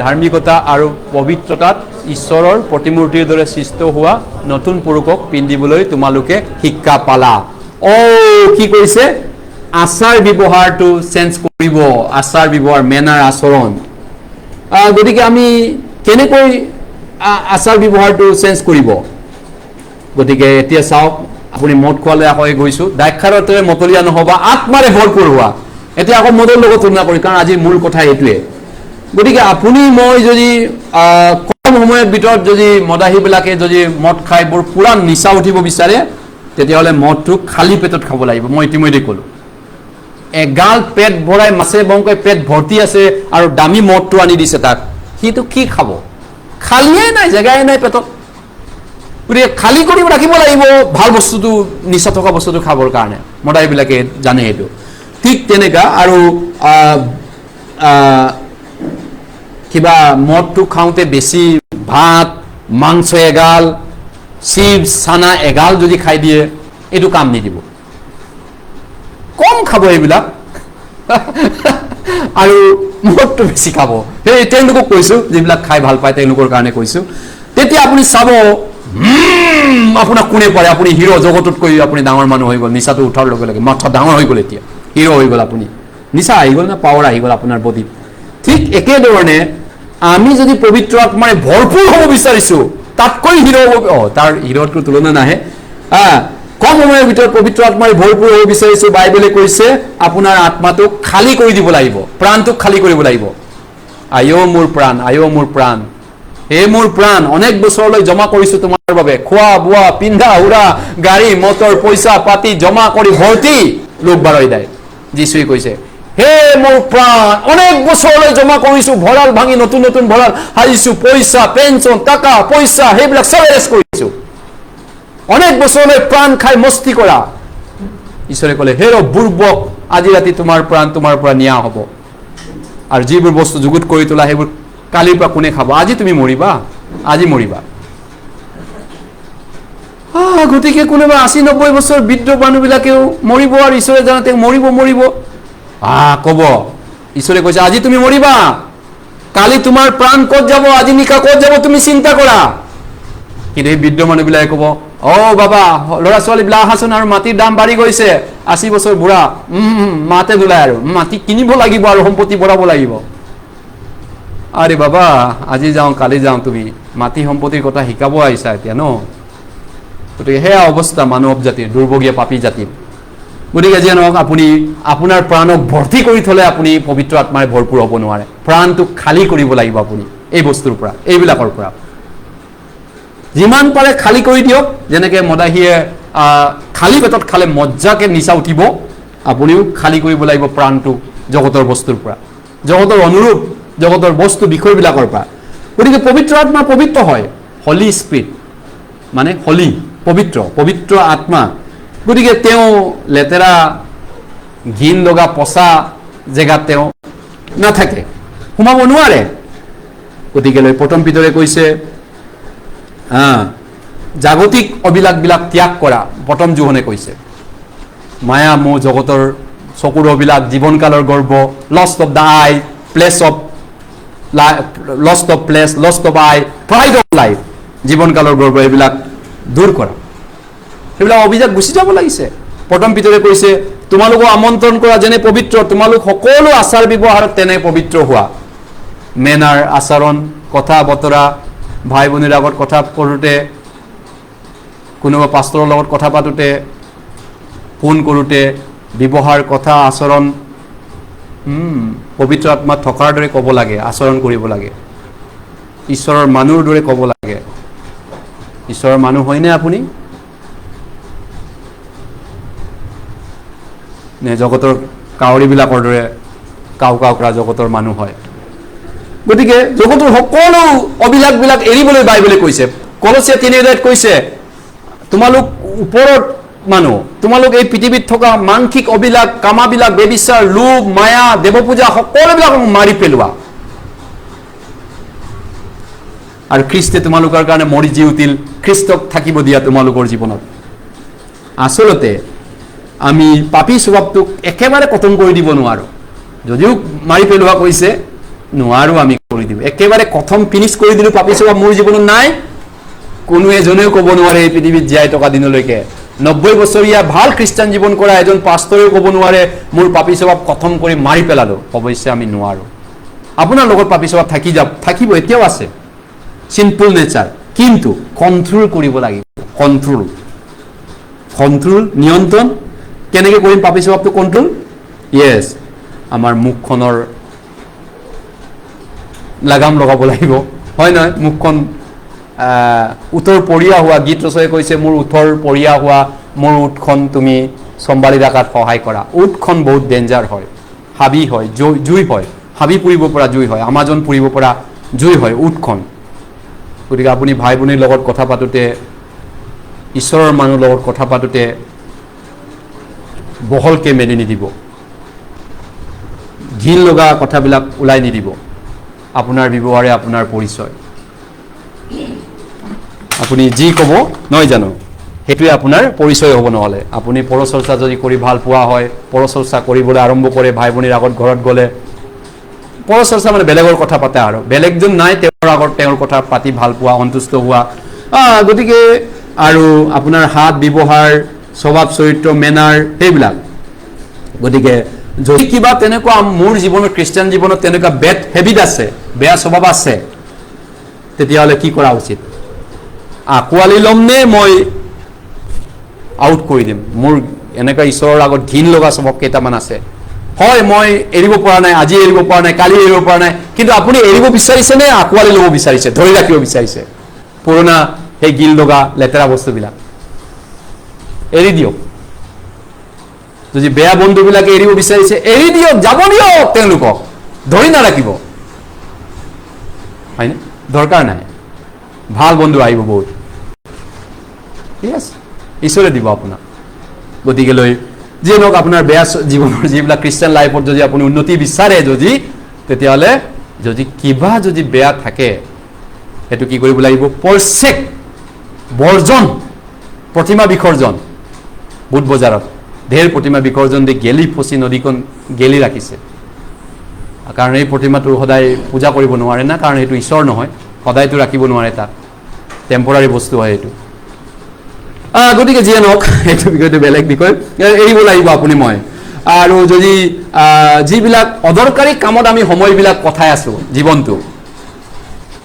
ধাৰ্মিকতা আৰু পবিত্ৰতাত ঈশ্বৰৰ প্ৰতিমূৰ্তিৰ দৰে সৃষ্ট হোৱা নতুন পুৰুষক পিন্ধিবলৈ তোমালোকে শিক্ষা পালা। কি কৰিছে? আচাৰ ব্যৱহাৰটো চেঞ্জ কৰিব। আচাৰ ব্যৱহাৰ, মেনাৰ, আচৰণ। গতিকে আমি কেনেকৈ আচাৰ ব্যৱহাৰটো চেঞ্জ কৰিব? গতিকে এতিয়া চাওক, আপুনি মদ খোৱালে আকৌ গৈছোঁ, দ্ৰাক্ষাৰতেৰে মতলীয়া নহ'বা, আত্মাৰে ভৰপূৰ হোৱা। এতিয়া আকৌ মদৰ লগত তুলনা কৰি, কাৰণ আজিৰ মূল কথা এইটোৱে। গতিকে আপুনি মই যদি কম সময়ৰ ভিতৰত যদি মদাহীবিলাকে যদি মদ খাই বৰ পূৰা নিচা উঠিব বিচাৰে, তেতিয়াহ'লে মদটো খালী পেটত খাব লাগিব। মই ইতিমধ্যে ক'লোঁ, এগাল পেট ভৰাই মাছে বংকৈ পেট ভৰ্তি আছে আৰু দামী মদটো আনি দিছে তাক, সিটো কি খাব? খালিয়েই নাই, জেগাই নাই পেটত। গতিকে খালী কৰি ৰাখিব লাগিব ভাল বস্তুটো, নিচা থকা বস্তুটো খাবৰ কাৰণে। মদাহীবিলাকে জানে সেইটো। ঠিক তেনেকুৱা আৰু কিবা মদটো খাওঁতে বেছি ভাত, মাংস এগাল, চিপছ, চানা এগাল যদি খাই দিয়ে, এইটো কাম নিদিব। কম খাব এইবিলাক আৰু মদটো বেছি খাব। সেই তেওঁলোকক কৈছোঁ, যিবিলাক খাই ভাল পায় তেওঁলোকৰ কাৰণে কৈছোঁ। তেতিয়া আপুনি চাব, আপোনাক কোনে পাৰে? আপুনি হিৰ' জগততকৈ আপুনি ডাঙৰ মানুহ হৈ গ'ল। নিচাটো উঠাৰ লগে লগে মাথা ডাঙৰ হৈ গ'ল, এতিয়া হিৰ' হৈ গ'ল আপুনি। নিচা আহি গ'ল না, পাৱাৰ আহি গ'ল আপোনাৰ বডিত। ঠিক একেধৰণে আমি যদি পবিত্ৰ আত্মাৰে ভৰপূৰ হ'ব বিচাৰিছোঁ, তাতকৈ হিৰ' হ'ব, তাৰ হিৰ'তকৈ তুলনা নাহে, কম সময়ৰ ভিতৰত পবিত্ৰ আত্মাৰে ভৰপূৰ হ'ব বিচাৰিছোঁ, বাইবেলে কৈছে আপোনাৰ আত্মাটোক খালী কৰি দিব লাগিব, প্ৰাণটোক খালী কৰিব লাগিব। আয়ো মোৰ প্ৰাণ, আয়ো মোৰ প্ৰাণ, হে মোৰ প্ৰাণ, অনেক বছৰলৈ জমা কৰিছোঁ তোমাৰ বাবে, খোৱা বোৱা পিন্ধা উৰা গাড়ী মটৰ পইচা পাতি জমা কৰি ভৰ্তি। লোক 12 যীশুৱে কৈছে, হে মোৰ প্ৰাণ, অনেক বছৰলৈ জমা কৰিছোঁ, ভঁৰাল ভাঙি নতুন নতুন ভঁৰাল সাজিছোঁ, পইচা পেঞ্চন টকা পইচা সেইবিলাক চব এৰেষ্ট কৰিছোঁ, অনেক বছৰলৈ প্ৰাণ খাই মস্তি কৰা। ঈশ্বৰে ক'লে, হে বুৰ্বক, আজি ৰাতি তোমাৰ প্ৰাণ তোমাৰ পৰা নিয়া হ'ব, আৰু যিবোৰ বস্তু যুগুত কৰি তোলা সেইবোৰ কালিৰ পৰা কোনে খাব? আজি তুমি মৰিবা, আজি মৰিবা। গতিকে কোনোবা 80-90 বছৰ বৃদ্ধ মানুহবিলাকেও মৰিব, আৰু ঈশ্বৰে জানতে মৰিব ক'ব, ঈশ্বৰে কৈছে আজি তুমি মৰিবা, কালি তোমাৰ প্ৰাণ ক'ত যাব, আজি নিশা ক'ত যাব তুমি চিন্তা কৰা। কিন্তু এই বৃদ্ধ মানুহবিলাকে ক'ব, বাবা ল'ৰা ছোৱালীবিলাক আহাচোন, আৰু মাটিৰ দাম বাঢ়ি গৈছে, 80 বছৰ বুঢ়া, মাতে নোলায়, আৰু মাটি কিনিব লাগিব আৰু সম্পত্তি বঢ়াব লাগিব। আৰে বাবা আজি যাওঁ কালি যাওঁ, তুমি মাটি সম্পত্তিৰ কথা শিকাব আহিছা এতিয়া ন? গতিকে সেয়া অৱস্থা মানৱ জাতিৰ, দুৰ্ভগীয়া পাপী জাতিৰ। গতিকে যিয়ে নহওক, আপুনি আপোনাৰ প্ৰাণক ভৰ্তি কৰি থ'লে আপুনি পবিত্ৰ আত্মাৰে ভৰপূৰ হ'ব নোৱাৰে। প্ৰাণটোক খালী কৰিব লাগিব আপুনি এই বস্তুৰ পৰা, এইবিলাকৰ পৰা। যিমান পাৰে খালী কৰি দিয়ক, যেনেকৈ মদাহীয়ে খালী পেটত খালে মজ্জাকে নিচা উঠিব, আপুনিও খালী কৰিব লাগিব প্ৰাণটো জগতৰ বস্তুৰ পৰা, জগতৰ অনুৰূপ জগতৰ বস্তু বিষয়বিলাকৰ পৰা। গতিকে পবিত্ৰ আত্মা পবিত্ৰ হয়, হলি স্পিৰিট মানে হলি, পবিত্ৰ আত্মা। গতিকে তেওঁ লেতেৰা ঘিণ লগা পচা জেগাত তেওঁ নাথাকে, সোমাব নোৱাৰে। গতিকে প্ৰথম পিতৰে কৈছে জাগতিক অবিলাকবিলাক ত্যাগ কৰা, প্ৰথম জোহনে কৈছে। মায়া মোহ জগতৰ চকুৰ অবিলাক, জীৱনকালৰ গৰ্ব, lust of the eye, lust of flesh, lust of eye, pride of life, জীৱনকালৰ গৰ্ব, এইবিলাক দূৰ কৰা, সেইবিলাক অভিযান গুচি যাব লাগিছে। প্ৰথম পিতৰে কৈছে তোমালোকক আমন্ত্ৰণ কৰা যেনে পবিত্ৰ, তোমালোক সকলো আচাৰ ব্যৱহাৰত তেনে পবিত্ৰ হোৱা। মেনাৰ, আচৰণ, কথা বতৰা, ভাই ভনীৰ আগত কথা কৰোঁতে, কোনোবা পাষ্টৰৰ লগত কথা পাতোঁতে, ফোন কৰোঁতে, ব্যৱহাৰ, কথা, আচৰণ পবিত্ৰ আত্মাত থকাৰ দৰে ক'ব লাগে, আচৰণ কৰিব লাগে, ঈশ্বৰৰ মানুহৰ দৰে ক'ব লাগে। ঈশ্বৰৰ মানুহ হয়নে আপুনি? নে জগতৰ কাউৰীবিলাকৰ দৰে কাউ কৰা জগতৰ মানুহ হয়? গতিকে জগতৰ সকলো অবিলাকবিলাক এৰিবলৈ বাইবেলে কৈছে। কলচীয়া 3:8 কৈছে তোমালোক ওপৰত মানুহ, তোমালোক এই পৃথিৱীত থকা মাংসিক অবিলাক, কামাবিলাক, বেবিচাৰ, লোভ, মায়া, দেৱপূজা সকলোবিলাক মাৰি পেলোৱা। আৰু খ্ৰীষ্টে তোমালোকৰ কাৰণে মৰি জি উঠিল, খ্ৰীষ্টক থাকিব দিয়া তোমালোকৰ জীৱনত। আচলতে আমি পাপী স্বভাৱটোক একেবাৰে খতম কৰি দিব নোৱাৰোঁ, যদিও মাৰি পেলোৱা কৈছে, নোৱাৰোঁ আমি কৰি দিব একেবাৰে খতম, ফিনিছ কৰি দিলোঁ, পাপী স্বভাৱ মোৰ জীৱনত নাই। কোনো এজনেও ক'ব নোৱাৰে এই পৃথিৱীত জীয়াই থকা দিনলৈকে, 90 বছৰীয়া ভাল খ্ৰীষ্টান জীৱন কৰা এজন পাষ্টৰেও ক'ব নোৱাৰে মোৰ পাপী স্বভাৱ খতম কৰি মাৰি পেলালোঁ। অৱশ্যে আমি নোৱাৰোঁ। আপোনাৰ লগত পাপী স্বভাৱ থাকিব, এতিয়াও আছে, চিম্পল নেচাৰ, কিন্তু কণ্ট্ৰল কৰিব লাগিব। কণ্ট্ৰল নিয়ন্ত্ৰণ কেনেকৈ কৰিম? পাপী স্বভাৱটো কণ্ট্ৰল, য়েছ, আমাৰ মুখখনৰ লাগাম লগাব লাগিব, হয় নহয়? মুখখন ওঠৰ পৰীয়া হোৱা, গীত ৰচয়ে কৈছে মোৰ ওঠৰ পৰীয়া হোৱা, মোৰ ওঠখন তুমি চম্ভালি ৰখাত সহায় কৰা। ওঠখন বহুত ডেঞ্জাৰ হয়, হাবি হয়, জুই হয়, হাবি পুৰিব পৰা জুই হয়, আমাজন পুৰিব পৰা জুই হয় ওঠখন। গতিকে আপুনি ভাই ভনীৰ লগত কথা পাতোঁতে, ঈশ্বৰৰ মানুহৰ লগত কথা পাতোঁতে বহলকৈ মেলি নিদিব, ঘিণ লগা কথাবিলাক ওলাই নিদিব। আপোনাৰ ব্যৱহাৰে আপোনাৰ পৰিচয়, আপুনি যি ক'ব নহয় জানো সেইটোৱে আপোনাৰ পৰিচয় হ'ব। নহ'লে আপুনি পৰচৰ্চা যদি কৰি ভাল পোৱা হয়, পৰচৰ্চা কৰিবলৈ আৰম্ভ কৰে ভাই ভনীৰ আগত, ঘৰত গ'লে পৰচৰ্চা মানে বেলেগৰ কথা পাতা, আৰু বেলেগজন নাই তেওঁৰ আগত তেওঁৰ কথা পাতি ভাল পোৱা, সন্তুষ্ট হোৱা। গতিকে আৰু আপোনাৰ হাত ব্যৱহাৰ, স্বভাৱ চৰিত্ৰ, মেনাৰ, সেইবিলাক। গতিকে যদি কিবা তেনেকুৱা মোৰ জীৱনত খ্ৰীষ্টিয়ান জীৱনত তেনেকুৱা বেড হেবিট আছে, বেয়া স্বভাৱ আছে, তেতিয়াহ'লে কি কৰা উচিত? আঁকোৱালি ল'ম নে মই আউট কৰি দিম? মোৰ এনেকুৱা ঈশ্বৰৰ আগত ঘিণ লগা স্বভাৱ কেইটামান আছে, হয় মই এৰিব পৰা নাই, আজি এৰিব পৰা নাই, কালি এৰিব পৰা নাই, কিন্তু আপুনি এৰিব বিচাৰিছে নে আঁকোৱালি ল'ব বিচাৰিছে, ধৰি ৰাখিব বিচাৰিছে পুৰণা সেই গিল লগা লেতেৰা বস্তুবিলাক? এৰি দিয়ক। যদি বেয়া বন্ধুবিলাকে এৰিব বিচাৰিছে, এৰি দিয়ক, যাব দিয়ক, তেওঁলোকক ধৰি নাৰাখিব, হয়নে? দৰকাৰ নাই, ভাল বন্ধু আহিব বহুত, ঠিক আছে, ঈশ্বৰে দিব আপোনাক। গতিকে লৈ যিয়ে নহওক আপোনাৰ বেয়া জীৱনৰ যিবিলাক খ্ৰীষ্টান লাইফত যদি আপুনি উন্নতি বিচাৰে, যদি তেতিয়াহ'লে যদি কিবা যদি বেয়া থাকে সেইটো কি কৰিব লাগিব? পৰিচ্ছেদ, বৰ্জন, প্ৰতিমা বিসৰ্জন। বুধ বজাৰত ঢেৰ প্ৰতিমা বিসৰ্জন দি গেলি ফচি নদীখন গেলি ৰাখিছে, কাৰণ এই প্ৰতিমাটো সদায় পূজা কৰিব নোৱাৰে না, কাৰণ সেইটো ঈশ্বৰ নহয়, সদায়তো ৰাখিব নোৱাৰে, তাত টেম্পৰাৰী বস্তু হয় এইটো। গতিকে যিয়ে নহওক এইটো বিষয়টো বেলেগ বিষয়, এৰিব লাগিব আপুনি মই। আৰু যদি যিবিলাক অদৰকাৰী কামত আমি সময়বিলাক পঠাই আছোঁ, জীৱনটো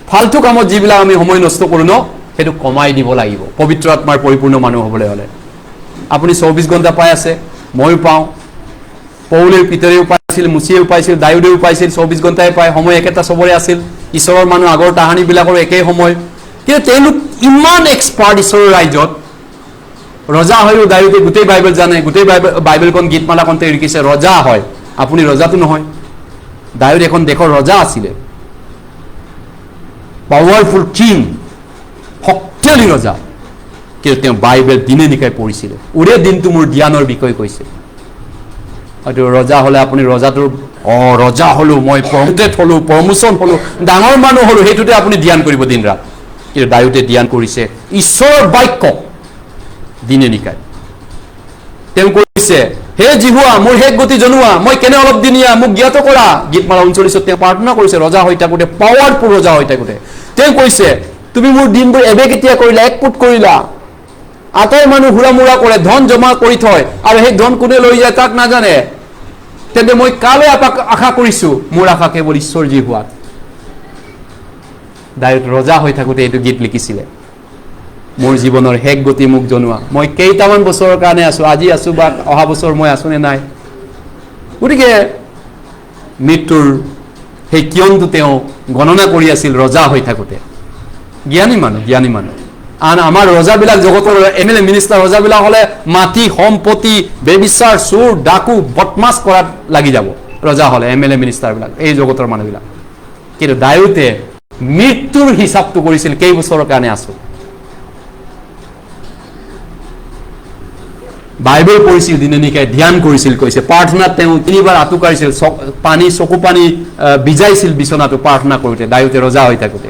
ফাল্টু কামত যিবিলাক আমি সময় নষ্ট কৰোঁ ন, সেইটো কমাই দিব লাগিব পবিত্ৰ আত্মাৰ পৰিপূৰ্ণ মানুহ হ'বলৈ হ'লে। আপুনি 24 ঘণ্টা পাই আছে, ময়ো পাওঁ, পৌলেও পিতৰেও পাইছিল, মুচিয়েও পাইছিল, দায়ুদেও পাইছিল, 24 ঘণ্টাই পায়, সময় একেটা চবৰে আছিল। ঈশ্বৰৰ মানুহ আগৰ তাহানিবিলাকৰো একেই সময়, কিন্তু তেওঁলোক ইমান এক্সপাৰ্ট ঈশ্বৰৰ ৰাজ্যত। ৰজা হয়ও দায়ুদে গোটেই বাইবেল জানে, গোটেই বাইবেলখন গীতমালাখন তেওঁ লিখিছে, ৰজা হয়। আপুনি ৰজাটো নহয়, দায়ুদ এখন দেশৰ ৰজা আছিলে, পাৱাৰফুল কিং, শক্তিশালী ৰজা, কিন্তু তেওঁ বাইবেল দিনে নিশাই পঢ়িছিলে। ওৰে দিনটো মোৰ জ্ঞানৰ বিষয় কৈছে। হয়তো ৰজা হ'লে আপুনি ৰজাটোৰ ৰজা হ'লো, মই প্ৰমোটেড হ'লো, প্ৰমোচন হ'লো, ডাঙৰ মানুহ হ'লো, সেইটোতে আপুনি ধ্যান কৰিব দিন ৰাত। কিন্তু দায়ুদে ধ্যান কৰিছে ঈশ্বৰৰ বাক্য দিনে নিশাই। তেওঁ কৈছে, হে জিহুৱা, মোৰ শেষ গতি জনোৱা, মই কেনে অলপ দিনীয়া, মোক জ্ঞাত কৰা। গীতমালা 39 তেওঁ প্ৰাৰ্থনা কৰিছে, ৰজা হৈ থাকোঁতে, পাৱাৰফুল ৰজা হৈ থাকোঁতে। তেওঁ কৈছে, তুমি মোৰ দিনবোৰ এবে কেতিয়া কৰিলা, এক পুট কৰিলা। আটাই মানুহ হুৰা মুৰা কৰে, ধন জমা কৰি থয়, আৰু সেই ধন কোনে লৈ যায় তাক নাজানে। তেন্তে মই কালৈ আশা কৰিছো, মোৰ আশা কেৱল ঈশ্বৰ জিহুৱাত। দায়ুদ ৰজা হৈ থাকোঁতে এইটো গীত লিখিছিলে, মোৰ জীৱনৰ শেষ গতি মোক জনোৱা, মই কেইটামান বছৰৰ কাৰণে আছো, আজি আছো বা অহা বছৰ মই আছো নে নাই। গতিকে মৃত্যুৰ সেই কিয়নটো তেওঁ গণনা কৰি আছিল ৰজা হৈ থাকোঁতে। জ্ঞানী মানুহ, জ্ঞানী মানুহ। আন আমাৰ ৰজাবিলাক, জগতৰ MLA মিনিষ্টাৰ ৰজাবিলাক হ'লে মাটি সম্পত্তি, বেবিচাৰ, চোৰ, ডাকু, বদমাছ কৰাত লাগি যাব ৰজা হ'লে, MLA মিনিষ্টাৰবিলাক, এই জগতৰ মানুহবিলাক। কিন্তু দায়ুদে মৃত্যুৰ হিচাপটো কৰিছিল, কেইবছৰৰ কাৰণে আছো। বাইবেল পঢ়িছিল দিনে নিশাই, ধ্যান কৰিছিল, কৈছে প্ৰাৰ্থনাত তেওঁ 3 বাৰ আঁঠু কাঢ়িছিল, পানী চকু পানী ভিজাইছিল বিচনাটো প্ৰাৰ্থনা কৰোঁতে, দায়ুদে ৰজা হৈ থাকোঁতে।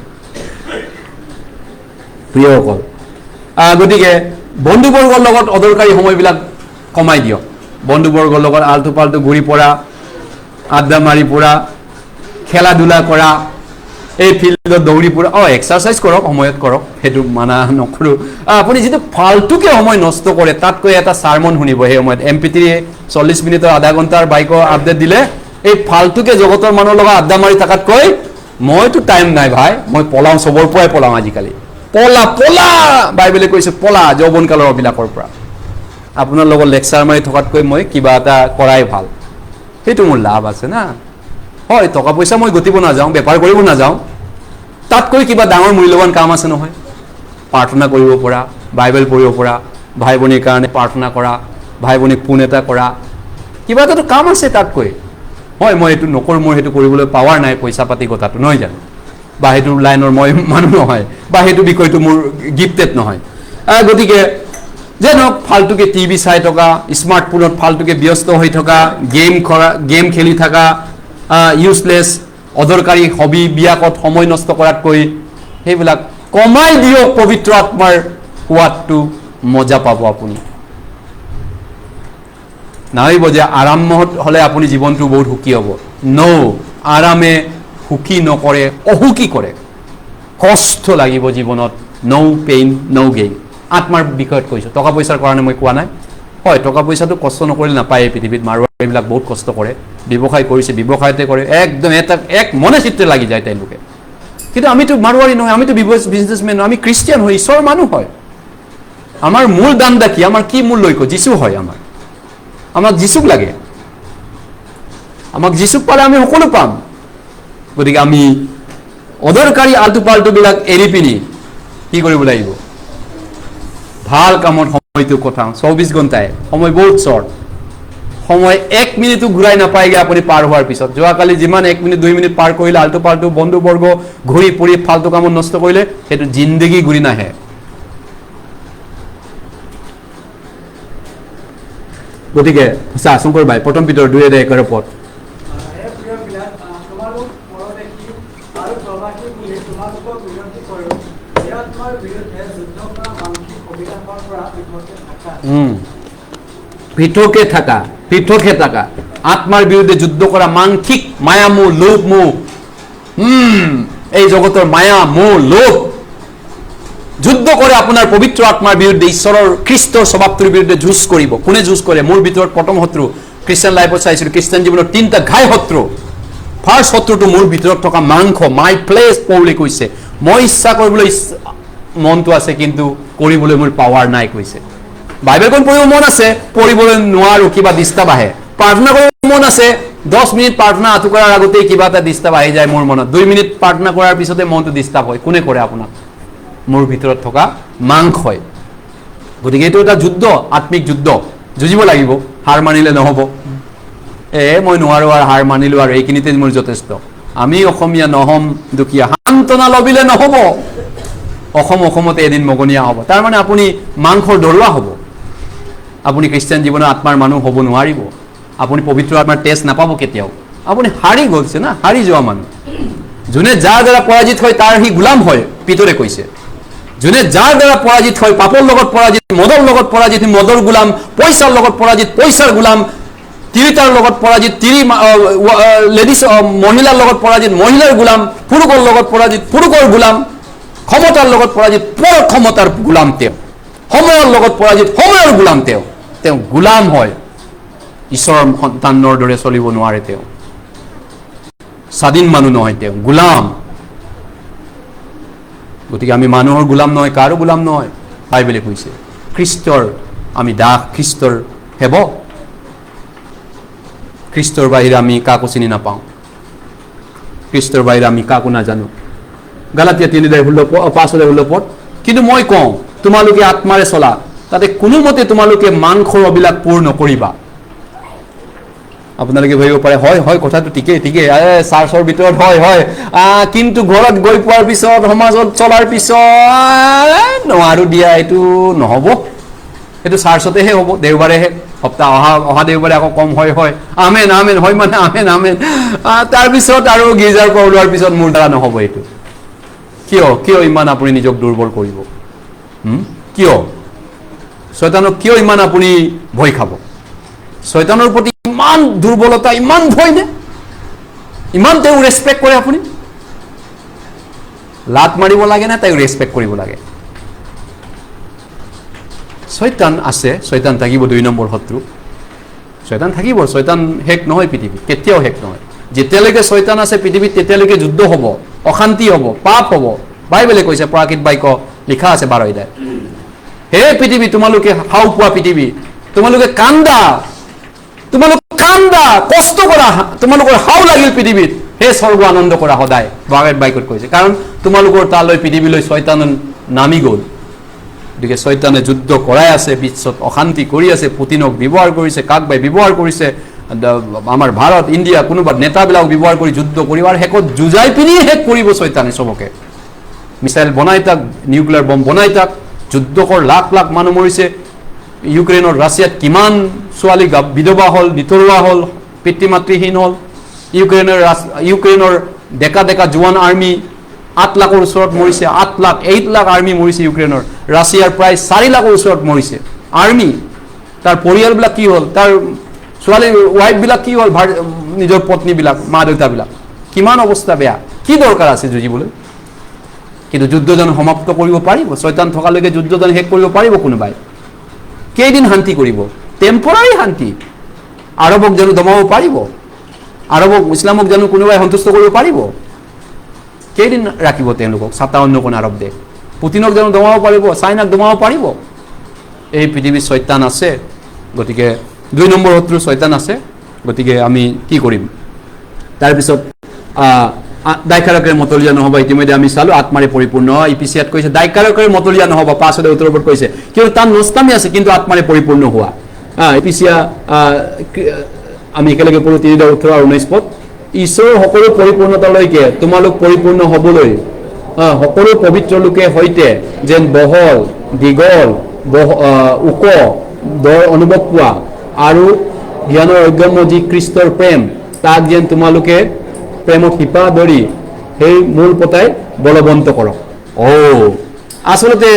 প্ৰিয়সকল, গতিকে বন্ধুবৰ্গৰ লগত অদৰকাৰী সময়বিলাক কমাই দিয়ক। বন্ধুবৰ্গৰ লগত আলটু পাল্টু ঘূৰি পৰা, আড্ডা মাৰি পৰা, খেলা ধূলা কৰা, এই ফিল্ডত দৌৰি ফুৰা, এক্সাৰচাইজ কৰক, সময়ত কৰক, সেইটো মানা নকৰোঁ। আপুনি যিটো ফাল্টুকে সময় নষ্ট কৰে, তাতকৈ এটা চাৰ্মন শুনিব সেই সময়ত। MP3 40 মিনিটৰ আধা ঘণ্টাৰ বাইকৰ আপডেট দিলে, এই ফাল্টুকে জগতৰ মানুহৰ লগত আড্ডা মাৰি থকাতকৈ মইতো টাইম নাই ভাই, মই পলাওঁ, চবৰ পৰাই পলাওঁ আজিকালি। পলা পলা, বাইবেলে কৈছে পলা যৌৱনকালৰ বিলাকৰ পৰা। আপোনাৰ লগত লেকচাৰ মাৰি থকাতকৈ মই কিবা এটা কৰাই ভাল, সেইটো মোৰ লাভ আছে না। হয়, টকা পইচা মই গতিব নাযাওঁ, বেপাৰ কৰিব নাযাওঁ, তাতকৈ কিবা ডাঙৰ মূল্যৱান কাম আছে নহয়। প্ৰাৰ্থনা কৰিব পৰা, বাইবেল পঢ়িব পৰা, ভাই ভনীৰ কাৰণে প্ৰাৰ্থনা কৰা, ভাই ভনীক ফোন এটা কৰা, কিবা এটাতো কাম আছে তাতকৈ। হয়, মই এইটো নকৰোঁ, মোৰ সেইটো কৰিবলৈ পাৱাৰ নাই, পইচা পাতি কথাটো নহয় জানো, বা সেইটো লাইনৰ মই মানুহ নহয়, বা সেইটো বিষয়টো মোৰ গিফটেড নহয়। গতিকে যে নহওক, ফাল্টুকে টিভি চাই থকা, স্মাৰ্টফোনত ফাল্টুকে ব্যস্ত হৈ থকা, গেম খেলি থকা, ইউজলেছ অদৰকাৰী হবি বিয়াকত সময় নষ্ট কৰাতকৈ সেইবিলাক কমাই দিয়ক। পবিত্ৰ আত্মাৰ সোৱাদটো মজা পাব আপুনি। নাভাবিব যে আৰাম হ'লে আপুনি জীৱনটো বহুত সুখী হ'ব। আৰামে সুখী নকৰে, অসুখী কৰে। কষ্ট লাগিব জীৱনত, ন' পেইন ন' গেইন। আত্মাৰ বিষয়ত কৈছোঁ, টকা পইচাৰ কাৰণে মই কোৱা নাই। হয় টকা পইচাটো কষ্ট নকৰিলে নাপায় এই পৃথিৱীত। মাৰোৱাৰীবিলাক বহুত কষ্ট কৰে, ব্যৱসায় কৰিছে, ব্যৱসায়তে কৰে, একদম এক মনে চিত্ৰে লাগি যায় তেওঁলোকে। কিন্তু আমিতো মাৰোৱাৰী নহয়, আমিতো বিজনেছমেন নহয়, আমি খ্ৰীষ্টিয়ান হয়, ঈশ্বৰৰ মানুহ হয়। আমাৰ মূল দাণ্ডা কি, আমাৰ কি মূল লক্ষ্য? যীশু হয় আমাৰ। আমাক যীশুক লাগে, আমাক যীশুক পালে আমি সকলো পাম। গতিকে আমি অদৰকাৰী আলটু পাল্টুবিলাক এৰি পিনি কি কৰিব লাগিব? ভাল কামত সময়টো কটাওঁ। 24 ঘণ্টাই সময় বহুত শ্বৰ্ট, সময় 1 মিনিটো ঘূৰাই নাপায়গৈ আপুনি পাৰ হোৱাৰ পিছত। যোৱাকালি যিমান 1 মিনিট 2 মিনিট পাৰ কৰিলে আল্টু পাল্টু বন্ধুবৰ্গ ঘূৰি ফুৰি ফাল্টু কামত নষ্ট কৰিলে, সেইটো জিন্দগী ঘূৰি নাহে। গতিকে শংকৰ ভাই 1 পিতৰ 2:11 পদ। পৃথকে থাকা, আত্মাৰ বিৰুদ্ধে যুদ্ধ কৰা, মানসিক মায়া মোহ, লোভ মোহ, এই জগতৰ মায়া মোহ লোভ যুদ্ধ কৰে আপোনাৰ পবিত্ৰ আত্মাৰ বিৰুদ্ধে। ঈশ্বৰৰ খ্ৰীষ্টৰ স্বভাৱটোৰ বিৰুদ্ধে যুঁজ কৰিব। কোনে যুঁজ কৰে? মোৰ ভিতৰত প্ৰথম শত্ৰু। খ্ৰীষ্টান লাইফত চাইছিলোঁ, খ্ৰীষ্টান জীৱনৰ 3টা ঘাই শত্ৰু। ফাৰ্ষ্ট শত্ৰুটো মোৰ ভিতৰত থকা মাংস, মাই ফ্লেছ পৌলে কৈছে। মই ইচ্ছা কৰিবলৈ মনটো আছে, কিন্তু কৰিবলৈ মোৰ পাৱাৰ নাই কৈছে। বাইবেলখন পঢ়িব মন আছে, পঢ়িবলৈ নোৱাৰো, কিবা ডিষ্টাৰ্ব আহে। প্ৰাৰ্থনা কৰিব মন আছে, 10 মিনিট প্ৰাৰ্থনা আঁঠু কৰাৰ আগতেই কিবা এটা ডিষ্টাৰ্ব আহি যায় মোৰ মনত। 2 মিনিট প্ৰাৰ্থনা কৰাৰ পিছতে মনটো ডিষ্টাৰ্ব হয়। কোনে কৰে? আপোনাক। মোৰ ভিতৰত থকা মাংসই। গতিকে এইটো এটা যুদ্ধ, আত্মিক যুদ্ধ, যুঁজিব লাগিব। হাৰ মানিলে নহ'ব। মই নোৱাৰো আৰু হাৰ মানিলো আৰু এইখিনিতে মোৰ যথেষ্ট। আমি অসমীয়া নহম দুখীয়া, সান্তনা লবিলে নহ'ব। অসমতে এদিন মগনীয়া হ'ব। তাৰমানে আপুনি মাংসৰ দৰুৱা হ'ব। আপুনি খ্ৰীষ্টান জীৱনৰ আত্মাৰ মানুহ হ'ব নোৱাৰিব। আপুনি পবিত্ৰ আত্মাৰ তেজ নাপাব কেতিয়াও। আপুনি হাৰি গৈছে না, হাৰি যোৱা মানুহ। যোনে যাৰ দ্বাৰা পৰাজিত হয় তাৰ সি গোলাম হয়, পিতৰে কৈছে। যোনে যাৰ দ্বাৰা পৰাজিত হয়, পাপৰ লগত পৰাজিত, মদৰ লগত পৰাজিত, মদৰ গোলাম, পইচাৰ লগত পৰাজিত, পইচাৰ গোলাম, তিৰিতাৰ লগত পৰাজিত, মহিলাৰ লগত পৰাজিত, মহিলাৰ গোলাম, পুৰুষৰ লগত পৰাজিত, পুৰুষৰ গোলাম, ক্ষমতাৰ লগত পৰাজিত, পৰ ক্ষমতাৰ গোলাম তেওঁ, সময়ৰ লগত পৰাজিত, সময়ৰ গোলাম তেওঁ গোলাম হয়। ঈশ্বৰৰ সন্তানৰ দৰে চলিব নোৱাৰে। তেওঁ স্বাধীন মানুহ নহয়, তেওঁ গোলাম। গতিকে আমি মানুহৰ গোলাম নহয়, কাৰো গোলাম নহয়। বাইবেলে কৈছে খ্ৰীষ্টৰ আমি দাস, খ্ৰীষ্টৰ সেৱক। খ্ৰীষ্টৰ বাহিৰে আমি কাকো চিনি নাপাওঁ, খ্ৰীষ্টৰ বাহিৰে আমি কাকো নাজানো। গালাতিয়া 3:5-16 পদ। কিন্তু মই কওঁ, তোমালোকে আত্মাৰে চলা, তাতে কোনোমতে তোমালোকে মাংসৰ অভিলাষ পূৰ নকৰিবা। আপোনালোকে ভাবিব পাৰে, হয় কথাটো ঠিকেই, চাৰ্চৰ ভিতৰত হয়, কিন্তু ঘৰত গৈ পোৱাৰ পিছত, সমাজত চলাৰ পিছত নোৱাৰো দিয়া, এইটো নহ'ব। সেইটো চাৰ্চতেহে হ'ব, দেওবাৰেহে, অহা দেওবাৰে আকৌ কম হয়, আমেন হয়, মানে আমেন। তাৰপিছত আৰু গীৰ্জাৰ পৰা ওলোৱাৰ পিছত মোৰ দ্বাৰা নহ'ব এইটো। কিয় ইমান আপুনি নিজক দুৰ্বল কৰিব? কিয় শয়তানক কিয় ইমান আপুনি ভয় খাব? শয়তানৰ প্ৰতি ইমান দুৰ্বলতা, ইমান ভয় নে? ইমান তেওঁ ৰেচপেক্ট কৰে আপুনি? লাত মাৰিব লাগে নে তাইক ৰেচপেক্ট কৰিব লাগে? শয়তান আছে, শয়তান থাকিব। 2 নম্বৰ শত্ৰু শয়তান থাকিব। শয়তান শেষ নহয় পৃথিৱীত, কেতিয়াও শেষ নহয়। যেতিয়ালৈকে শয়তান আছে পৃথিৱীত, তেতিয়ালৈকে যুদ্ধ হ'ব, অশান্তি হ'ব, পাপ হ'ব। বাইবেলে কৈছে, পৰাকৃত বাক্য লিখা আছে 12 অধ্যায়। হে পৃথিৱী, তোমালোকে হাও পোৱা পৃথিৱী, তোমালোকে কান্দা, কষ্ট কৰা, তোমালোকৰ হাও লাগিল পৃথিৱীত, হে স্বৰ্গ আনন্দ কৰা সদায়। পৰাকৃত বাক্যত কৈছে, কাৰণ তোমালোকৰ তালৈ পৃথিৱীলৈ শয়তান নামি গ'ল। গতিকে শয়তানে যুদ্ধ কৰাই আছে, বিশ্বত অশান্তি কৰি আছে, পুতিনক ব্যৱহাৰ কৰিছে, কাকবাই ব্যৱহাৰ কৰিছে, আমাৰ ভাৰত, ইণ্ডিয়া, কোনোবা নেতাবিলাক ব্যৱহাৰ কৰি যুদ্ধ কৰিব, আৰু শেষত যুঁজাই পিনি শেষ কৰিব শয়তানে চবকে। মিছাইল বনাই তাক, নিউক্লিয়াৰ বম্ব বনাই তাক, যুদ্ধ কৰ, লাখ মানুহ মৰিছে। ইউক্ৰেইনৰ, ৰাছিয়াত কিমান ছোৱালী বিধৱা হ'ল, নিথৰুৱা হ'ল, পিতৃ মাতৃহীন হ'ল। ইউক্ৰেইনৰ ডেকা জোৱান আৰ্মি 8 লাখৰ ওচৰত মৰিছে, 8 লাখ আৰ্মি মৰিছে ইউক্ৰেইনৰ। ৰাছিয়াৰ প্ৰায় 4 লাখৰ ওচৰত মৰিছে আৰ্মি। তাৰ পৰিয়ালবিলাক কি হ'ল, তাৰ ছোৱালী ৱাইফবিলাক কি হ'ল, নিজৰ পত্নীবিলাক, মা দেউতাবিলাক, কিমান অৱস্থা বেয়া। কি দৰকাৰ আছে যুঁজিবলৈ? কিন্তু যুদ্ধজন সমাপ্ত কৰিব পাৰিব? শয়তান থকালৈকে যুদ্ধজন শেষ কৰিব পাৰিব কোনোবাই? কেইদিন শান্তি কৰিব? টেম্পৰাৰী শান্তি। আৰবক জানো দমাব পাৰিব? আৰবক ইছলামক জানো কোনোবাই সন্তুষ্ট কৰিব পাৰিব? কেইদিন ৰাখিব তেওঁলোকক 57খন আৰব দেশ? পুটিনক জানো দমাব পাৰিব? চাইনাক দমাব পাৰিব? এই পৃথিৱীত শয়তান আছে, গতিকে 2 নম্বৰ শত্ৰু শয়তান আছে, গতিকে আমি কি কৰিম? তাৰপিছত দায়কাৰকেৰে মতলীয়া নহ'ব, ইতিমধ্যে আমি চালোঁ, আত্মাৰে পৰিপূৰ্ণ। ইপিচিয়াত কৈছে দায়কাৰকেৰে মতলীয়া নহ'ব, 5 উত্তৰ ওপৰত কৈছে, কিন্তু তাৰ নষ্টামি আছে, কিন্তু আত্মাৰে পৰিপূৰ্ণ হোৱা। ইপিচিয়া আমি একেলগে পঢ়োঁ 3:18 আৰু 19 পদ। ঈশ্বৰৰ সকলো পৰিপূৰ্ণতালৈকে তোমালোক পৰিপূৰ্ণ হ'বলৈ সকলো পবিত্ৰ লোকে সৈতে যেন বহল দীঘল ওখ দৰ অনুভৱ পোৱা আৰু জ্ঞানৰ অগম্য যি খ্ৰীষ্টৰ প্ৰেম, তাক যেন তোমালোকে প্ৰেমত শিপা ধৰি সেই মূল পতাই বলৱন্ত কৰক। আচলতে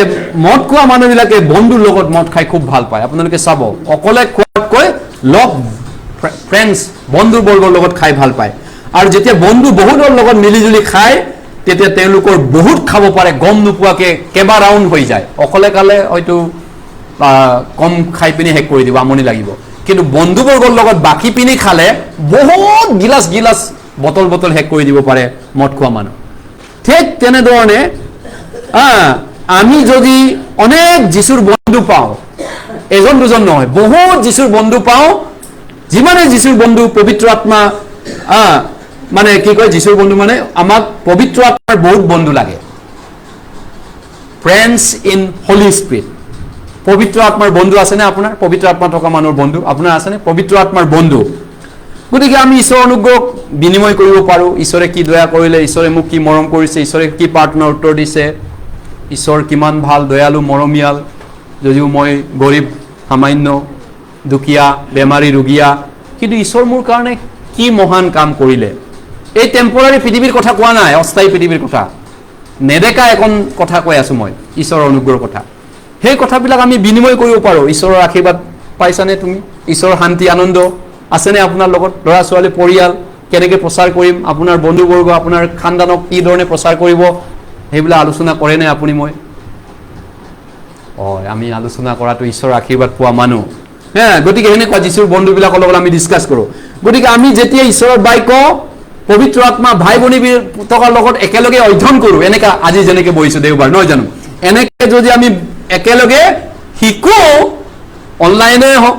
মদ খোৱা মানুহবিলাকে বন্ধুৰ লগত মদ খাই খুব ভাল পায়। আপোনালোকে চাব, অকলে খোৱাতকৈ লগ ফ্ৰেণ্ডছ বন্ধু বৰ্গৰ লগত খাই ভাল পায়। আৰু যেতিয়া বন্ধু বহুতৰ লগত মিলিজুলি খায়, তেতিয়া তেওঁলোকৰ বহুত খাব পাৰে, গম নোপোৱাকৈ কেইবা ৰাউণ্ড হৈ যায়। অকলে খালে হয়তো কম খাই পিনি শেষ কৰি দিব, আমনি লাগিব। কিন্তু বন্ধুবৰ্গৰ লগত বাকী পিনি খালে বহুত গিলাচ গিলাচ বটল বটল শেষ কৰি দিব পাৰে মদ খোৱা মানুহ। ঠিক তেনেধৰণে আমি যদি অনেক যিচুৰ বন্ধু পাওঁ, এজন দুজন নহয়, বহুত যিচুৰ বন্ধু পাওঁ, যিমানে যিচুৰ বন্ধু পবিত্ৰ আত্মা মানে কি কয়, যিচুৰ বন্ধু মানে আমাক পবিত্ৰ আত্মাৰ বহুত বন্ধু লাগে। Friends in Holy Spirit. পবিত্ৰ আত্মাৰ বন্ধু আছেনে আপোনাৰ? পবিত্ৰ আত্মা থকা মানুহৰ বন্ধু আপোনাৰ আছেনে? পবিত্ৰ আত্মাৰ বন্ধু। গতিকে আমি ঈশ্বৰৰ অনুগ্ৰহ বিনিময় কৰিব পাৰোঁ। ঈশ্বৰে কি দয়া কৰিলে, ঈশ্বৰে মোক কি মৰম কৰিছে, ঈশ্বৰে কি প্ৰাৰ্থনাৰ উত্তৰ দিছে, ঈশ্বৰ কিমান ভাল, দয়ালু, মৰমীয়াল, যদিও মই গৰীব, সামান্য, দুখীয়া, বেমাৰী, ৰোগীয়া, কিন্তু ঈশ্বৰ মোৰ কাৰণে কি মহান কাম কৰিলে। এই টেম্পৰাৰী পৃথিৱীৰ কথা কোৱা নাই, অস্থায়ী পৃথিৱীৰ কথা, নেদেখা এখন কথা কৈ আছোঁ মই, ঈশ্বৰৰ অনুগ্ৰহৰ কথা। সেই কথাবিলাক আমি বিনিময় কৰিব পাৰোঁ। ঈশ্বৰৰ আশীৰ্বাদ পাইছানে তুমি? ঈশ্বৰৰ শান্তি আনন্দ আছেনে আপোনাৰ লগত? ল'ৰা ছোৱালী, পৰিয়াল কেনেকৈ প্ৰচাৰ কৰিম, আপোনাৰ বন্ধুবৰ্গ, আপোনাৰ খানদানক কি ধৰণে প্ৰচাৰ কৰিব, সেইবিলাক আলোচনা কৰেনে আপুনি মই? আমি আলোচনা কৰাটো ঈশ্বৰৰ আশীৰ্বাদ পোৱা মানুহ। গতিকে সেনেকুৱা যিচুৰ বন্ধুবিলাকৰ লগত আমি ডিছকাছ কৰোঁ। গতিকে আমি যেতিয়া ঈশ্বৰৰ বাক্য, পবিত্ৰ আত্মা, ভাই ভনী থকাৰ লগত একেলগে অধ্যয়ন কৰোঁ, এনেকা আজি যেনেকৈ বহিছোঁ দেওবাৰ, নহয় জানো? এনেকৈ যদি আমি একেলগে শিকোঁ, অনলাইনে হওক,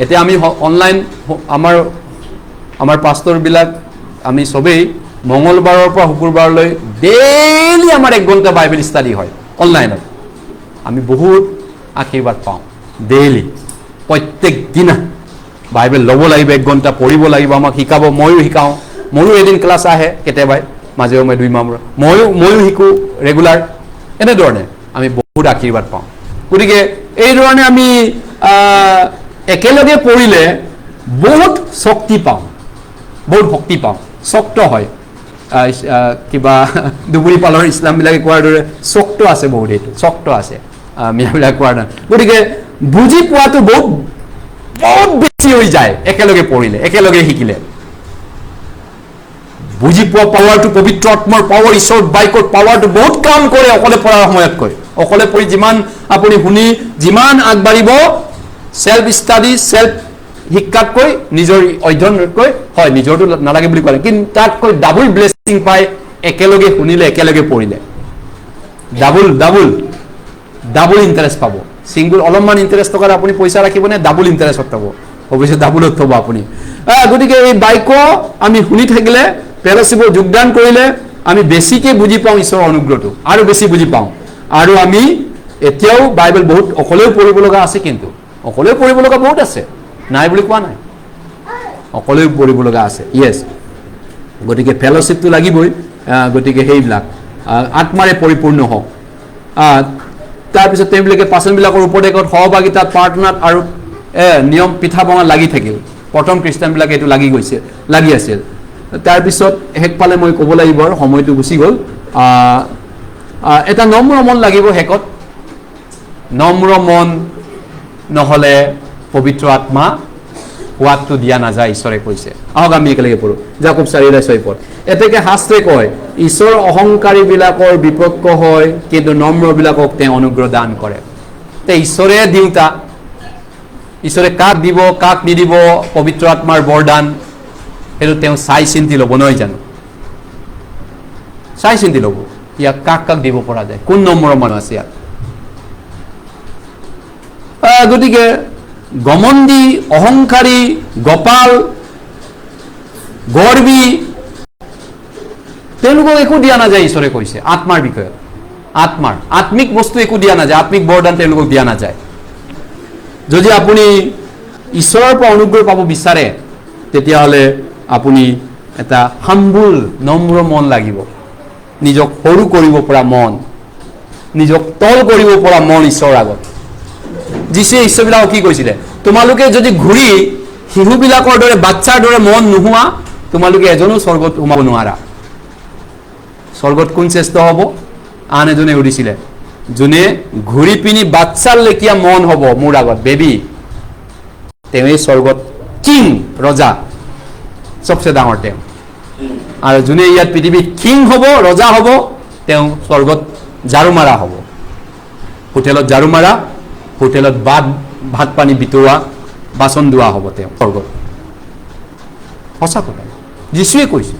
এতিয়া আমি অনলাইন আমাৰ পাষ্টৰবিলাক আমি চবেই মঙলবাৰৰ পৰা শুকুৰবাৰলৈ ডেইলি আমাৰ 1 ঘণ্টা বাইবেল ষ্টাডি হয় অনলাইনত। আমি বহুত আশীৰ্বাদ পাওঁ ডেইলি, প্ৰত্যেক দিনা বাইবেল ল'ব লাগিব, 1 ঘণ্টা পঢ়িব লাগিব, আমাক শিকাব, ময়ো শিকাওঁ, মোৰো এদিন ক্লাছ আহে কেতিয়াবাই, মাজে সময়ে 2 মাহ মূৰত ময়ো শিকোঁ ৰেগুলাৰ। এনেধৰণে আমি বহুত আশীৰ্বাদ পাওঁ। গতিকে এইধৰণে আমি একেলগে পঢ়িলে বহুত শক্তি পাওঁ, বহুত শক্তি পাওঁ, শক্ত হয়। কিবা দুবুৰী পালৰ ইছলামবিলাকে কোৱাৰ দৰে শক্ত আছে, বহুত এইটো শক্ত আছে মিয়াবিলাক কোৱাৰ দৰে। গতিকে বুজি পোৱাটো বহুত বহুত বেছি হৈ যায় একেলগে পঢ়িলে, একেলগে শিকিলে। বুজি পোৱা পাৱাৰটো, পবিত্ৰ আত্মাৰ পাৱাৰ, ঈশ্বৰৰ বাক্যৰ পাৱাৰটো বহুত কাম কৰে অকলে পঢ়াৰ সময়তকৈ। অকলে পঢ়ি যিমান আপুনি শুনি যিমান আগবাঢ়িব, চেল্ফ ষ্টাডি, চেল্ফ শিক্ষাতকৈ, নিজৰ অধ্যয়নতকৈ, হয় নিজৰটো নালাগে বুলি ক'লে, কিন্তু তাতকৈ ডাবল ব্লেছিং পায় একেলগে শুনিলে, একেলগে পঢ়িলে। ডাবল ইণ্টাৰেষ্ট পাব। ছিংগুল অলপমান ইণ্টাৰেষ্ট থকাৰ আপুনি পইচা ৰাখিবনে? ডাবল ইণ্টাৰেষ্টত থ'ব, অৱশ্যে ডাবলত থ'ব আপুনি। গতিকে এই বাক্য আমি শুনি থাকিলে, ফেলোশ্বিপত যোগদান কৰিলে আমি বেছিকৈ বুজি পাওঁ ঈশ্বৰৰ অনুগ্ৰহটো, আৰু বেছি বুজি পাওঁ। আৰু আমি এতিয়াও বাইবেল বহুত অকলেও পঢ়িব লগা আছে, কিন্তু অকলেও পঢ়িব লগা বহুত আছে, নাই বুলি কোৱা নাই, অকলেও পঢ়িব লগা আছে। য়েছ, গতিকে ফেলোশ্বিপটো লাগিবই। গতিকে সেইবিলাক আত্মাৰে পৰিপূৰ্ণ হওক। তাৰপিছত তেওঁবিলাকে পাচনবিলাকৰ উপদেশত, সহভাগিতাত, প্ৰাৰ্থনাত আৰু নিয়ম পিঠা বঙাত লাগি থাকিল। প্ৰথম খ্ৰীষ্টানবিলাকে এইটো লাগি আছিল। তাৰপিছত শেষ পালে মই ক'ব লাগিব, আৰু সময়টো গুচি গ'ল। এটা নম্ৰ মন লাগিব শেষত। নম্ৰ মন নহ'লে পবিত্ৰ আত্মা সোৱাদটো দিয়া নাযায়, ঈশ্বৰে কৈছে। আহক আমি একেলগে পঢ়োঁ যাকোব 4:6 পদ। এতেকে শাস্ত্ৰে কয়, ঈশ্বৰ অহংকাৰীবিলাকৰ বিপক্ষ হয়, কিন্তু নম্ৰবিলাকক তেওঁ অনুগ্ৰহ দান কৰে। তে ঈশ্বৰে দিওঁতা, ঈশ্বৰে কাক দিব কাক নিদিব পবিত্ৰ আত্মাৰ বৰদান সেইটো তেওঁ চাই চিন্তি ল'ব নহয় জানো চাই চিন্তি ল'ব ইয়াক কাক কাক দিব পৰা যায় কোন নম্বৰৰ মানুহ আছে ইয়াত গতিকে গমন্দি অহংকাৰী গোপাল গৰ্বী তেওঁলোকক একো দিয়া নাযায় ঈশ্বৰে কৈছে আত্মাৰ বিষয়ে আত্মিক বস্তু একো দিয়া নাযায় আত্মিক বৰদান তেওঁলোকক দিয়া নাযায় যদি আপুনি ঈশ্বৰৰ পৰা অনুগ্ৰহ পাব বিচাৰে তেতিয়াহ'লে আপুনি এটা হাম্বুল নম্ৰ মন লাগিব নিজক সৰু কৰিব পৰা মন নিজক তল কৰিব পৰা মন ঈশ্বৰৰ আগত যিয়ে ঈশ্বৰবিলাকক কি কৈছিলে তোমালোকে যদি ঘূৰি শিশুবিলাকৰ দৰে বাচ্চাৰ দৰে মন নোহোৱা তোমালোকে এজনো স্বৰ্গত সোমাব নোৱাৰা স্বৰ্গত কোন শ্ৰেষ্ঠ হ'ব আন এজনে সুধিছিলে যোনে ঘূৰি পিনি বাচ্চাৰ লেখীয়া মন হ'ব মোৰ আগত বেবী তেওঁ স্বৰ্গত কিং ৰজা চবচে ডাঙৰ তেওঁ আৰু যোনে ইয়াত পৃথিৱীত কিং হ'ব ৰজা হ'ব তেওঁ স্বৰ্গত ঝাৰু মাৰা হ'ব হোটেলত ঝাৰু মাৰা হোটেলত ভাত পানী বিতৰোৱা বাচন ধোৱা হ'ব তেওঁ স্বৰ্গত সঁচা কথা যীশুৱে কৈছে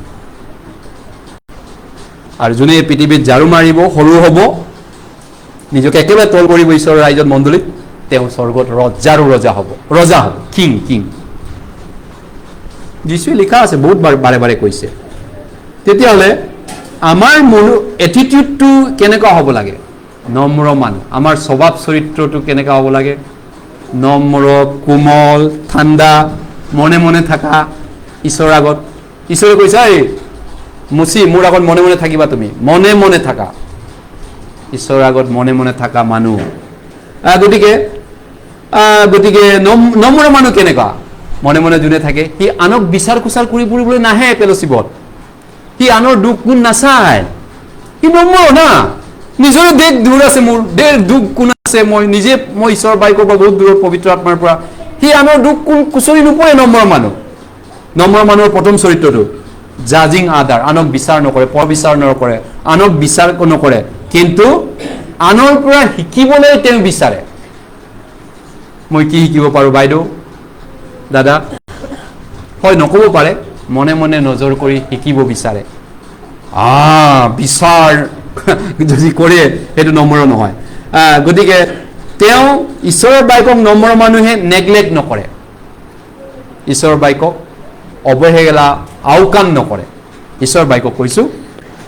আৰু যোনে পৃথিৱীত ঝাৰু মাৰিব সৰু হ'ব নিজকে একেবাৰে তল কৰিব ঈশ্বৰৰ ৰাইজত মণ্ডলীত তেওঁ স্বৰ্গত ৰজা হ'ব কিং যীশুৱে লিখা আছে বহুত বাৰে বাৰে কৈছে তেতিয়াহ'লে আমাৰ এটিটিউডটো কেনেকুৱা হ'ব লাগে নম্ৰ মানুহ আমাৰ স্বভাৱ চৰিত্ৰটো কেনেকুৱা হ'ব লাগে নম্ৰ কোমল ঠাণ্ডা মনে মনে থকা ঈশ্বৰৰ আগত ঈশ্বৰে কৈছে এই মুচি মোৰ আগত মনে মনে থাকিবা তুমি মনে মনে থাকা ঈশ্বৰৰ আগত মনে মনে থাকা মানুহ গতিকে নম্ৰ মানুহ কেনেকুৱা মনে মনে যোনে থাকে সি আনক বিচাৰ কুচাৰ কৰি ফুৰিবলৈ নাহে পেলচিবত সি আনৰ দুখ গুণ নাচায় সি নম্ৰ না নিজৰে দেশ দূৰ আছে মোৰ দেশ দুখ গুণ আছে মই ঈশ্বৰৰ বাইকৰ পৰা বহুত দূৰত পবিত্ৰ আত্মাৰ পৰা সি আনৰ দুখ গুণ কুচৰি নোপোৱাই নম্ৰ মানুহৰ প্ৰথম চৰিত্ৰটো জাজিং আদাৰ আনক বিচাৰ নকৰে পৰবিচাৰ নকৰে আনক বিচাৰ নকৰে কিন্তু আনৰ পৰা শিকিবলৈ তেওঁ বিচাৰে মই কি শিকিব পাৰোঁ বাইদেউ দাদা হয় নক'ব পাৰে মনে মনে নজৰ কৰি শিকিব বিচাৰে বিচাৰ যদি কৰে সেইটো নম্ৰ নহয় গতিকে তেওঁ ঈশ্বৰৰ বাইকক নম্ৰ মানুহে নেগলেক্ট নকৰে ঈশ্বৰৰ বাইকক অৱহেলা আওকাণ নকৰে ঈশ্বৰৰ বাইকক কৈছোঁ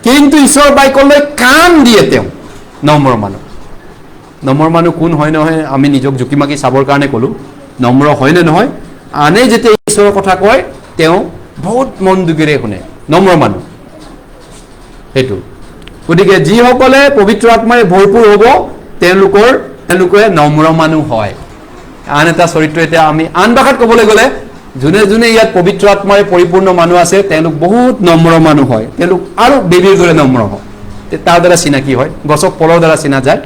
কিন্তু ঈশ্বৰৰ বাইকলৈ কাম দিয়ে তেওঁ নম্ৰ মানুহ কোন হয় নহয় আমি নিজক জুকি মাকি চাবৰ কাৰণে ক'লোঁ নম্ৰ হয়নে নহয় আনে যেতিয়া ঈশ্বৰৰ কথা কয় তেওঁ বহুত মন দুখেৰে শুনে নম্ৰ মানুহ সেইটো গতিকে যিসকলে পবিত্ৰ আত্মাৰে ভৰপূৰ হ'ব তেওঁলোকে নম্ৰ মানুহ হয় আন এটা চৰিত্ৰ এতিয়া আমি আন ভাষাত ক'বলৈ গ'লে যোনে যোনে ইয়াত পবিত্ৰ আত্মাৰে পৰিপূৰ্ণ মানুহ আছে তেওঁলোক বহুত নম্ৰ মানুহ হয় তেওঁলোক আৰু বেবীৰ দৰে নম্ৰ হয় তাৰ দ্বাৰা চিনাকি হয় গছক পলৰ দ্বাৰা চিনা যায়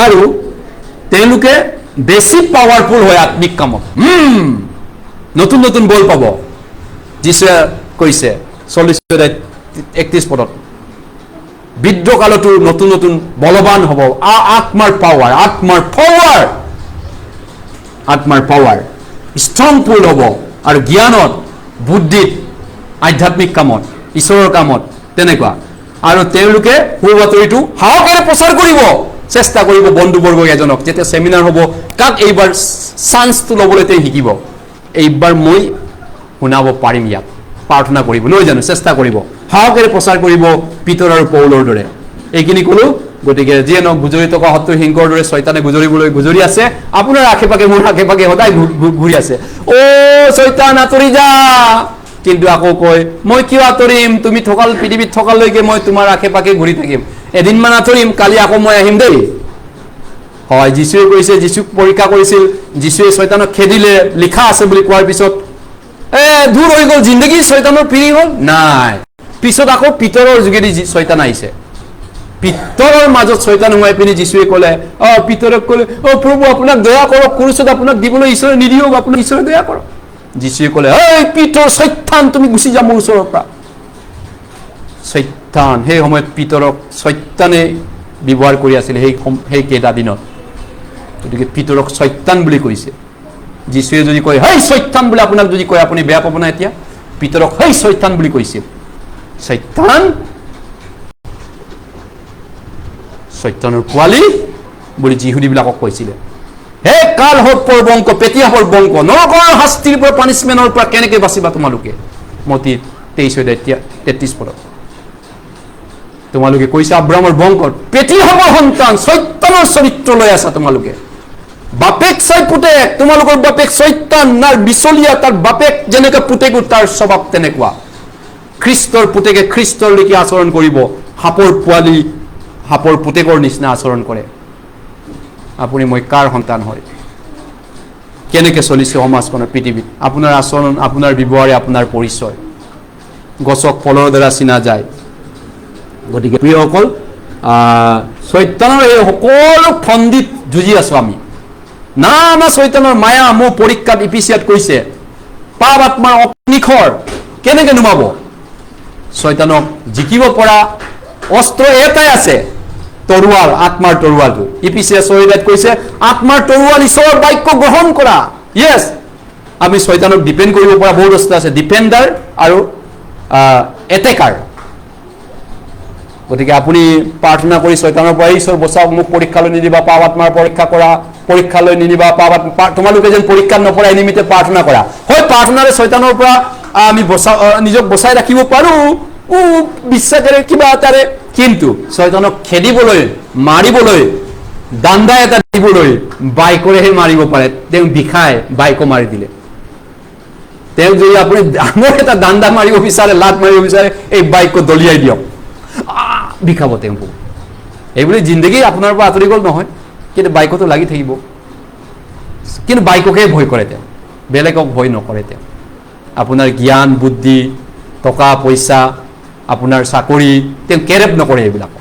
আৰু তেওঁলোকে বেছি পাৱাৰফুল হয় আত্মিক কামত নতুন নতুন বল পাব যীশুৱে কৈছে 40:31 পদত বৃদ্ধ কালতো নতুন নতুন বলৱান হ'ব আত্মাৰ পাৱাৰ ষ্ট্ৰংফুল হ'ব আৰু জ্ঞানত বুদ্ধিত আধ্যাত্মিক কামত ঈশ্বৰৰ কামত তেনেকুৱা আৰু তেওঁলোকে সুবাতৰিটো সাহসেৰে প্ৰচাৰ কৰিব চেষ্টা কৰিব বন্ধুবৰ্গ এজনক যেতিয়া চেমিনাৰ হ'ব কাক এইবাৰ চান্সটো ল'বলৈ তেওঁ শিকিব এইবাৰ মই শুনাব পাৰিম ইয়াক প্ৰাৰ্থনা কৰিব নহয় জানো চেষ্টা কৰিব সাহসেৰে প্ৰচাৰ কৰিব পিতৰ আৰু পৌলৰ দৰে এইখিনি ক'লো গতিকে যিয়ে নহওক গুজৰি থকা শত্ৰু সিংহৰ দৰে শয়তানে গুজৰি আছে আপোনাৰ আশে পাশে মোৰ আশে পাশে সদায় ঘূৰি আছে শয়তান আঁতৰি যা কিন্তু আকৌ কয় মই কিয় আঁতৰিম তুমি পৃথিৱীত থকালৈকে মই তোমাৰ আশে পাশে ঘূৰি থাকিম এদিনমান আঁতৰিম কালি আকৌ মই আহিম দেই হয় যীশুৱে কৈছে যীশুক পৰীক্ষা কৰিছিল যীশুৱে শয়তানক খেদিলে লিখা আছে বুলি কোৱাৰ পিছত দূৰ হৈ গ'ল জিন্দগী শয়তানৰ ফিৰি হ'ল নাই পিছত আকৌ পিতৰৰ যোগেদি শয়তান আহিছে পিতৰৰ মাজত শয়তান সোমাই পিনি যীশুৱে ক'লে পিতৰক ক'লে প্ৰভু আপোনাক দয়া কৰক ক্ৰুচত আপোনাক দিবলৈ ঈশ্বৰে নিদিয়ক আপোনাক ঈশ্বৰে দয়া কৰক যীশুৱে ক'লে পিতৰ শয়তান তুমি গুচি যা মোৰ ওচৰৰ পৰা শয়তান সেই সময়ত পিতৰক শয়তানে ব্যৱহাৰ কৰি আছিল সেই কেইটা দিনত গতিকে পিতৰক শয়তান বুলি কৈছে। যীশুৱে যদি কয় হেই শয়তান বুলি আপোনাক যদি কয় আপুনি বেয়া পাব না? এতিয়া পিতৰক হেই শয়তান বুলি কৈছিল। শয়তান, শয়তানৰ পোৱালি বুলি যিহুদীবিলাকক কৈছিলে। হে কাল সৰ্পৰ বংশ, পেটীয়াহৰ বংশ, নৰকৰ শাস্তিৰ পৰা, পানিছমেণ্টৰ পৰা কেনেকৈ বাচিবা তোমালোকে? মতি 23:33 তোমালোকে কৈছা আব্ৰাহামৰ বংশত পেটীয়াহৰ সন্তান, শয়তানৰ চৰিত্ৰ লৈ আছা তোমালোকে। বাপেক চাই পুতেক, তোমালোকৰ বাপেক শয়তান নাৰ বিচলীয়া, তাৰ বাপেক যেনেকৈ পুতেকো তাৰ স্বভাৱ তেনেকুৱা। খ্ৰীষ্টৰ পুতেকে খ্ৰীষ্টৰ লেখীয়া আচৰণ কৰিব, সাপৰ পোৱালি সাপৰ পুতেকৰ নিচিনা আচৰণ কৰে। আপুনি মই কাৰ সন্তান হয়? কেনেকৈ চলিছে সমাজখনৰ পৃথিৱীত? আপোনাৰ আচৰণ, আপোনাৰ ব্যৱহাৰে আপোনাৰ পৰিচয়। গছক ফলৰ দ্বাৰা চিনা যায়। গতিকে প্ৰিয়সকল, চৈতানৰ এই সকলো ফন্দিত যুঁজি আছোঁ আমি। নানা চৈতানৰ মায়া মোৰ পৰীক্ষাত ইপিচিয়াত কৈছে পাপ আত্মাৰ অগ্নিখৰ কেনেকৈ নুমাব? চৈতানক জিকিব পৰা অস্ত্ৰ এটাই আছে, তৰোৱাল, আত্মাৰ তৰোৱালটো। ইপিচিয়া 6:9 কৈছে আত্মাৰ তৰোৱাল ঈশ্বৰৰ বাক্য গ্ৰহণ কৰা। য়েছ, আমি চৈতানক ডিপেণ্ড কৰিব পৰা বহুত অস্ত্ৰ আছে, ডিফেণ্ডাৰ আৰু এটেকাৰ। গতিকে আপুনি প্ৰাৰ্থনা কৰি চৈতানৰ পৰা ঈশ্বৰ বচাওক, মোক পৰীক্ষালৈ নিদিবা, পাপ আত্মাৰ পৰীক্ষা কৰা, পৰীক্ষালৈ নিদিবা, তোমালোকে যেন পৰীক্ষাত নপৰা এই নিমিত্তে প্ৰাৰ্থনা কৰা। হয়, প্ৰাৰ্থনাৰে চৈতানৰ পৰা আমি নিজক বচাই ৰাখিব পাৰোঁ বিশ্বাসেৰে কিবা এটাৰে, কিন্তু চৈতানক খেদিবলৈ, মাৰিবলৈ, দাণ্ডা এটা দিবলৈ বাইকৰেহে মাৰিব পাৰে। তেওঁ বিষাই বাইকো মাৰি দিলে। তেওঁক যদি আপুনি ডাঙৰ এটা দাণ্ডা মাৰিব বিচাৰে, লাত মাৰিব বিচাৰে, এই বাইকো দলিয়াই দিয়ক, বিষাব তেওঁ বহুত। এইবুলি জিন্দগী আপোনাৰ পৰা আঁতৰি গ'ল নহয়, কিন্তু বাইকতো লাগি থাকিব। কিন্তু বাইককে ভয় কৰে তেওঁ, বেলেগক ভয় নকৰে তেওঁ। আপোনাৰ জ্ঞান বুদ্ধি, টকা পইচা, আপোনাৰ চাকৰি, তেওঁ কেৰেপ নকৰে। এইবিলাক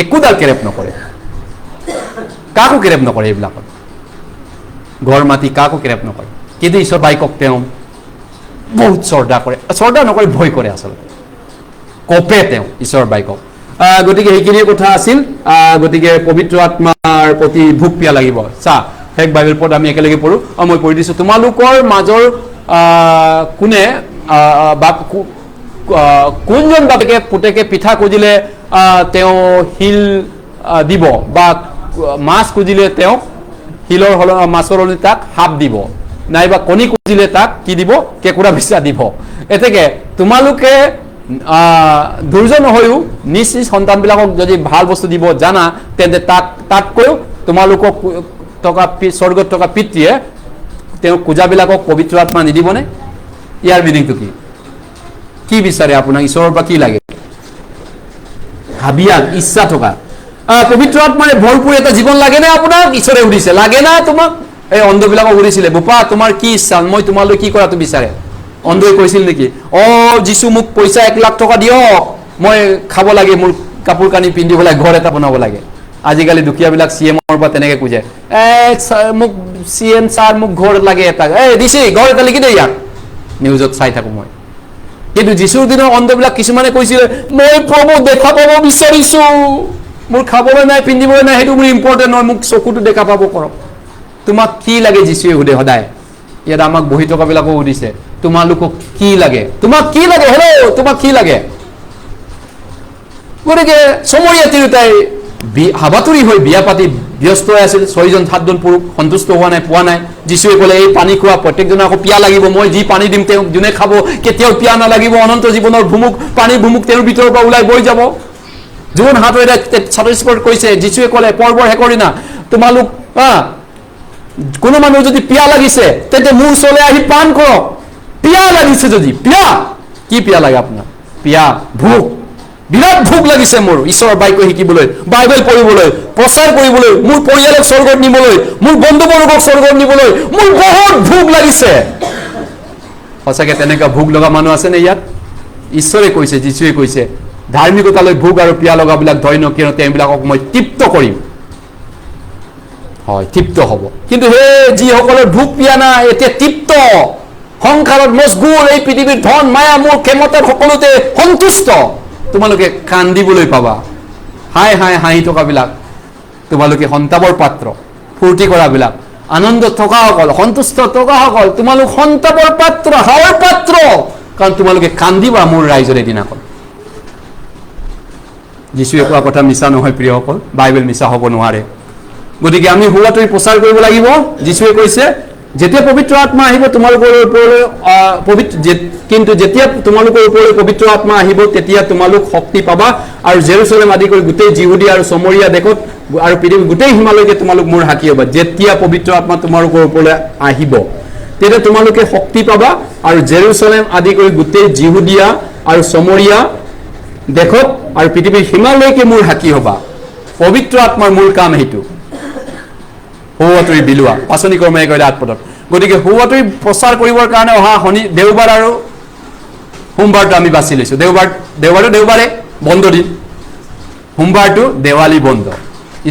একোডাল কেৰেপ নকৰে, কাকো কেৰেপ নকৰে। এইবিলাকত ঘৰ মাটি কাকো কেৰেপ নকৰে। কিন্তু ঈশ্বৰ বাইকক তেওঁ বহুত শ্ৰদ্ধা কৰে, শ্ৰদ্ধা নকৰে, ভয় কৰে আচলতে, কপে তেওঁ ঈশ্বৰৰ বাইকক। গতিকে সেইখিনিয়ে কথা আছিল। গতিকে পবিত্ৰ আত্মাৰ প্ৰতি ভোক পিয়া লাগিব। চা, শেষ বাইবেল পদ আমি একেলগে পঢ়ো। মই পঢ়ি দিছোঁ। তোমালোকৰ মাজৰ কোনে বা কোনজন বাপেকে পুতেকে পিঠা খুজিলে তেওঁ শিল দিব, বা মাছ খুজিলে তেওঁ শিলৰ মাছৰ সলনি তাক সাপ দিব, নাইবা কণী খুজিলে তাক কি দিব? কেঁকুৰা বিচা দিব। এতেকে তোমালোকে দুৰ্জন নহৈও নিজ নিজ সন্তানবিলাকক যদি ভাল বস্তু দিব জানা, তেন্তে তাতকৈও তোমালোকক থকা স্বৰ্গত থকা পিতৃয়ে তেওঁ পূজাবিলাকক পবিত্ৰ আত্মা নিদিবনে? ইয়াৰ মিনিংটো কি? কি বিচাৰে আপোনাক? ঈশ্বৰৰ পৰা কি লাগে? হাবিয়াল, ইচ্ছা থকা পবিত্ৰ আত্মাৰে ভৰপূৰ এটা জীৱন লাগেনে আপোনাক? ঈশ্বৰে সুধিছে, লাগে না তোমাক? এই অন্ধবিলাকক সুধিছিলে, বোপা তোমাৰ কি ইচ্ছা, মই তোমালৈ কি কৰাটো বিচাৰে? অন্ধই কৈছিল নেকি, যীশু মোক পইচা 1 লাখ টকা দিয়ক, মই খাব লাগে, মোৰ কাপোৰ কানি পিন্ধিব লাগে, ঘৰ এটা বনাব লাগে। আজিকালি দুখীয়াবিলাক CM-ৰ পৰা তেনেকৈ খোজে, মোক CM ছাৰ মোক ঘৰ লাগে এটা, দিছে ঘৰ এটা লিখি দে ইয়াক। নিউজত চাই থাকোঁ মই। কিন্তু যীশুৰ দিনৰ অন্ধবিলাক কিছুমানে কৈছিলে, মই প্ৰভু দেখা পাব বিচাৰিছোঁ, মোৰ খাবলৈ নাই, পিন্ধিবলৈ নাই, সেইটো মোৰ ইম্পৰ্টেণ্ট নহয়, মোক চকুটো দেখা পাব কৰক। তোমাক কি লাগে? যীশুৱে সোধে সদায়। ইয়াত আমাক বহি থকাবিলাকো সুধিছে, তোমালোকক কি লাগে? তোমাক কি লাগে? হেল্ল', তোমাক কি লাগে? গতিকে চমৰীয়া তিৰোতাই হাবাতুৰি হৈ বিয়া পাতি ব্যস্ত হৈ আছিল। 6-7জন পুৰুষ সন্তুষ্ট হোৱা নাই, পোৱা নাই। যীশুৱে ক'লে, এই পানী খোৱা প্ৰত্যেকজনে আকৌ পিয়া লাগিব, মই যি পানী দিম তেওঁ যোনে খাব কেতিয়াও পিয়া নালাগিব, অনন্ত জীৱনৰ ভুমুক, পানীৰ ভুমুক তেওঁৰ ভিতৰৰ পৰা ওলাই বৈ যাব। যোন হাতৰ এটা ছাত্ৰস্পৰ্শ কৈছে, যীশুৱে ক'লে পৰ্বৰ শেষৰ দিনা, তোমালোক কোনো মানুহ যদি পিয়া লাগিছে তেন্তে মোৰ ওচৰলৈ আহি পান কৰক। পিয়া লাগিছে যদি, পিয়া কি পিয়া লাগে আপোনাৰ? পিয়া, ভোক, বিৰাট ভোক লাগিছে মোৰ ঈশ্বৰৰ বাক্য শিকিবলৈ, বাইবেল পঢ়িবলৈ, প্ৰচাৰ কৰিবলৈ, মোৰ পৰিয়ালক স্বৰ্গত নিবলৈ, মোৰ বন্ধু বৰ্গক স্বৰ্গত নিবলৈ মোৰ বহুত ভোক লাগিছে। সঁচাকৈ তেনেকুৱা ভোক লগা মানুহ আছেনে ইয়াত? ঈশ্বৰে কৈছে, যীশুৱে কৈছে, ধাৰ্মিকতালৈ ভোক আৰু পিয়া লগাবিলাক ধন্য, কিয়নো তেওঁবিলাকক মই তৃপ্ত কৰিম। হয়, তৃপ্ত হ'ব। কিন্তু সেই যিসকলৰ ভোক পিয়া নাই, এতিয়া তৃপ্ত, সংসাৰত মছগুল, এই পৃথিৱীৰ ধন মায়া মোৰ ক্ষমতাৰ সকলোতে সন্তুষ্ট, তোমালোকে কান্দিবলৈ পাবা। হাই হাই হাঁহি থকাবিলাক তোমালোকে সন্তাপৰ পাত্ৰ, ফূৰ্তি কৰাবিলাক, আনন্দত থকাসকল, সন্তুষ্ট থকাসকল, তোমালোক সন্তাপৰ পাত্ৰ, হাৱৰ পাত্ৰ, কাৰণ তোমালোকে কান্দিবা মোৰ ৰাইজৰ এদিনাখন। যীশুৱে কোৱা কথা মিছা নহয় প্ৰিয়সকল, বাইবেল মিছা হ'ব নোৱাৰে। গতিকে আমি সুবাতৰি প্ৰচাৰ কৰিব লাগিব। যীশুৱে কৈছে যেতিয়া পবিত্ৰ আত্মা আহিব তোমালোকৰ ওপৰলৈ, কিন্তু যেতিয়া তোমালোকৰ ওপৰলৈ পবিত্ৰ আত্মা আহিব তেতিয়া তোমালোক শক্তি পাবা, আৰু জেৰুচালেম আদি কৰি গোটেই যিহুদীয়া আৰু চমৰীয়া দেশত আৰু পৃথিৱীৰ গোটেই সীমালৈকে তোমালোক মোৰ সাক্ষী হ'বা। যেতিয়া পবিত্ৰ আত্মা তোমালোকৰ ওপৰলৈ আহিব তেতিয়া তোমালোকে শক্তি পাবা, আৰু জেৰুচালেম আদি কৰি গোটেই যিহুদীয়া আৰু চমৰীয়া দেশত আৰু পৃথিৱীৰ সীমালৈকে মোৰ সাক্ষী হ'বা। পবিত্ৰ আত্মাৰ মূল কাম সেইটো, সুবাতৰি বিলোৱা, পাচনি কৰ্ম 1:8। গতিকে সুবাতৰি প্ৰচাৰ কৰিবৰ কাৰণে অহা দেওবাৰ আৰু সোমবাৰটো আমি বাছি লৈছোঁ। দেওবাৰে বন্ধ দিন, সোমবাৰটো দেৱালী বন্ধ,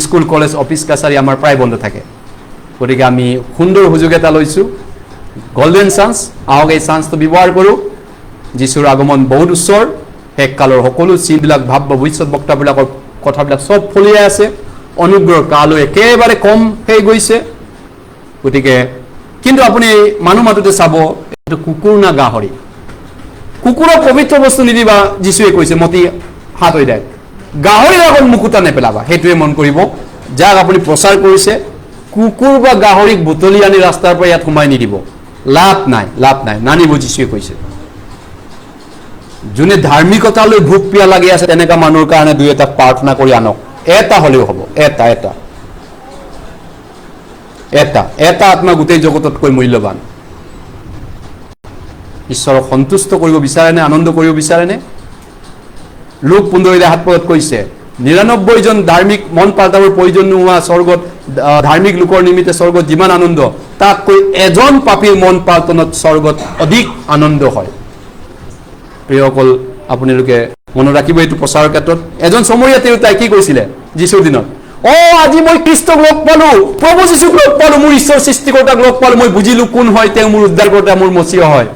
স্কুল কলেজ অফিচ কাছাৰী আমাৰ প্ৰায় বন্ধ থাকে। গতিকে আমি সুন্দৰ সুযোগ এটা লৈছোঁ, গল্ডেন চান্স। আহক এই চান্সটো ব্যৱহাৰ কৰোঁ। যীশুৰ আগমন বহুত ওচৰ, শেষকালৰ সকলো চিনবিলাক, ভাৱ ভৱিষ্যত বক্তাবিলাকৰ কথাবিলাক চব ফলিয়াই আছে। অনুগ্ৰহ কালৈ একেবাৰে কম হৈ গৈছে। গতিকে কিন্তু আপুনি মানুহ মাতোতে চাব এইটো কুকুৰ না গাহৰি। কুকুৰক পবিত্ৰ বস্তু নিদিবা যীশুৱে কৈছে, মতি 7:10। গাহৰিৰ আগত মুকুতা নেপেলাবা, সেইটোৱে মন কৰিব। যাক আপুনি প্ৰচাৰ কৰিছে, কুকুৰ বা গাহৰিক বুটলি আনি ৰাস্তাৰ পৰা ইয়াত সোমাই নিদিব, লাভ নাই, লাভ নাই, নানিব যীশুৱে কৈছে। যোনে ধাৰ্মিকতালৈ ভোক পিয়া লাগি আছে তেনেকুৱা মানুহৰ কাৰণে দুই এটা প্ৰাৰ্থনা কৰি আনক, এটা হ'লেও হ'ব, এটা আত্মা গোটেই জগততকৈ মূল্যৱান। ঈশ্বৰক সন্তুষ্ট কৰিব বিচাৰেনে, আনন্দ কৰিব বিচাৰেনে? লোক 15:7 কৈছে 99 জন ধাৰ্মিক মন পাল্টাবৰ প্ৰয়োজন নোহোৱা স্বৰ্গত, ধাৰ্মিক লোকৰ নিমিত্তে স্বৰ্গত যিমান আনন্দ, তাতকৈ এজন পাপীৰ মন পাল্টনত স্বৰ্গত অধিক আনন্দ হয়। প্ৰিয়সকল, আপোনালোকে মনত ৰাখিব এইটো প্ৰচাৰৰ ক্ষেত্ৰত। এজন চমৰীয়া তিৰোতাই কি কৈছিলে যীশুৰ দিনত? আজি মই খ্ৰীষ্টক লগ পালো, প্ৰভু যীশুক লগ পালো, মোৰ ঈশ্বৰ সৃষ্টিকৰ্তাক লগ পালো, মই বুজিলো কোন হয় তেওঁ, মোৰ উদ্ধাৰকৰ্তা, মোৰ মচিহ হয়।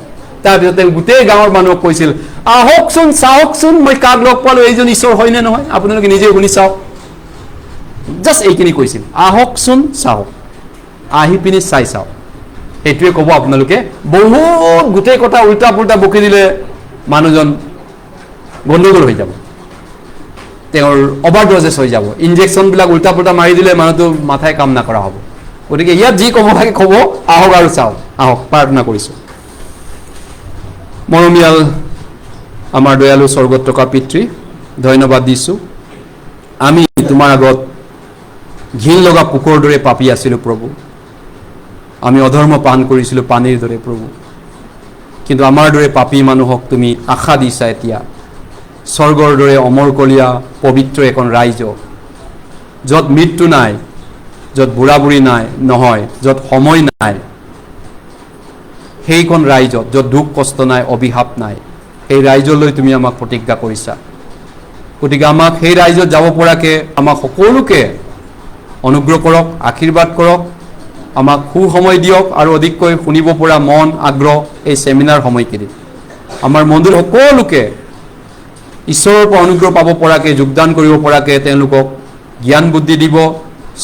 তাৰপিছত তেওঁ গোটেই গাঁৱৰ মানুহক কৈছিল, আহকচোন চাওকচোন মই কাক লগ পালো, এইজন ঈশ্বৰ হয় নে নহয়, আপোনালোকে নিজে শুনি চাওক। জাষ্ট এইখিনি কৈছিল, আহকচোন চাওক, আহি পিনি চাই চাওক। সেইটোৱে ক'ব আপোনালোকে। বহুত গোটেই কথা উল্টা পুল্টা বকি দিলে মানুহজন গণ্ডগোল হৈ যাব, তেওঁৰ অভাৰড'জেছ হৈ যাব, ইনজেকশ্যনবিলাক উল্টা পুল্টা মাৰি দিলে মানুহটো মাথাই কাম নকৰা হ'ব। গতিকে ইয়াত যি ক'ব লাগে ক'ব, আহক আৰু চাওক। আহক, প্ৰাৰ্থনা কৰিছোঁ। মৰমীয়াল আমাৰ দয়ালু স্বৰ্গত থকা পিতৃ, ধন্যবাদ দিছোঁ। আমি তোমাৰ আগত ঘিণ লগা পোকৰ দৰে পাপী আছিলোঁ প্ৰভু। আমি অধৰ্ম পান কৰিছিলোঁ পানীৰ দৰে প্ৰভু। কিন্তু আমাৰ দৰে পাপী মানুহক তুমি আশা দিছা এতিয়া স্বৰ্গৰ দৰে অমৰকলীয়া পবিত্ৰ এখন ৰাইজ, য'ত মৃত্যু নাই, য'ত বুঢ়া বুঢ়ী নাই নহয়, য'ত সময় নাই, সেইখন ৰাইজত য'ত দুখ কষ্ট নাই, অভিশাপ নাই, সেই ৰাইজলৈ তুমি আমাক প্ৰতিজ্ঞা কৰিছা। গতিকে আমাক সেই ৰাইজত যাব পৰাকৈ আমাক সকলোকে অনুগ্ৰহ কৰক, আশীৰ্বাদ কৰক, আমাক সুসময় দিয়ক, আৰু অধিককৈ শুনিব পৰা মন, আগ্ৰহ এই ছেমিনাৰ সময়খিনিত আমাৰ মন্দিৰ সকলোকে ঈশ্বৰৰ পৰা অনুগ্ৰহ পাব পৰাকৈ, যোগদান কৰিব পৰাকৈ তেওঁলোকক জ্ঞান বুদ্ধি দিব,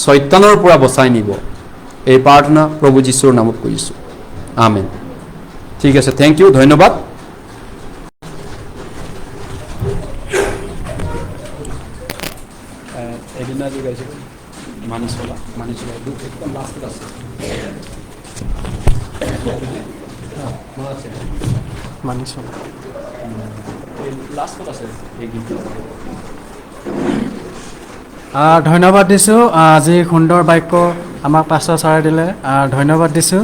শয়তানৰ পৰা বচাই নিব। এই প্ৰাৰ্থনা প্ৰভু যীশুৰ নামত কৰিছোঁ, আমেন। ঠিক আছে, থেংক ইউ, ধন্যবাদ। এদিনা যোগাইছে মানি চলা একদম লাষ্টত আছে, মানি চলা লাষ্টত আছে। ধন্যবাদ দিছোঁ। আজি সুন্দৰ বাক্য আমাক পাষ্টাৰ ছাৰে দিলে, ধন্যবাদ দিছোঁ।